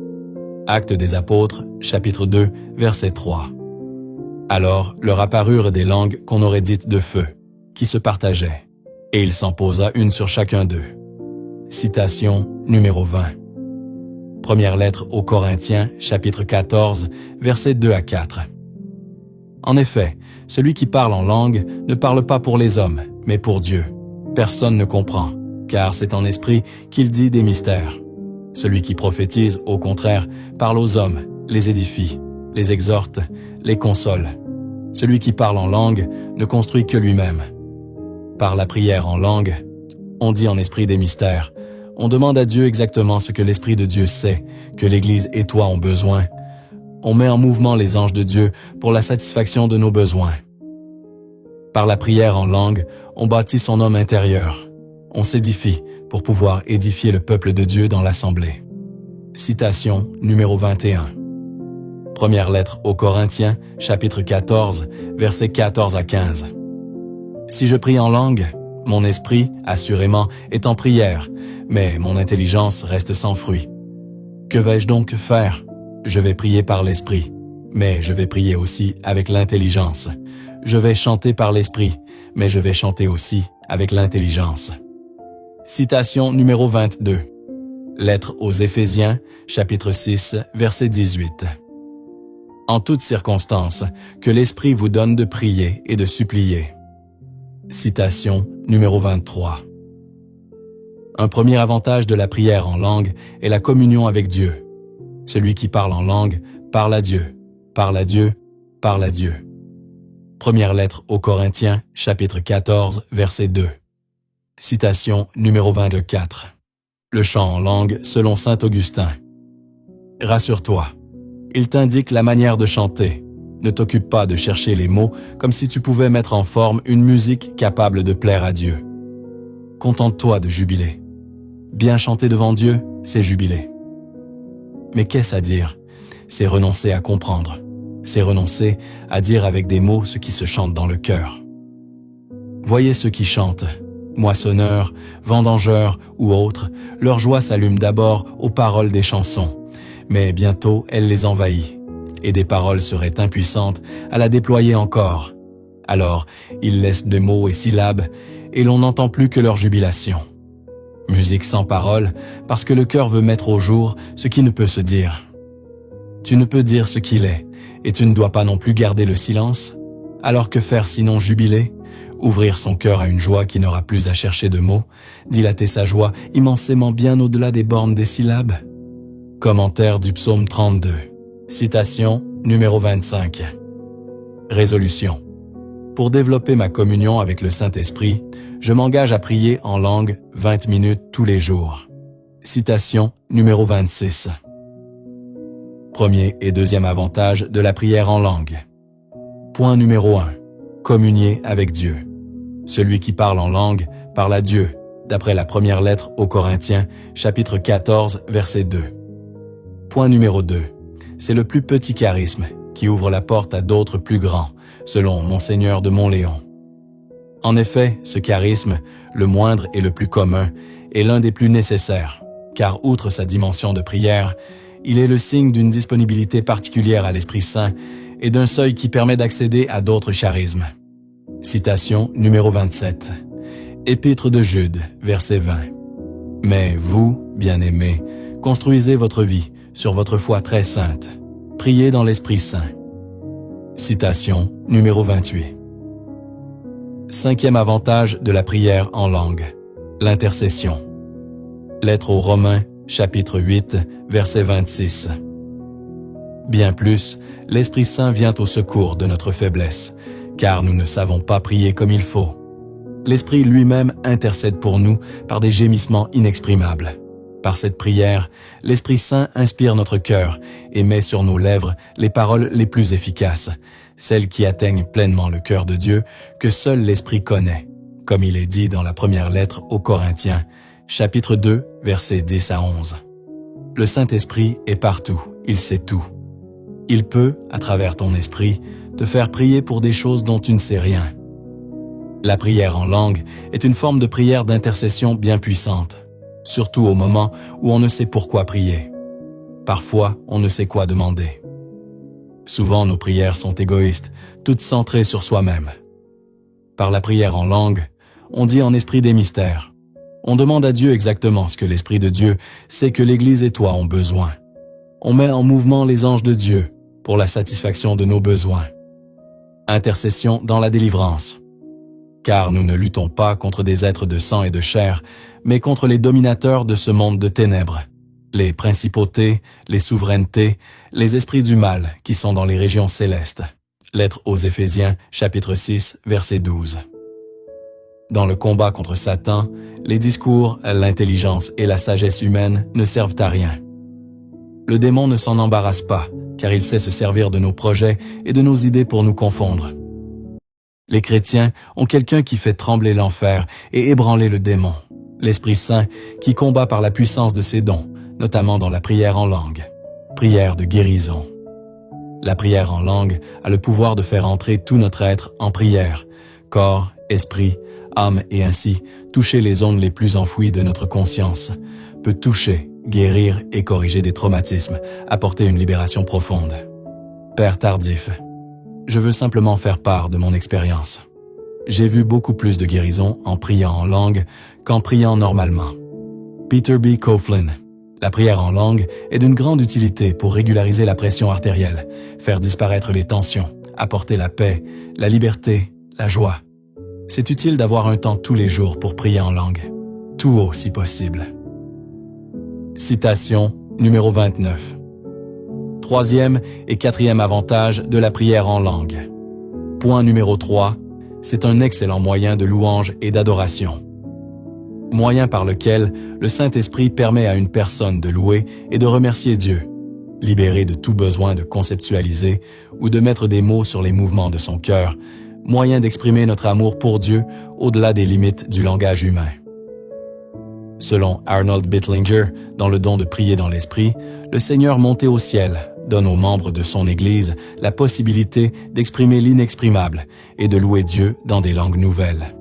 Actes des Apôtres, chapitre 2, verset 3. Alors leur apparurent des langues qu'on aurait dites de feu, qui se partageaient, et il s'en posa une sur chacun d'eux. Citation numéro 20. Première lettre aux Corinthiens, chapitre 14, versets 2 à 4. En effet, celui qui parle en langue ne parle pas pour les hommes, mais pour Dieu. Personne ne comprend, car c'est en esprit qu'il dit des mystères. Celui qui prophétise, au contraire, parle aux hommes, les édifie, les exhorte, les console. Celui qui parle en langue ne construit que lui-même. Par la prière en langue, on dit en esprit des mystères. On demande à Dieu exactement ce que l'Esprit de Dieu sait, que l'Église et toi ont besoin. On met en mouvement les anges de Dieu pour la satisfaction de nos besoins. Par la prière en langue, on bâtit son homme intérieur. On s'édifie pour pouvoir édifier le peuple de Dieu dans l'assemblée. Citation numéro 21. Première lettre aux Corinthiens, chapitre 14, versets 14 à 15. Si je prie en langue, mon esprit, assurément, est en prière, mais mon intelligence reste sans fruit. Que vais-je donc faire? Je vais prier par l'esprit, mais je vais prier aussi avec l'intelligence. Je vais chanter par l'esprit, mais je vais chanter aussi avec l'intelligence. Citation numéro 22. Lettre aux Éphésiens, chapitre 6, verset 18. En toutes circonstances, que l'Esprit vous donne de prier et de supplier. Citation numéro 23. Un premier avantage de la prière en langue est la communion avec Dieu. Celui qui parle en langue parle à Dieu, parle à Dieu, parle à Dieu. Première lettre aux Corinthiens, chapitre 14, verset 2. Citation numéro 24. Le chant en langue selon saint Augustin. Rassure-toi, il t'indique la manière de chanter. Ne t'occupe pas de chercher les mots comme si tu pouvais mettre en forme une musique capable de plaire à Dieu. Contente-toi de jubiler. Bien chanter devant Dieu, c'est jubiler. Mais qu'est-ce à dire? C'est renoncer à comprendre. C'est renoncer à dire avec des mots ce qui se chante dans le cœur. Voyez ceux qui chantent. Moissonneurs, vendangeurs ou autres, leur joie s'allume d'abord aux paroles des chansons, mais bientôt elle les envahit, et des paroles seraient impuissantes à la déployer encore. Alors, ils laissent des mots et syllabes, et l'on n'entend plus que leur jubilation. Musique sans parole, parce que le cœur veut mettre au jour ce qui ne peut se dire. Tu ne peux dire ce qu'il est, et tu ne dois pas non plus garder le silence. Alors que faire sinon jubiler? ouvrir son cœur à une joie qui n'aura plus à chercher de mots, dilater sa joie immensément bien au-delà des bornes des syllabes. Commentaire du psaume 32. Citation numéro 25. Résolution. Pour développer ma communion avec le Saint-Esprit, je m'engage à prier en langue 20 minutes tous les jours. Citation numéro 26. Premier et deuxième avantage de la prière en langue. Point numéro 1. Communier avec Dieu. Celui qui parle en langue parle à Dieu, d'après la première lettre aux Corinthiens, chapitre 14, verset 2. Point numéro 2. C'est le plus petit charisme qui ouvre la porte à d'autres plus grands, selon Monseigneur de Montléon. En effet, ce charisme, le moindre et le plus commun, est l'un des plus nécessaires, car outre sa dimension de prière, il est le signe d'une disponibilité particulière à l'Esprit Saint et d'un seuil qui permet d'accéder à d'autres charismes. Citation numéro 27. Épître de Jude, verset 20. Mais vous, bien-aimés, construisez votre vie sur votre foi très sainte. Priez dans l'Esprit Saint. Citation numéro 28. Cinquième avantage de la prière en langue. L'intercession. Lettre aux Romains, chapitre 8, verset 26. Bien plus, l'Esprit Saint vient au secours de notre faiblesse, car nous ne savons pas prier comme il faut. L'Esprit lui-même intercède pour nous par des gémissements inexprimables. Par cette prière, l'Esprit Saint inspire notre cœur et met sur nos lèvres les paroles les plus efficaces, celles qui atteignent pleinement le cœur de Dieu que seul l'Esprit connaît, comme il est dit dans la première lettre aux Corinthiens, chapitre 2, versets 10 à 11. Le Saint-Esprit est partout, il sait tout. Il peut, à travers ton esprit, te faire prier pour des choses dont tu ne sais rien. La prière en langue est une forme de prière d'intercession bien puissante, surtout au moment où on ne sait pourquoi prier. Parfois, on ne sait quoi demander. Souvent, nos prières sont égoïstes, toutes centrées sur soi-même. Par la prière en langue, on dit en esprit des mystères. On demande à Dieu exactement ce que l'Esprit de Dieu sait que l'Église et toi ont besoin. On met en mouvement les anges de Dieu pour la satisfaction de nos besoins. Intercession dans la délivrance. Car nous ne luttons pas contre des êtres de sang et de chair, mais contre les dominateurs de ce monde de ténèbres, les principautés, les souverainetés, les esprits du mal qui sont dans les régions célestes. Lettre aux Éphésiens, chapitre 6, verset 12. Dans le combat contre Satan, les discours, l'intelligence et la sagesse humaine ne servent à rien. Le démon ne s'en embarrasse pas, car il sait se servir de nos projets et de nos idées pour nous confondre. Les chrétiens ont quelqu'un qui fait trembler l'enfer et ébranler le démon, l'Esprit Saint qui combat par la puissance de ses dons, notamment dans la prière en langue, prière de guérison. La prière en langue a le pouvoir de faire entrer tout notre être en prière, corps, esprit, âme et ainsi toucher les zones les plus enfouies de notre conscience, peut toucher, guérir et corriger des traumatismes, apporter une libération profonde. Père tardif, je veux simplement faire part de mon expérience. J'ai vu beaucoup plus de guérison en priant en langue qu'en priant normalement. Peter B. Coughlin. La prière en langue est d'une grande utilité pour régulariser la pression artérielle, faire disparaître les tensions, apporter la paix, la liberté, la joie. C'est utile d'avoir un temps tous les jours pour prier en langue, tout haut si possible. Citation numéro 29. Troisième et quatrième avantage de la prière en langue. Point numéro 3. C'est un excellent moyen de louange et d'adoration. Moyen par lequel le Saint-Esprit permet à une personne de louer et de remercier Dieu, libéré de tout besoin de conceptualiser ou de mettre des mots sur les mouvements de son cœur, moyen d'exprimer notre amour pour Dieu au-delà des limites du langage humain. Selon Arnold Bittlinger, dans le don de prier dans l'Esprit, le Seigneur monté au ciel donne aux membres de son Église la possibilité d'exprimer l'inexprimable et de louer Dieu dans des langues nouvelles.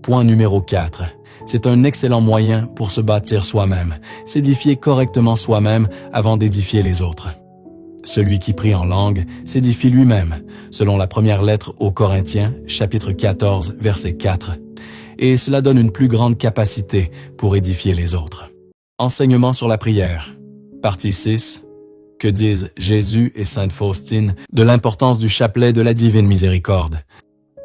Point numéro 4. C'est un excellent moyen pour se bâtir soi-même, s'édifier correctement soi-même avant d'édifier les autres. Celui qui prie en langue s'édifie lui-même, selon la première lettre aux Corinthiens, chapitre 14, verset 4. Et cela donne une plus grande capacité pour édifier les autres. Enseignement sur la prière. Partie 6. Que disent Jésus et Sainte Faustine de l'importance du chapelet de la Divine Miséricorde?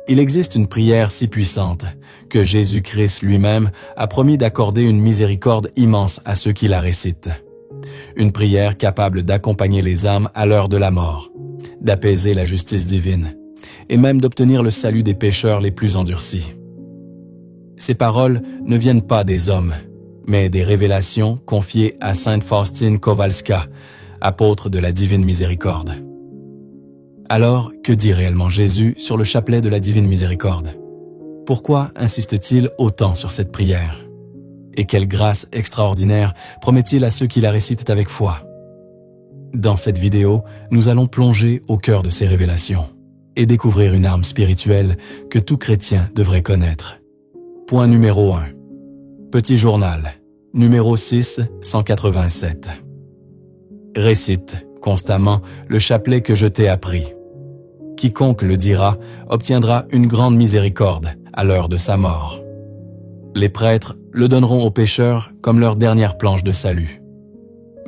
Il existe une prière si puissante que Jésus-Christ lui-même a promis d'accorder une miséricorde immense à ceux qui la récitent. Une prière capable d'accompagner les âmes à l'heure de la mort, d'apaiser la justice divine et même d'obtenir le salut des pécheurs les plus endurcis. Ces paroles ne viennent pas des hommes, mais des révélations confiées à sainte Faustine Kowalska, apôtre de la Divine Miséricorde. Alors, que dit réellement Jésus sur le chapelet de la Divine Miséricorde? Pourquoi insiste-t-il autant sur cette prière? Et quelle grâce extraordinaire promet-il à ceux qui la récitent avec foi? Dans cette vidéo, nous allons plonger au cœur de ces révélations et découvrir une arme spirituelle que tout chrétien devrait connaître. Point numéro 1. Petit journal, numéro 6, 187. Récite constamment le chapelet que je t'ai appris. Quiconque le dira obtiendra une grande miséricorde à l'heure de sa mort. Les prêtres le donneront aux pécheurs comme leur dernière planche de salut.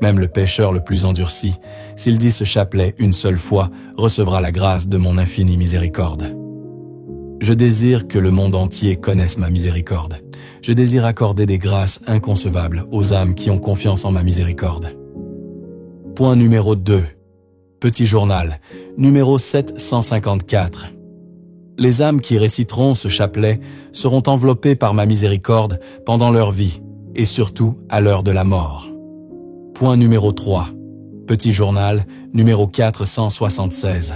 Même le pécheur le plus endurci, s'il dit ce chapelet une seule fois, recevra la grâce de mon infinie miséricorde. Je désire que le monde entier connaisse ma miséricorde. Je désire accorder des grâces inconcevables aux âmes qui ont confiance en ma miséricorde. Point numéro 2. Petit journal, numéro 754. Les âmes qui réciteront ce chapelet seront enveloppées par ma miséricorde pendant leur vie et surtout à l'heure de la mort. Point numéro 3. Petit journal, numéro 476.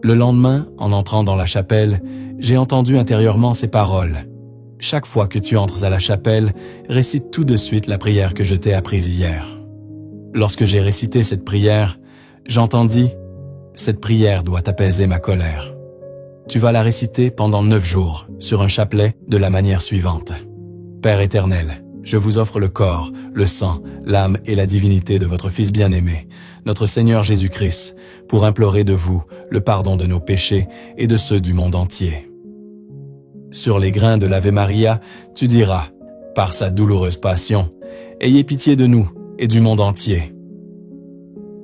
Le lendemain, en entrant dans la chapelle, j'ai entendu intérieurement ces paroles. Chaque fois que tu entres à la chapelle, récite tout de suite la prière que je t'ai apprise hier. Lorsque j'ai récité cette prière, j'entendis « Cette prière doit apaiser ma colère ». Tu vas la réciter pendant 9 jours sur un chapelet de la manière suivante. Père éternel, je vous offre le corps, le sang, l'âme et la divinité de votre Fils bien-aimé, notre Seigneur Jésus-Christ, pour implorer de vous le pardon de nos péchés et de ceux du monde entier. Sur les grains de l'Ave Maria, tu diras, par sa douloureuse passion, « Ayez pitié de nous et du monde entier ».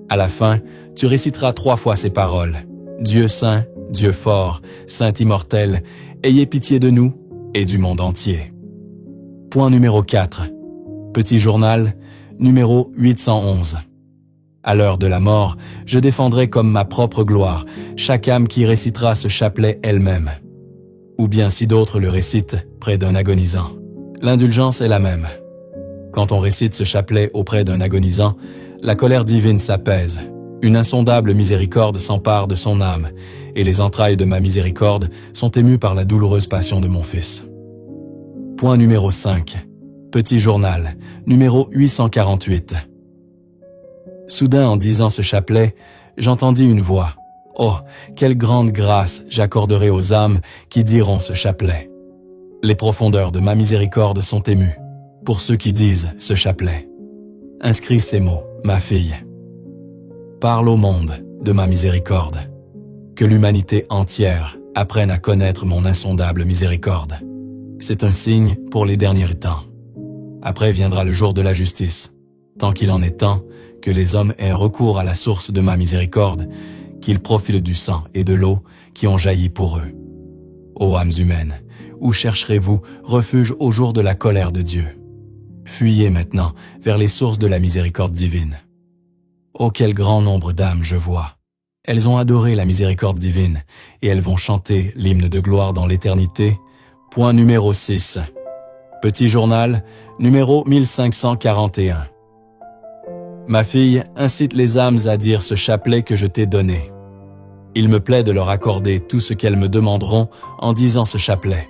À la fin, tu réciteras 3 fois ces paroles. « Dieu saint, Dieu fort, Saint immortel, ayez pitié de nous et du monde entier. » Point numéro 4. Petit journal, numéro 811. À l'heure de la mort, je défendrai comme ma propre gloire chaque âme qui récitera ce chapelet elle-même. Ou bien si d'autres le récitent près d'un agonisant. L'indulgence est la même. Quand on récite ce chapelet auprès d'un agonisant, la colère divine s'apaise. Une insondable miséricorde s'empare de son âme, et les entrailles de ma miséricorde sont émues par la douloureuse passion de mon Fils. Point numéro 5. Petit journal, numéro 848. Soudain, en disant ce chapelet, j'entendis une voix. Oh, quelle grande grâce j'accorderai aux âmes qui diront ce chapelet. Les profondeurs de ma miséricorde sont émues pour ceux qui disent ce chapelet. Inscris ces mots, ma fille. Parle au monde de ma miséricorde. Que l'humanité entière apprenne à connaître mon insondable miséricorde. C'est un signe pour les derniers temps. Après viendra le jour de la justice, tant qu'il en est temps que les hommes aient recours à la source de ma miséricorde, qu'ils profitent du sang et de l'eau qui ont jailli pour eux. Ô âmes humaines, où chercherez-vous refuge au jour de la colère de Dieu? Fuyez maintenant vers les sources de la miséricorde divine. Oh, quel grand nombre d'âmes je vois. Elles ont adoré la miséricorde divine et elles vont chanter l'hymne de gloire dans l'éternité. Point numéro 6. Petit journal, numéro 1541. Ma fille incite les âmes à dire ce chapelet que je t'ai donné. Il me plaît de leur accorder tout ce qu'elles me demanderont en disant ce chapelet.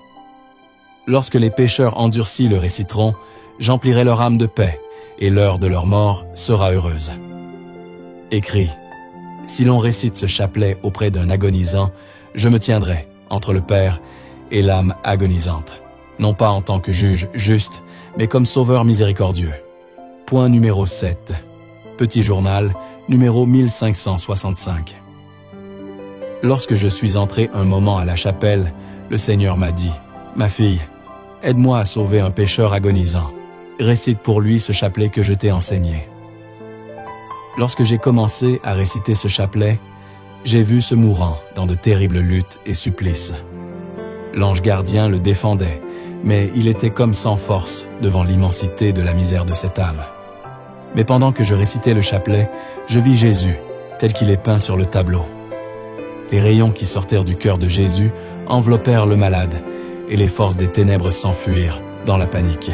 Lorsque les pécheurs endurcis le réciteront, j'emplirai leur âme de paix et l'heure de leur mort sera heureuse. Écrit, si l'on récite ce chapelet auprès d'un agonisant, je me tiendrai entre le Père et l'âme agonisante, non pas en tant que juge juste, mais comme sauveur miséricordieux. Point numéro 7. Petit journal, numéro 1565. Lorsque je suis entré un moment à la chapelle, le Seigneur m'a dit, « Ma fille, aide-moi à sauver un pécheur agonisant. Récite pour lui ce chapelet que je t'ai enseigné. » Lorsque j'ai commencé à réciter ce chapelet, J'ai vu ce mourant dans de terribles luttes et supplices. L'ange gardien le défendait, mais il était comme sans force devant l'immensité de la misère de cette âme. Mais pendant que je récitais le chapelet, je vis Jésus, tel qu'il est peint sur le tableau. Les rayons qui sortirent du cœur de Jésus enveloppèrent le malade, et les forces des ténèbres s'enfuirent dans la panique.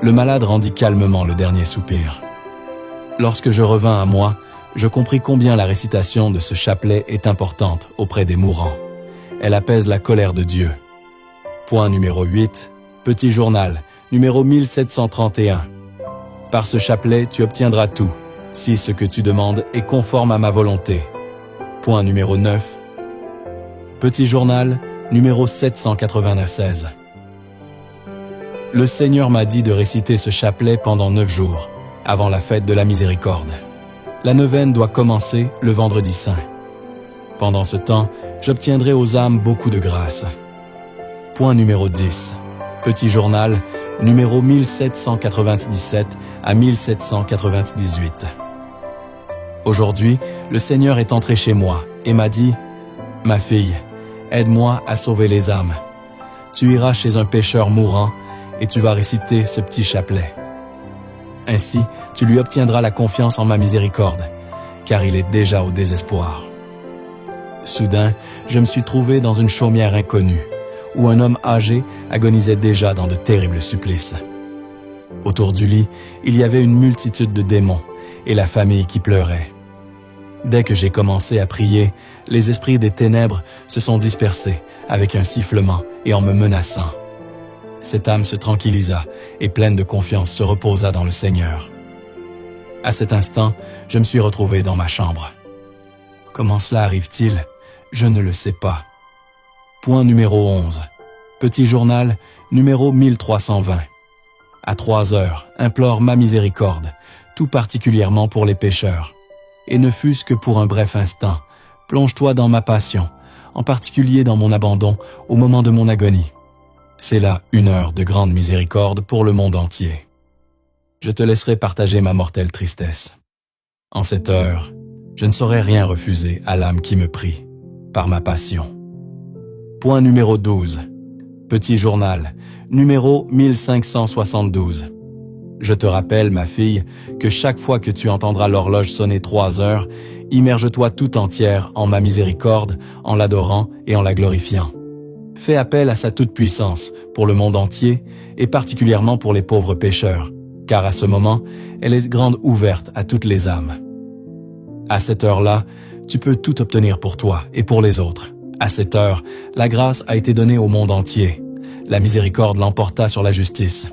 Le malade rendit calmement le dernier soupir. Lorsque je revins à moi, je compris combien la récitation de ce chapelet est importante auprès des mourants. Elle apaise la colère de Dieu. Point numéro 8, petit journal, numéro 1731. Par ce chapelet, tu obtiendras tout, si ce que tu demandes est conforme à ma volonté. Point numéro 9, petit journal, numéro 796. Le Seigneur m'a dit de réciter ce chapelet pendant 9 jours, avant la fête de la miséricorde. La neuvaine doit commencer le vendredi saint. Pendant ce temps, j'obtiendrai aux âmes beaucoup de grâce. Point numéro 10. Petit journal, numéro 1797 à 1798. Aujourd'hui, le Seigneur est entré chez moi et m'a dit « Ma fille, aide-moi à sauver les âmes. Tu iras chez un pécheur mourant et tu vas réciter ce petit chapelet. Ainsi, tu lui obtiendras la confiance en ma miséricorde, car il est déjà au désespoir. » Soudain, je me suis trouvé dans une chaumière inconnue, où un homme âgé agonisait déjà dans de terribles supplices. Autour du lit, il y avait une multitude de démons et la famille qui pleurait. Dès que j'ai commencé à prier, les esprits des ténèbres se sont dispersés avec un sifflement et en me menaçant. Cette âme se tranquillisa et pleine de confiance se reposa dans le Seigneur. À cet instant, je me suis retrouvé dans ma chambre. Comment cela arrive-t-il? Je ne le sais pas. Point numéro 11. Petit journal, numéro 1320. À 3 heures, implore ma miséricorde, tout particulièrement pour les pécheurs. Et ne fût-ce que pour un bref instant, plonge-toi dans ma passion, en particulier dans mon abandon au moment de mon agonie. C'est là 1 heure de grande miséricorde pour le monde entier. Je te laisserai partager ma mortelle tristesse. En cette heure, je ne saurais rien refuser à l'âme qui me prie, par ma passion. Point numéro 12. Petit journal, numéro 1572. Je te rappelle, ma fille, que chaque fois que tu entendras l'horloge sonner 3 heures, immerge-toi tout entière en ma miséricorde, en l'adorant et en la glorifiant. Fais appel à sa toute-puissance pour le monde entier et particulièrement pour les pauvres pécheurs, car à ce moment, elle est grande ouverte à toutes les âmes. À cette heure-là, tu peux tout obtenir pour toi et pour les autres. À cette heure, la grâce a été donnée au monde entier. La miséricorde l'emporta sur la justice.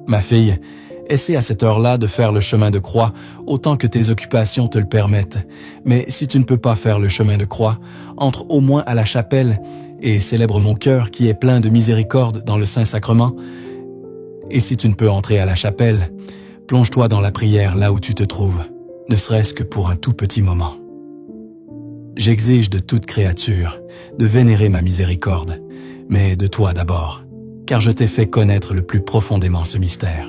Ma fille, essaie à cette heure-là de faire le chemin de croix autant que tes occupations te le permettent. Mais si tu ne peux pas faire le chemin de croix, entre au moins à la chapelle et célèbre mon cœur qui est plein de miséricorde dans le Saint-Sacrement. Et si tu ne peux entrer à la chapelle, plonge-toi dans la prière là où tu te trouves, ne serait-ce que pour un tout petit moment. J'exige de toute créature de vénérer ma miséricorde, mais de toi d'abord, car je t'ai fait connaître le plus profondément ce mystère.